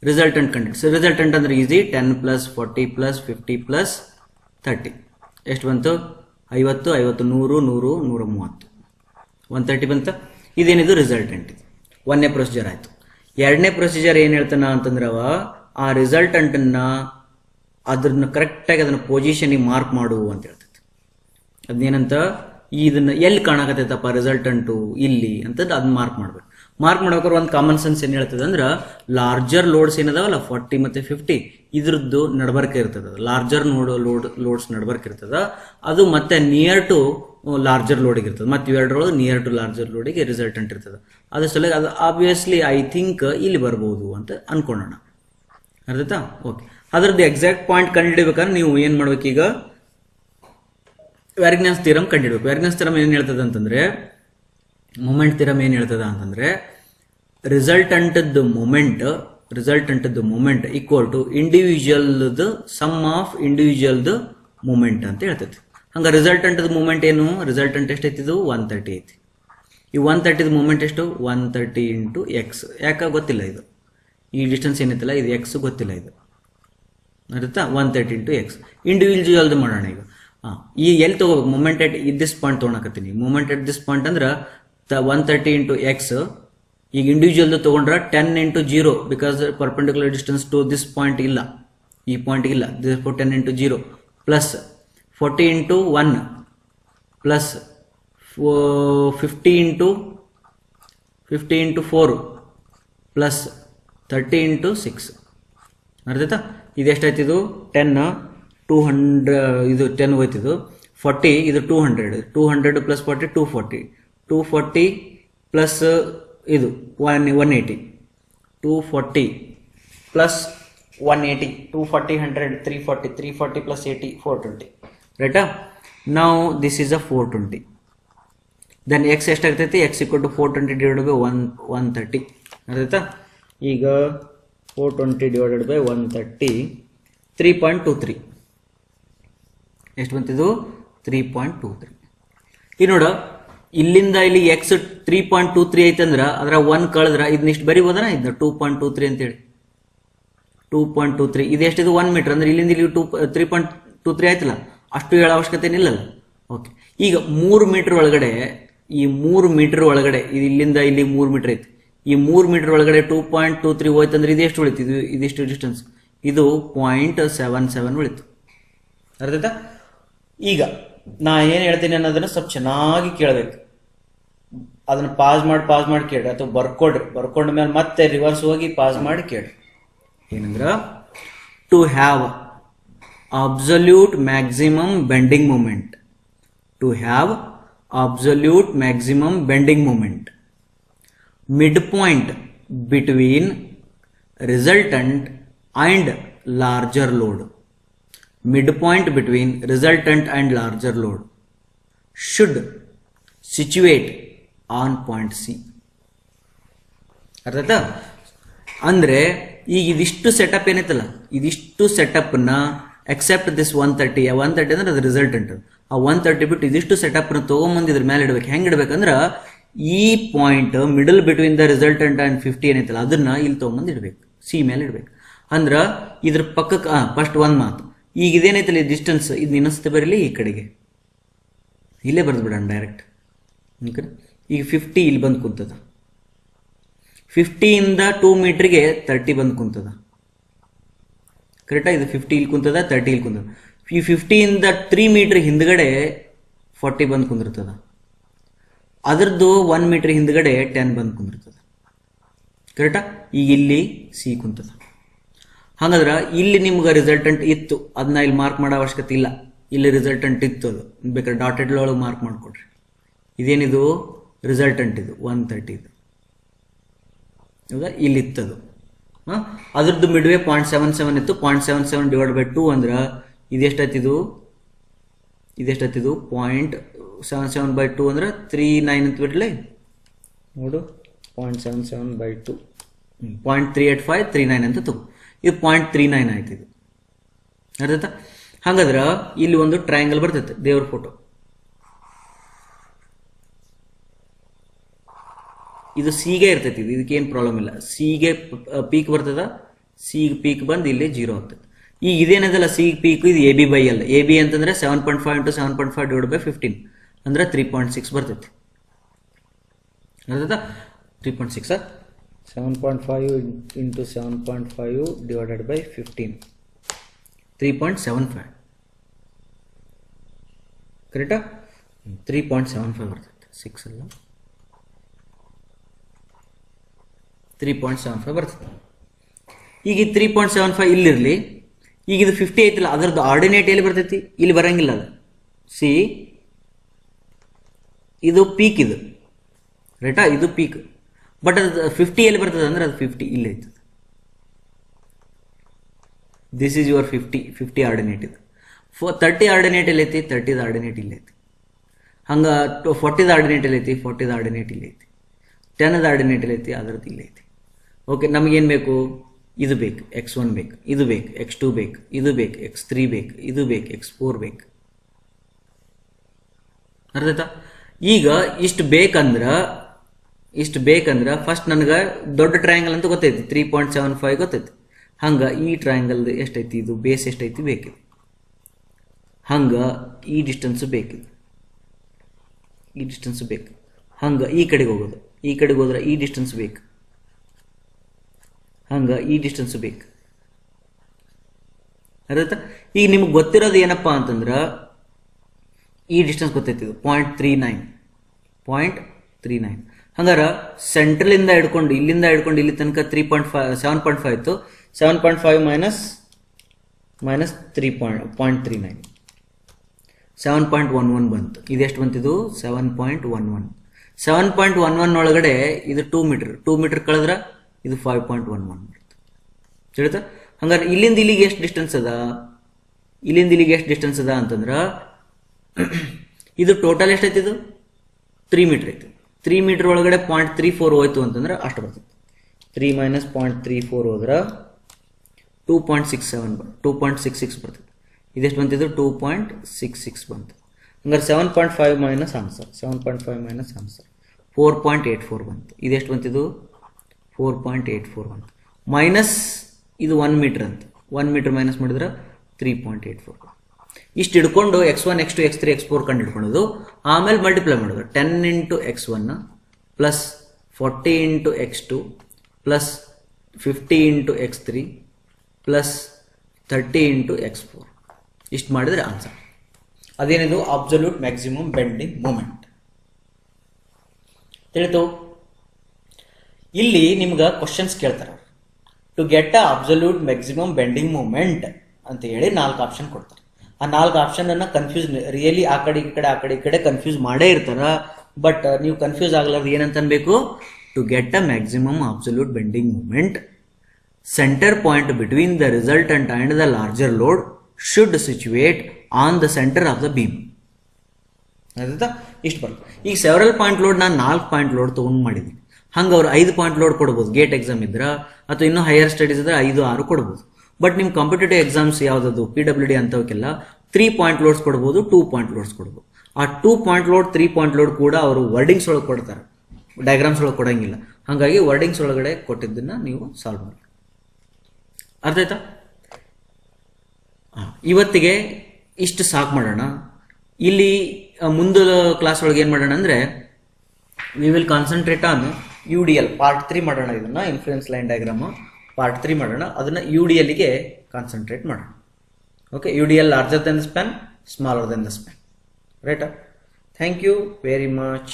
ರಿಸಲ್ಟೆಂಟ್ ಅಂದ್ರೆ ಈಸಿ. 10 + 40 + 50 + 30 ಎಷ್ಟು ಬಂತು? 50, 100, 100, 130, 130 ಬಂತ. ಇದೇನಿದು ರಿಸಲ್ಟೆಂಟ್. ಒಂದನೇ ಪ್ರೊಸೀಜರ್ ಆಯ್ತು. ಎರಡನೇ ಪ್ರೊಸೀಜರ್ ಏನು ಹೇಳ್ತಾನ ಅಂತಂದ್ರೆ, ಆ ರಿಸಲ್ಟೆಂಟನ್ನ ಅದನ್ನ ಕರೆಕ್ಟಾಗಿ ಅದನ್ನ ಪೊಸಿಷನಿಗೆ ಮಾರ್ಕ್ ಮಾಡು ಅಂತ ಹೇಳ್ತೈತಿ. ಅದನ್ನೇನಂತ, ಇದನ್ನ ಎಲ್ಲಿ ಕಾಣಕತ್ತೈತಪ್ಪ ರಿಸಲ್ಟೆಂಟು ಇಲ್ಲಿ ಅಂತದ್ದು ಅದನ್ನ ಮಾರ್ಕ್ ಮಾಡ್ಬೇಕು. ಮಾರ್ಕ್ ಮಾಡ್ಬೇಕಾದ್ರೆ ಒಂದು ಕಾಮನ್ ಸೆನ್ಸ್ ಏನ್ ಹೇಳ್ತದೆ ಅಂದ್ರೆ, ಲಾರ್ಜರ್ ಲೋಡ್ಸ್ ಏನದಾವಲ್ಲ 40 ಮತ್ತು 50 ಇದ್ರದ್ದು ನಡಬರ್ಕೆ ಇರ್ತದ. ಲಾರ್ಜರ್ ಲೋಡ್ಸ್ ನಡಬರ್ಕೆ ಇರ್ತದ. ಅದು ಮತ್ತೆ ನಿಯರ್ ಟು ಲಾರ್ಜರ್ ಲೋಡಿಗೆ ಇರ್ತದೆ. ಮತ್ತೆ ಇವೆರಡರೊಳಗೆ ನಿಯರ್ ಟು ಲಾರ್ಜರ್ ಲೋಡಿಗೆ ರಿಸಲ್ಟೆಂಟ್ ಇರ್ತದೆ. ಅದ್ರ ಸಲುವಾಗಿ ಅದು ಆಬ್ವಿಯಸ್ಲಿ ಐ ಥಿಂಕ್ ಇಲ್ಲಿ ಬರ್ಬೋದು ಅಂತ ಅನ್ಕೊಳ್ಳೋಣ. ಅರ್ಧತಾ? ಓಕೆ. ಅದರದ್ದು ಎಕ್ಸಾಕ್ಟ್ ಪಾಯಿಂಟ್ ಕಂಡುಹಿಡಿಬೇಕಾದ್ರೆ ನೀವು ಏನ್ ಮಾಡ್ಬೇಕೀಗ, ವ್ಯಾರಿಗ್ನಾಸ್ ಥಿಯರಮ್ ಕಂಡುಹಿಡಬೇಕು. ವ್ಯಾರಿಗ್ನಾಸ್ ಥಿಯರಮ್ ಏನ್ ಹೇಳ್ತದ ಅಂತಂದ್ರೆ, ಮೊಮೆಂಟ್ ಥಿಯರಮ್ ಏನ್ ಹೇಳ್ತದ ಅಂತಂದ್ರೆ, ರಿಸಲ್ಟೆಂಟದ್ದು ಮೊಮೆಂಟ್ ಈಕ್ವಲ್ ಟು ಇಂಡಿವಿಜುವಲ್ದು ಸಮ್ ಆಫ್ ಇಂಡಿವಿಜುವಲ್ದು ಮೂಮೆಂಟ್ ಅಂತ ಹೇಳ್ತೈತಿ. ಹಂಗ ರಿಸಲ್ಟೆಂಟದ ಮೂಮೆಂಟ್ ಏನು? ರಿಸಲ್ಟೆಂಟ್ ಎಷ್ಟೈತಿದು? 130 ಐತಿ. ಈ 130 ಮೂಮೆಂಟ್ ಎಷ್ಟು? 130 × x. ಯಾಕ ಗೊತ್ತಿಲ್ಲ ಇದು, ಈ ಡಿಸ್ಟೆನ್ಸ್ ಏನೈತಲ್ಲ ಇದು ಎಕ್ಸ್ ಗೊತ್ತಿಲ್ಲ ಇದು. ಅರ್ಥ? 130 × x. ಇಂಡಿವಿಜುವಲ್ದು ಮಾಡೋಣ ಈಗ. ಈ ಎಲ್ಲಿ ತಗೋಬೇಕು? ಮೂಮೆಂಟ್ ಎಟ್ ದಿಸ್ ಪಾಯಿಂಟ್ ತೊಗೊಳಕತ್ತೀನಿ. ಮೂಮೆಂಟ್ ಎಟ್ ದಿಸ್ ಪಾಯಿಂಟ್ ಅಂದ್ರೆ 130 × x. ಈಗ ಇಂಡಿವಿಜುವಲ್ ತಗೊಂಡ್ರೆ 10 × 0 because perpendicular distance to this point ಇಲ್ಲ, ಈ ಪಾಯಿಂಟ್ ಇಲ್ಲ. 10 × 0 ಪ್ಲಸ್ 40 × 1 ಪ್ಲಸ್ 50 × 4 ಪ್ಲಸ್ 30 × 6. ಅರ್ಧತಾ? ಇದೆಷ್ಟಾಯ್ತಿದು? 10 200, ಇದು 10 ಹೋಯ್ತಿದು. 40 ಇದು 200 ಪ್ಲಸ್ 40 240, 240 ಪ್ಲಸ್ ಇದು 180, 240 ಪ್ಲಸ್ 180, 240 100 340, 340 ಪ್ಲಸ್ 80 420. ರೈಟಾ? ನಾವು this is a 420. Then x ಎಷ್ಟಾಗ್ತೈತಿ? ಎಕ್ಸ್ = 420 / 130. ಅರ್ಧತಾ? ಈಗ 420 / 130 3.23. ಎಷ್ಟು ಬಂತಿದ್ದು? 3.23. ಈಗ ನೋಡ, ಇಲ್ಲಿಂದ ಇಲ್ಲಿ ಎಕ್ಸ್ 3.23 ಐತಂದ್ರ ಅದರ 1 ಕಳೆದ್ರ ಇದನ್ನ ಇಷ್ಟು ಬರಿಬೋದನ? ಇದನ್ನ 2.23 ಅಂತೇಳಿ. 2.23 ಇದೆಷ್ಟಿದು? 1 ಮೀಟರ್. ಅಂದ್ರೆ ಇಲ್ಲಿಂದ ಇಲ್ಲಿ 3.23 ಆಯ್ತಲ್ಲ, ಅಷ್ಟು ಹೇಳೋ ಅವಶ್ಯಕತೆ ಇಲ್ಲಲ್ಲ. ಓಕೆ. ಈಗ 3 ಮೀಟರ್ ಒಳಗಡೆ, ಈ 3 ಮೀಟರ್ ಒಳಗಡೆ, ಇಲ್ಲಿಂದ ಇಲ್ಲಿ 3 ಮೀಟರ್ ಐತಿ. ಈ 3 ಮೀಟರ್ ಒಳಗಡೆ 2.23 ಹೋಯ್ತಂದ್ರೆ ಇದೆಷ್ಟು ಉಳಿತು? ಇದಿಷ್ಟು ಡಿಸ್ಟೆನ್ಸ್, ಇದು 0.77 ಉಳಿತು. ಅರ್ಧತಾ? ಈಗ ನಾ ಏನ್ ಹೇಳ್ತೀನಿ ಅನ್ನೋದನ್ನ ಸ್ವಲ್ಪ ಚೆನ್ನಾಗಿ ಕೇಳಬೇಕು. ಅದನ್ನ ಪಾಸ್ ಮಾಡಿ ಕೇಳಿ, ಅಥವಾ ಬರ್ಕೊಂಡ ಮೇಲೆ ಮತ್ತೆ ರಿವರ್ಸ್ ಹೋಗಿ ಪಾಸ್ ಮಾಡಿ ಕೇಳಿ. ಏನಂದ್ರ, to have absolute maximum bending moment, midpoint between resultant and larger load. Midpoint between resultant and larger load should situate on point C. ಅರ್ಥಾತ? ಅಂದ್ರೆ ಈಗ ಇದಿಷ್ಟು ಸೆಟಪ್ ಏನೈತಲ್ಲ, ಇದಿಷ್ಟು ಸೆಟಪ್ ನ ಎಕ್ಸೆಪ್ಟ್ ದಿಸ್ 130 ಅಂದ್ರೆ ಅದು ರಿಸಲ್ಟೆಂಟ್. ಆ 130 ಬಿಟ್ಟು ಇದಿಷ್ಟು ಸೆಟಪ್ ನ ತಗೊಂಬಂದು ಇದ್ರ ಮೇಲೆ ಇಡ್ಬೇಕು. ಹೆಂಗ್ ಇಡ್ಬೇಕಂದ್ರ, ಈ point middle between the resultant and 50 ಏನೈತಲ್ಲ ಅದನ್ನ ಇಲ್ಲಿ ತಗೊಂಬಂದು ಇಡ್ಬೇಕು, ಸಿ ಮೇಲೆ ಇಡ್ಬೇಕು. ಅಂದ್ರ ಇದ್ರ ಪಕ್ಕಕ್ಕೆ ಫಸ್ಟ್ ಒಂದ್ ಮಾತು, ಈಗ ಇದೇನೈತಲ್ಲ ಈ ಡಿಸ್ಟೆನ್ಸ್, ಇದು ಇನ್ನೊಂದ್ಸತಿ ಬರಲಿ ಈ ಕಡೆಗೆ, ಇಲ್ಲೇ ಬರ್ದು ಬಿಡೋಣ ಡೈರೆಕ್ಟ್. ಈಗ 50 ಇಲ್ಲಿ ಬಂದು ಕುಂತದ, 50 ಇಂದ 2 ಮೀಟರ್ಗೆ 30 ಬಂದು ಕುಂತದ. ಕರೆಕ್ಟಾ? ಇದು 50 ಇಲ್ಲಿ ಕುಂತದ, 30 ಇಲ್ಲಿ ಕುಂತದ. ಈ 50 ಇಂದ 3 ಮೀಟರ್ ಹಿಂದ್ಗಡೆ 40 ಬಂದು ಕುಂದಿರ್ತದ. ಅದರದ್ದು 1 ಮೀಟರ್ ಹಿಂದ್ಗಡೆ 10 ಬಂದು ಕುಂದಿರ್ತದ. ಕರೆಕ್ಟಾ? ಈಗ ಇಲ್ಲಿ ಸಿ ಕುಂತದ. ಹಾಗಾದ್ರೆ ಇಲ್ಲಿ ನಿಮ್ಗೆ ರಿಸಲ್ಟೆಂಟ್ ಇತ್ತು, ಅದನ್ನ ಇಲ್ಲಿ ಮಾರ್ಕ್ ಮಾಡೋ ಅವಶ್ಯಕತೆ ಇಲ್ಲ. ಇಲ್ಲಿ ರಿಸಲ್ಟೆಂಟ್ ಇತ್ತು, ಅದು ಬೇಕಾದ್ರೆ ಡಾಟೆಡ್ ಒಳಗೆ ಮಾರ್ಕ್ ಮಾಡ್ಕೊಡ್ರಿ. ಇದೇನಿದು? ರಿಸಲ್ಟೆಂಟ್ ಇದು 130. ಇದು ಹೌದಾ, ಇಲ್ಲಿತ್ತದು. ಅದ್ರದ್ದು ಮಿಡ್ವೇ 0.77 ಇತ್ತು. 0.77 ಡಿವೈಡ್ ಬೈ 2 ಅಂದ್ರೆ ಇದೆಷ್ಟಾಯ್ತಿದು 0.77 ಬೈ 2 ಅಂದ್ರೆ 39 ಅಂತ ಬಿಡ್ಲಿ ನೋಡು. 0.77 ಬೈ 2 0.38539 ಅಂತ ತಗೋ. ಇದು 0.39 ಆಯ್ತು. ಇದು ಅರ್ಥ. ಹಾಗಾದ್ರೆ ಇಲ್ಲಿ ಒಂದು ಟ್ರಯಾಂಗಲ್ ಬರ್ತೈತೆ, ದೇವ್ರ ಫೋಟೋ. ಇದು ಸಿಗೆ ಇರ್ತೈತಿ, ಇದಕ್ಕೇನು ಪ್ರಾಬ್ಲಮ್ ಇಲ್ಲ. ಸಿಗೆ ಪೀಕ್ ಬರ್ತದ, ಸಿ ಪೀಕ್ ಬಂದು ಇಲ್ಲಿ 0 ಆಗ್ತದೆ. ಈಗ ಇದೇನದಲ್ಲ ಸಿ ಪೀಕ್, ಇದು ಎ ಬಿ ಬೈ ಅಲ್ಲ. ಎ ಬಿ ಅಂತಂದ್ರೆ 7.5 into 7.5 ಡಿವೈಡ್ ಬೈ 15 ಅಂದ್ರೆ 3.6 ಬರ್ತೈತಿ. ಅರ್ಥ. 3.6 7.5 into 7.5 divided by 15 3.75 ಕರೆಕ್ಟಾ. 3.75 ಬರ್ತೈತೆ, 6 ಅಲ್ಲ 3.75 ಬರ್ತೈತೆ. ಈಗ 3.75 ಇಲ್ಲಿರಲಿ. ಈಗ ಇದು 50 ಐತಿಲ್ಲ, ಅದರದ್ದು ಆರ್ಡಿನೇಟ್ ಎಲ್ಲಿ ಬರ್ತೈತಿ, ಇಲ್ಲಿ ಬರಂಗಿಲ್ಲ. ಅದು ಸಿ ಇದು ಪೀಕ್, ಇದು ರೈಟಾ, ಇದು ಪೀಕ್. ಬಟ್ ಅದು 50 ಎಲ್ಲಿ ಬರ್ತದೆ ಅಂದ್ರೆ ಅದು 50 ಇಲ್ಲಿ ಐತದೆ. This is your 50 ordinate. ಇದು 30 ಆರ್ಡಿನೇಟ್ ಎಲ್ಲಿ ಐತಿ, 30ದ ಆರ್ಡಿನೇಟ್ ಇಲ್ಲಿ ಐತಿ. ಹಂಗೆ 40ದ ಆರ್ಡಿನೇಟ್ ಎಲ್ಲಿ ಐತಿ, 40ದ ಆರ್ಡಿನೇಟ್ ಇಲ್ಲಿ ಐತಿ. 10ದ ಆರ್ಡಿನೇಟ್ ಎಲ್ಲಿ ಐತಿ, ಅದರದ್ದು ಇಲ್ಲಿ ಐತಿ. ಓಕೆ, ನಮಗೇನು ಬೇಕು, ಇದು ಬೇಕು, x1 ಬೇಕು, ಇದು ಬೇಕು, x2 ಬೇಕು, ಇದು ಬೇಕು, x3 ಬೇಕು, ಇದು ಬೇಕು, x4 ಬೇಕು. ಅರ್ಥ. ಈಗ ಇಷ್ಟು ಬೇಕಂದ್ರೆ ಫಸ್ಟ್ ನನಗೆ ದೊಡ್ಡ ಟ್ರಯಾಂಗಲ್ ಅಂತ ಗೊತ್ತೈತಿ, 3.75 ಗೊತ್ತೈತಿ. ಹಂಗೆ ಈ ಟ್ರಯಾಂಗಲ್ ಎಷ್ಟೈತಿ, ಇದು ಬೇಸ್ ಎಷ್ಟೈತಿ ಬೇಕಿದೆ. ಹಂಗೆ ಈ ಡಿಸ್ಟೆನ್ಸ್ ಬೇಕಿದೆ, ಈ ಡಿಸ್ಟೆನ್ಸ್ ಬೇಕು. ಹಂಗೆ ಈ ಕಡೆಗೆ ಹೋಗೋದು, ಈ ಕಡೆಗೆ ಹೋದ್ರೆ ಈ ಡಿಸ್ಟೆನ್ಸ್ ಬೇಕು. ಹಂಗೆ ಈ ಡಿಸ್ಟೆನ್ಸ್ ಬೇಕು. ಅರ್ಥ. ಈಗ ನಿಮ್ಗೆ ಗೊತ್ತಿರೋದು ಏನಪ್ಪಾ ಅಂತಂದ್ರೆ ಈ ಡಿಸ್ಟೆನ್ಸ್ ಗೊತ್ತೈತಿ, ಇದು 0.39. ಹಂಗಾರೆ ಸೆಂಟ್ರಲಿಂದ ಹಿಡ್ಕೊಂಡು ಇಲ್ಲಿಂದ ಹಿಡ್ಕೊಂಡು ಇಲ್ಲಿ ತನಕ 7.5 ಇತ್ತು. 7.5 ಮೈನಸ್ 0.39 7.11 ಬಂತು. ಇದೆಷ್ಟು ಬಂತಿದ್ದು, 7.11. 7.11 ಒಳಗಡೆ ಇದು 2 ಮೀಟರ್ ಕಳೆದ್ರೆ ಇದು 5.11 ಬರುತ್ತೆ. ತಿಳಿತಾ. ಹಂಗಾರೆ ಇಲ್ಲಿಂದ ಇಲ್ಲಿಗೆ ಎಷ್ಟು ಡಿಸ್ಟೆನ್ಸ್ ಅದ, ಅಂತಂದ್ರೆ ಇದು ಟೋಟಲ್ ಎಷ್ಟೈತಿ, ಇದು 3 ಮೀಟರ್ ಐತಿ. 3 ಮೀಟರ್ ಒಳಗಡೆ 0.34 ಹೋಯ್ತು ಅಂತಂದ್ರೆ ಅಷ್ಟು ಬರ್ತೈತಿ. 3 ಮೈನಸ್ 0.34 ಹೋದ್ರೆ 2.66 ಬರ್ತೈತಿ. ಇದೆಷ್ಟು ಬಂತಿದ್ದು, 2.66 ಬಂತು. ಹಂಗಾರೆ 7.5 ಮೈನಸ್ ಆನ್ಸರ್ 4.84 ಬಂತು. ಇದೆಷ್ಟು ಬಂತಿದ್ದು, 4.84 ಬಂತು. ಮೈನಸ್ ಇದು 1 ಮೀಟರ್ ಅಂತ, 1 ಮೀಟರ್ ಮೈನಸ್ ಮಾಡಿದ್ರೆ 3.84. ಇಷ್ಟು ಹಿಡ್ಕೊಂಡು x1 x2 x3 x4 ಕಂಡು ಹಿಡ್ಕೊಳ್ಳೋದು. ಆಮೇಲೆ ಮಲ್ಟಿಪ್ಲೈ ಮಾಡೋದು. 10 into x1 plus 40 into x2 plus 50 into x3 plus 30 into x4. ಇಷ್ಟು ಮಾಡಿದ್ರೆ ಆನ್ಸರ್. ಅದೇನಿದು, ಅಬ್ಸಲ್ಯೂಟ್ ಮ್ಯಾಕ್ಸಿಮಮ್ ಬೆಂಡಿಂಗ್ ಮೂಮೆಂಟ್. ತಿಳಿತು. ಇಲ್ಲಿ ನಿಮ್ಗೆ ಕ್ವಶನ್ಸ್ ಕೇಳ್ತಾರೆ, to get a absolute maximum bending moment ಅಂತ ಹೇಳಿ 4 ಆಪ್ಷನ್ ಕೊಡ್ತಾರೆ. ಆ 4 ಆಪ್ಷನ್ ಅನ್ನ ಕನ್ಫ್ಯೂಸ್, ರಿಯಲಿ ಆ ಕಡೆ ಈ ಕಡೆ ಕನ್ಫ್ಯೂಸ್ ಮಾಡೇ ಇರ್ತಾರ. ಬಟ್ ನೀವು ಕನ್ಫ್ಯೂಸ್ ಆಗ್ಲಾರ್ದು ಏನಂತ ಅನ್ಬೇಕು, to get a maximum absolute bending moment, centre point between the resultant and the larger load should situate on the centre of the beam. ಆಯ್ತಾ, ಇಷ್ಟು ಬರುತ್ತೆ. ಈಗ ಸೆವರಲ್ ಪಾಯಿಂಟ್ ಲೋಡ್ ನಾನು 4 ಪಾಯಿಂಟ್ ಲೋಡ್ ತೊಗೊಂಡು ಮಾಡಿದ್ದೀನಿ. ಹಂಗೆ ಅವ್ರು 5 ಪಾಯಿಂಟ್ ಲೋಡ್ ಕೊಡ್ಬೋದು, ಗೇಟ್ ಎಕ್ಸಾಮ್ ಇದ್ರೆ, ಅಥವಾ ಇನ್ನೂ ಹೈಯರ್ ಸ್ಟಡೀಸ್ ಇದ್ರೆ 5-6 ಕೊಡ್ಬೋದು. ಬಟ್ ನಿಮ್ಮ ಕಾಂಪಿಟೇಟಿವ್ ಎಕ್ಸಾಮ್ಸ್ ಯಾವುದದು, PWD ಅಂತವಕ್ಕೆಲ್ಲ 3 ಪಾಯಿಂಟ್ ಲೋಡ್ಸ್ ಕೊಡ್ಬೋದು, 2 ಪಾಯಿಂಟ್ ಲೋಡ್ಸ್ ಕೊಡ್ಬೋದು. ಆ 2 ಪಾಯಿಂಟ್ ಲೋಡ್ 3 ಪಾಯಿಂಟ್ ಲೋಡ್ ಕೂಡ ಅವರು ವರ್ಡಿಂಗ್ಸ್ ಒಳಗೆ ಕೊಡ್ತಾರೆ, ಡಯಾಗ್ರಾಮ್ಸ್ ಒಳಗೆ ಕೊಡಂಗಿಲ್ಲ. ಹಾಗಾಗಿ ವರ್ಡಿಂಗ್ಸ್ ಒಳಗಡೆ ಕೊಟ್ಟಿದ್ದನ್ನ ನೀವು ಸಾಲ್ವ್ ಮಾಡಿ. ಅರ್ಥ ಆಯ್ತಾ. ಇವತ್ತಿಗೆ ಇಷ್ಟು ಸಾಕು ಮಾಡೋಣ. ಇಲ್ಲಿ ಮುಂದಿನ ಕ್ಲಾಸ್ ಒಳಗೆ ಏನು ಮಾಡೋಣ ಅಂದರೆ, we will concentrate on UDL part 3 ಮಾಡೋಣ. ಇದನ್ನ ಇನ್ಫ್ಲೂಯೆನ್ಸ್ ಲೈನ್ ಡಯಾಗ್ರಾಮ್ ಪಾರ್ಟ್ 3 ಮಾಡೋಣ. ಅದನ್ನ UDLಗೆ ಕಾನ್ಸಂಟ್ರೇಟ್ ಮಾಡೋಣ. ಓಕೆ, UDL larger then the span, smaller then the span. ರೈಟಾ. Thank you very much.